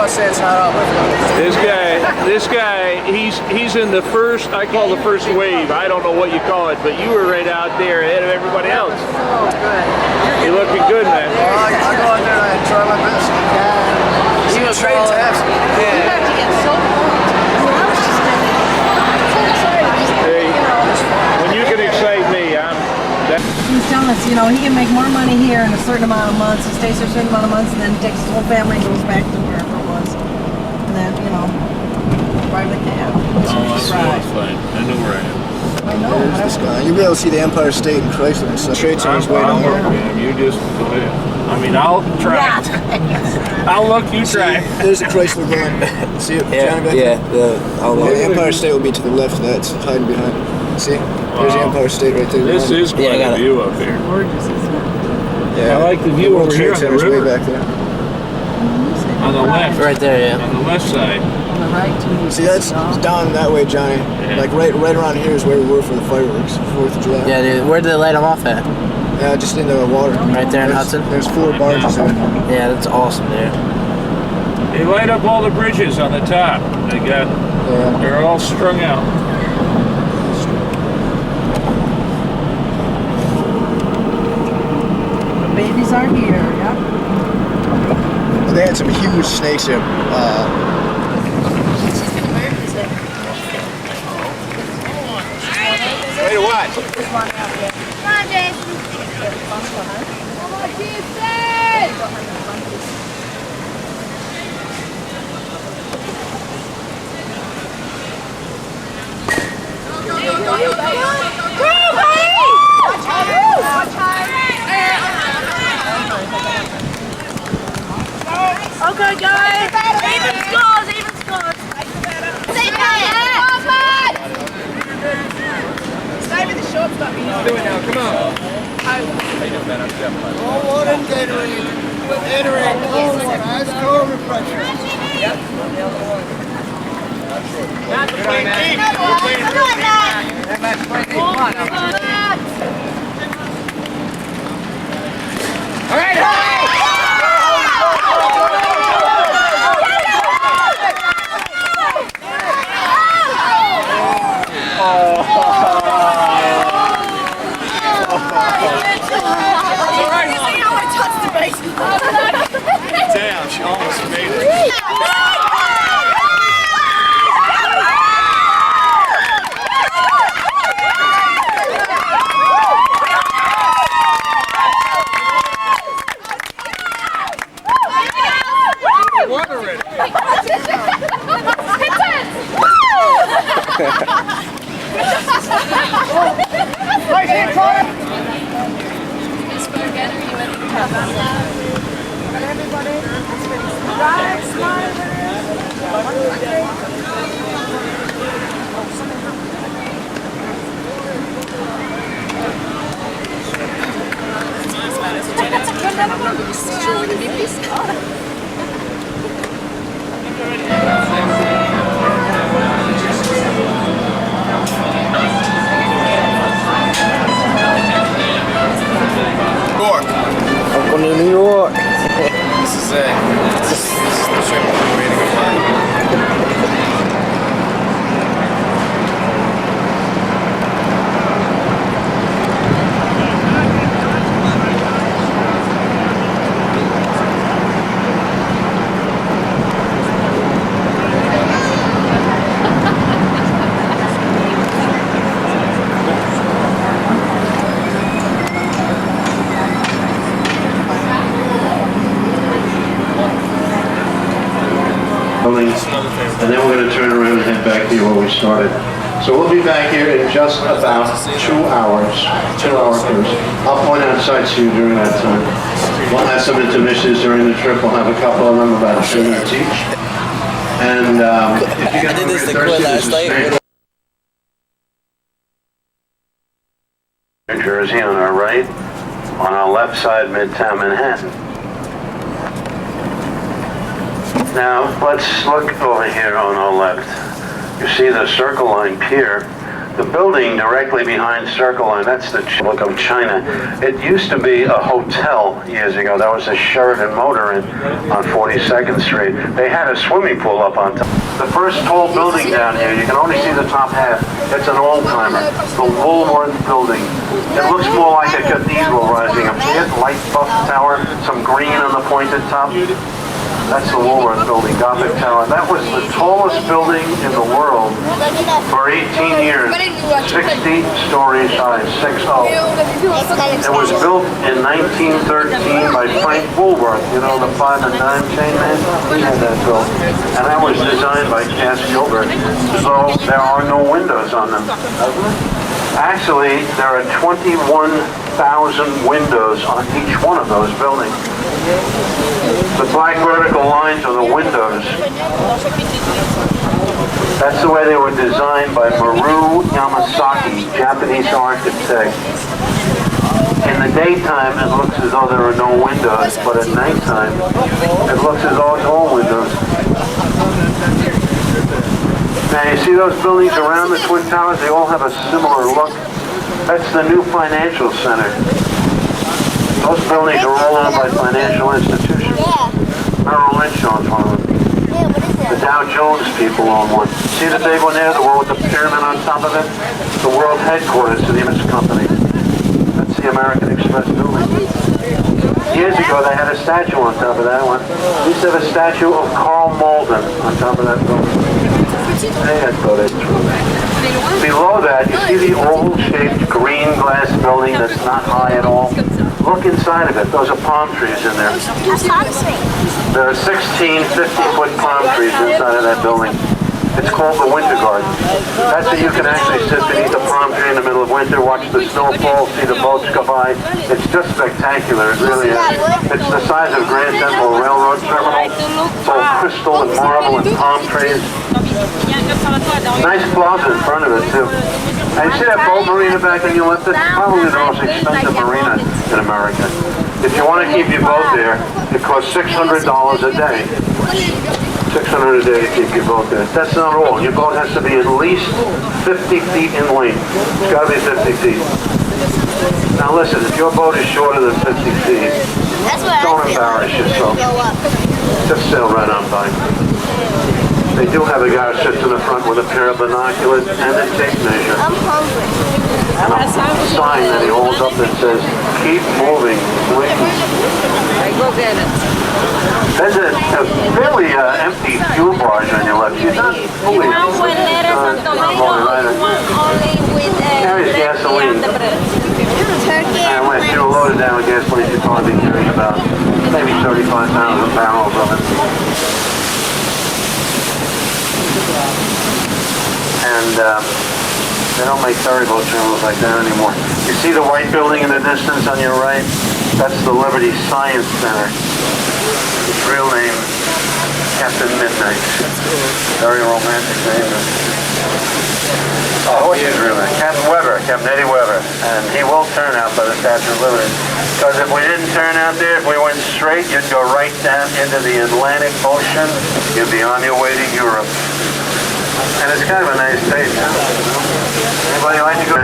about saying it's hot out, my friend. This guy, he's in the first, I call the first wave. I don't know what you call it, but you were right out there ahead of everybody else. Oh, good. You're looking good, man. Well, I go out there and I try my best. He was straight taps. You have to get so pumped. I mean, I was just so excited. Hey, when you can excite me, He's telling us, you know, he can make more money here in a certain amount of months. He stays here a certain amount of months and then takes his whole family and goes back to wherever it was. And then, you know, drive the cab. fine. I know where I am. I know. There's this guy. You'll be able to see the Empire State and Chrysler and stuff. Straight on his way down here. Man, you just go ahead. I mean, I'll try. I'll look, you try. There's a Chrysler van. See it? Yeah, Johnny, back yeah. there? The Empire State will be to the left of that. It's hiding behind. See? There's the Empire State right there. This is quite a view up here. Gorgeous, isn't it? Yeah. I like the view over here on the Way river. back there. On the left. Right there, yeah. On the left side. On the right, too. See, that's down that way, Johnny. Yeah. Like right around here is where we were for the fireworks, 4th of July. Yeah, dude. Where did they light them off at? Yeah, just in the water. Right there in Hudson? There's 4 barges there. Yeah, that's awesome, dude. They light up all the bridges on the top. They got, they're all strung out. The babies are here, yeah. They had some huge snakes here. Wait to watch. Come on, Jason. Come on, Jason. Okay, guys. Even scores, even scores. Stay back. Stay with the shortstop. Do it now, come on. Cold water and Gatorade. Gatorade, cold water, ice cold refresher. Yep. Good on, man. We're playing Come on, Matt. that match playing deep. Come on. All right. Damn, she almost made it. Welcome to New York. This is it. This is the trip we've been waiting for. And then we're going to turn around and head back here where we started. So we'll be back here in just about 2 hours, 2-hour cruise. I'll point out sites to you during that time. We'll have some intermissions during the trip. We'll have a couple of them about 2 minutes each. And if you get thirsty, there's a snack. New Jersey on our right, on our left side, Midtown Manhattan. Now, let's look over here on our left. You see the Circle Line Pier. The building directly behind Circle Line, that's the Republic of China. It used to be a hotel years ago. That was a Sheraton Motor Inn on 42nd Street. They had a swimming pool up on top. The first tall building down here, you can only see the top half. It's an old-timer, the Woolworth Building. It looks more like a cathedral rising up. See it? Light buff tower, some green on the pointed top. That's the Woolworth Building, Gothic Tower. That was the tallest building in the world for 18 years, 60 stories high, 6-0. It was built in 1913 by Frank Woolworth, you know, the 5 and dime chain man. He had that built. And that was designed by Cass Gilbert. So there are no windows on them. Actually, there are 21,000 windows on each one of those buildings. The black vertical lines are the windows. That's the way they were designed by Maru Yamasaki, Japanese architect. In the daytime, it looks as though there are no windows, but at nighttime, it looks as though it's all windows. Now, you see those buildings around the Twin Towers? They all have a similar look. That's the new financial center. Those buildings are all owned by financial institutions. Merrill Lynch owns one of them. The Dow Jones people own one. See the big one there, the one with the pyramid on top of it? The world headquarters to the image company. That's the American Express building. Years ago, they had a statue on top of that one. They used to have a statue of Carl Malden on top of that building. They had to go there through. Below that, you see the oval-shaped green glass building that's not high at all? Look inside of it. Those are palm trees in there. There are 16 50-foot palm trees inside of that building. It's called the Winter Garden. That's where you can actually sit beneath a palm tree in the middle of winter, watch the snow fall, see the boats go by. It's just spectacular. It really is. It's the size of Grand Central Railroad Terminal. It's all crystal and marble and palm trees. Nice plaza in front of it, too. And you see that boat marina back on your left? It's probably the most expensive marina in America. If you want to keep your boat there, it costs $600 a day. $600 a day to keep your boat there. That's not all. Your boat has to be at least 50 feet in length. It's got to be 50 feet. Now listen, if your boat is shorter than 50 feet, don't embarrass yourself. Just sail right on by. They do have a guy who sits in the front with a pair of binoculars and a tape measure. I'm hungry. And a sign that he holds up that says, "Keep moving, please." Go get it. There's a fairly empty fuel barge on your left. She's not fully carries gasoline. And when she was loaded down with gasoline, she'd probably be carrying about maybe 35,000 barrels of it. And they don't make ferry boat terminals like that anymore. You see the white building in the distance on your right? That's the Liberty Science Center. His real name, Captain Midnight. Very romantic name. Oh, what's his real name? Captain Weber, Captain Eddie Weber. And he will turn out by the Statue of Liberty. Because if we didn't turn out there, if we went straight, you'd go right down into the Atlantic Ocean. You'd be on your way to Europe. And it's kind of a nice place, huh? Anybody like to go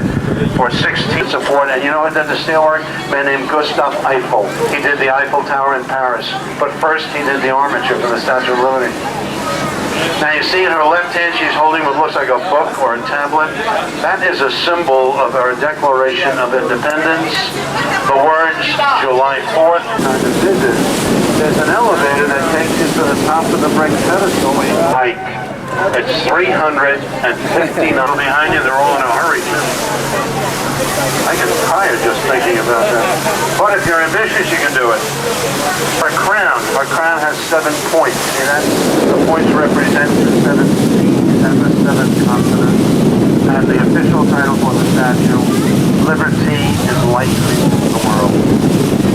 for 16 support? And you know what did the steelwork? A man named Gustav Eiffel. He did the Eiffel Tower in Paris. But first he did the armature for the Statue of Liberty. Now you see in her left hand she's holding what looks like a book or a tablet. That is a symbol of our Declaration of Independence. The words July 4th. There's an elevator that takes you to the top of the brick pedestal. Hike. It's 359 behind you. They're all in a hurry. I get tired just thinking about that. But if you're ambitious, you can do it. Our crown has 7 points. See that? The points represent the 7 seas and the 7 continents. And the official title for the statue, Liberty Enlightening the World.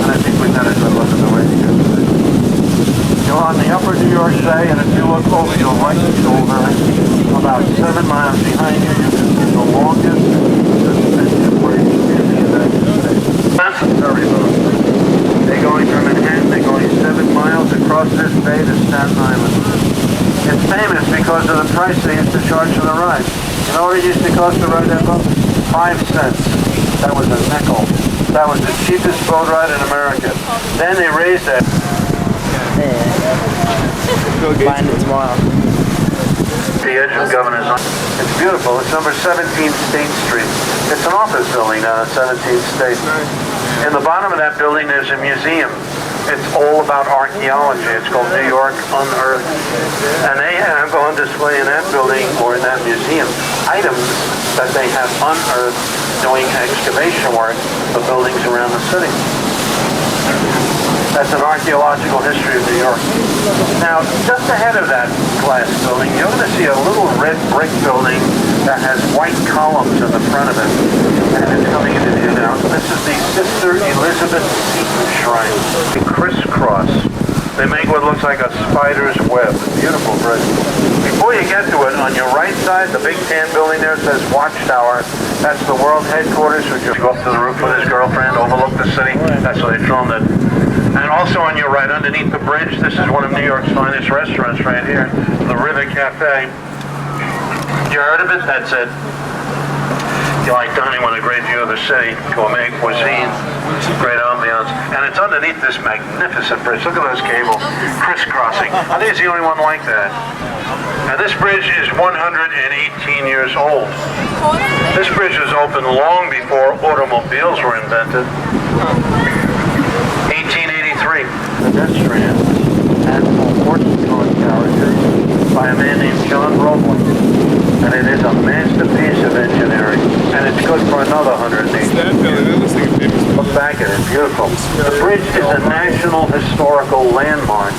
And I think we got a good look at the radio today. You're on the upper New York Bay, and if you look over your right shoulder, about 7 miles behind you, you can see the longest suspension bridge in the United States. That's a ferry boat. They're going from Manhattan, they're going 7 miles across this bay to Staten Island. It's famous because of the price they used to charge for the ride. You know what it used to cost to ride that boat? 5 cents. That was a nickel. That was the cheapest boat ride in America. Then they raised that. Find it tomorrow. The edge of Governor's Island. It's beautiful. It's number 17 State Street. It's an office building down at 17th State. In the bottom of that building, there's a museum. It's all about archaeology. It's called New York Unearthed. And they have on display in that building or in that museum items that they have unearthed doing excavation work for buildings around the city. That's an archaeological history of New York. Now, just ahead of that glass building, you're going to see a little red brick building that has white columns in the front of it. And it's coming into view now. This is the Sister Elizabeth Seton Shrine. They crisscross. They make what looks like a spider's web. Beautiful bridge. Before you get to it, on your right side, the big tan building there says Watchtower. That's the world headquarters. We just go up to the roof with his girlfriend, overlook the city. That's where they filmed it. And also on your right, underneath the bridge, this is one of New York's finest restaurants right here, the River Cafe. You heard of it? That's it. You like dining with a great view of the city, gourmet cuisine, great ambiance. And it's underneath this magnificent bridge. Look at those cables crisscrossing. I think it's the only one like that. And this bridge is 118 years old. This bridge was opened long before automobiles were invented. 1883. Pedestrian and horse-drawn carriages by a man named John Roebling. And it is a masterpiece of engineering. And it's good for another 180. Look back at it, beautiful. The bridge is a National Historical Landmark.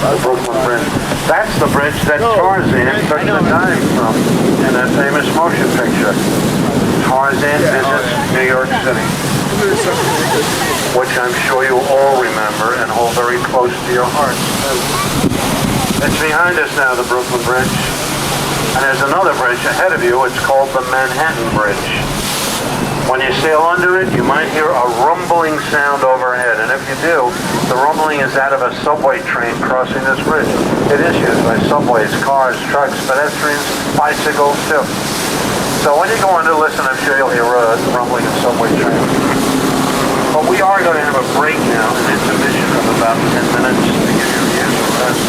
The Brooklyn Bridge. That's the bridge that Tarzan took the dive from in that famous motion picture. Tarzan visits New York City, which I'm sure you all remember and hold very close to your hearts. It's behind us now, the Brooklyn Bridge. And there's another bridge ahead of you. It's called the Manhattan Bridge. When you sail under it, you might hear a rumbling sound overhead. And if you do, the rumbling is that of a subway train crossing this bridge. It is used by subways, cars, trucks, pedestrians, bicycles, too. So when you go under, listen, I'm sure you'll hear a rumbling of subway trains. But we are going to have a break now, an intermission of about 10 minutes to give your ears a rest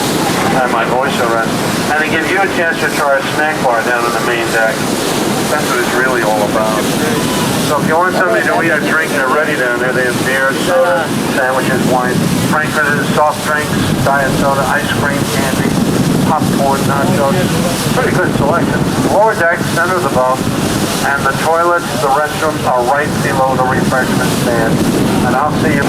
and my voice a rest, and to give you a chance to try a snack bar down on the main deck. That's what it's really all about. So if you want something to eat or drink, they're ready down there. They have beer, soda, sandwiches, wine, frankfurters, soft drinks, diet soda, ice cream, candy, popcorn, nachos. Pretty good selection. Lower deck, center of the boat, and the toilets, the restrooms are right below the refreshment stand. And I'll see you.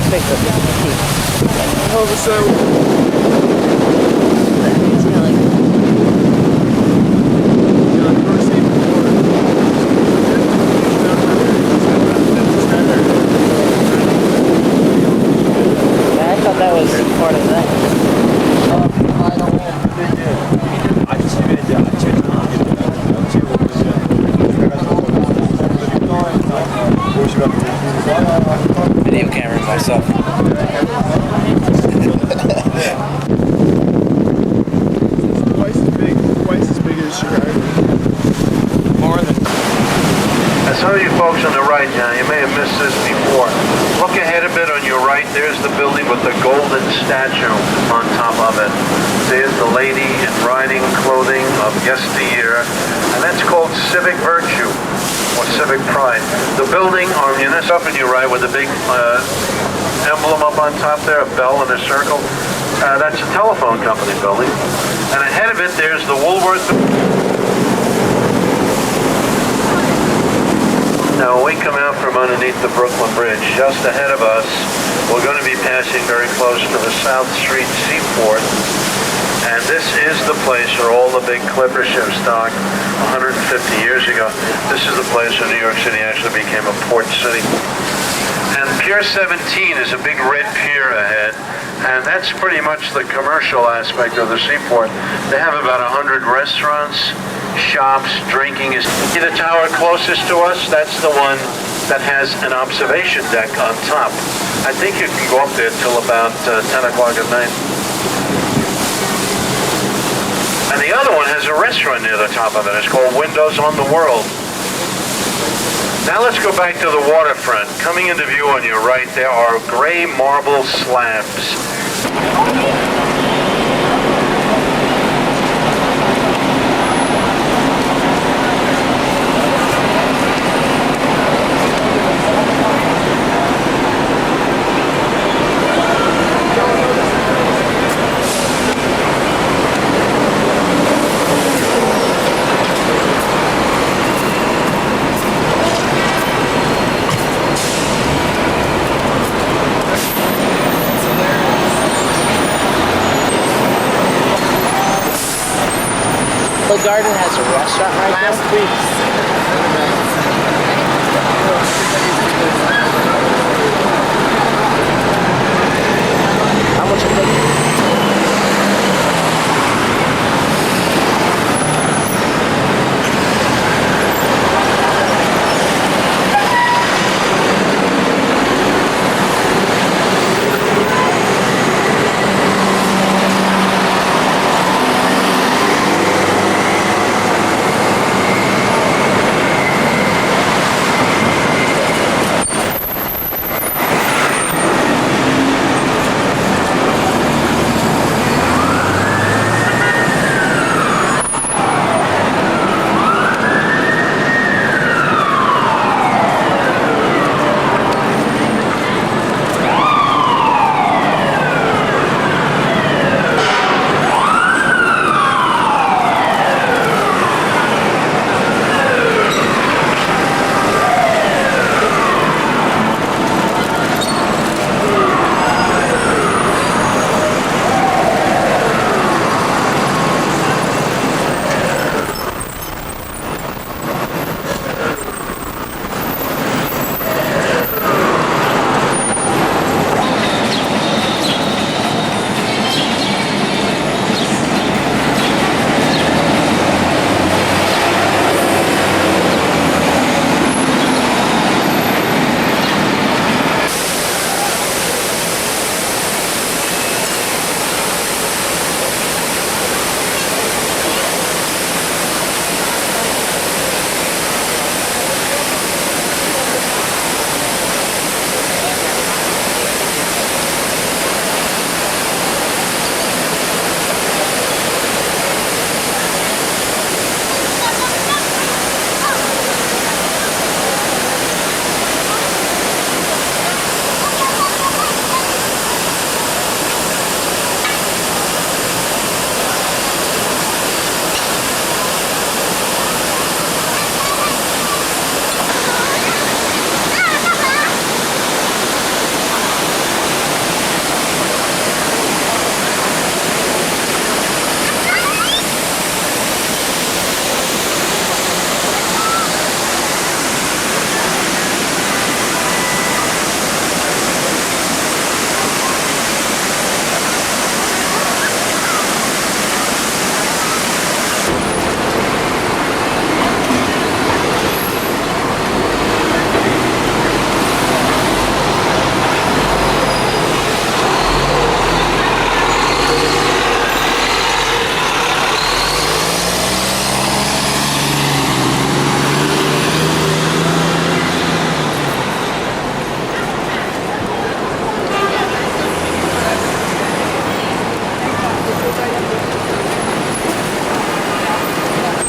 big, but it's petite. All of a sudden, It's kind of like I thought that was part of that. Video camera myself. twice as big as Chicago. More than. And some of you folks on the right now, you may have missed this before. Look ahead a bit on your right. There's the building with the golden statue on top of it. There's the lady in riding clothing of yesteryear, and that's called civic virtue or civic pride. The building on up on your right with the big emblem up on top there, a bell in a circle. That's a telephone company building. And ahead of it, there's the Woolworth. Now, when we come out from underneath the Brooklyn Bridge, just ahead of us, we're going to be passing very close to the South Street Seaport. And this is the place where all the big clipper ships docked 150 years ago. This is the place where New York City actually became a port city. And Pier 17 is a big red pier ahead, and that's pretty much the commercial aspect of the seaport. They have about 100 restaurants, shops, drinking. See the tower closest to us? That's the one that has an observation deck on top. I think you can go up there till about 10 o'clock at night. And the other one has a restaurant near the top of it. It's called Windows on the World. Now let's go back to the waterfront. Coming into view on your right, there are gray marble slabs. The garden has a restaurant right there. Last week. How much is it?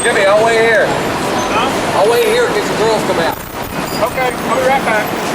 Jimmy, I'll wait here. I'll wait here in case the girls come out. Okay, I'll be right back.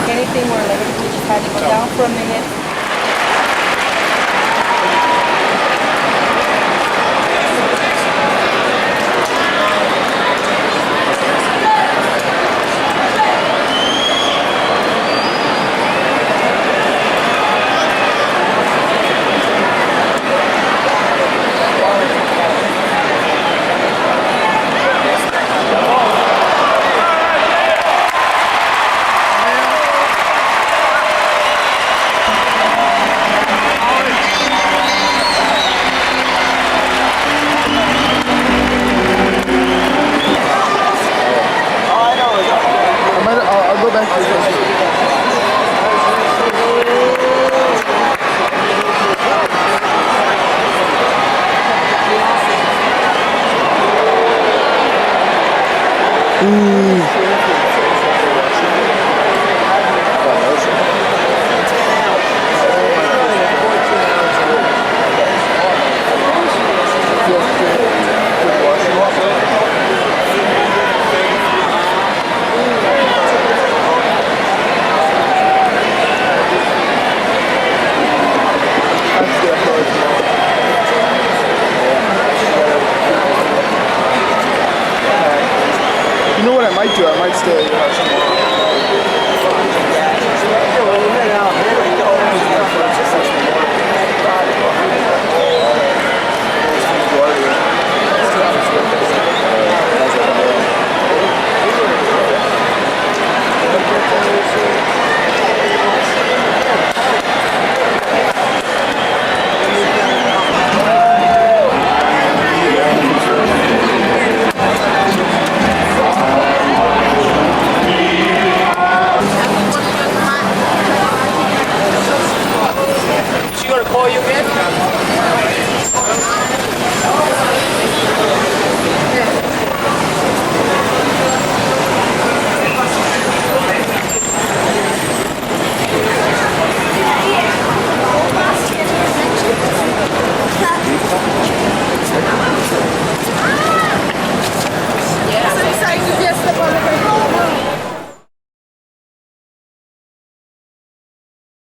Anything where like we just had to go down for a minute. You know what I might do? I might stay at your house tomorrow.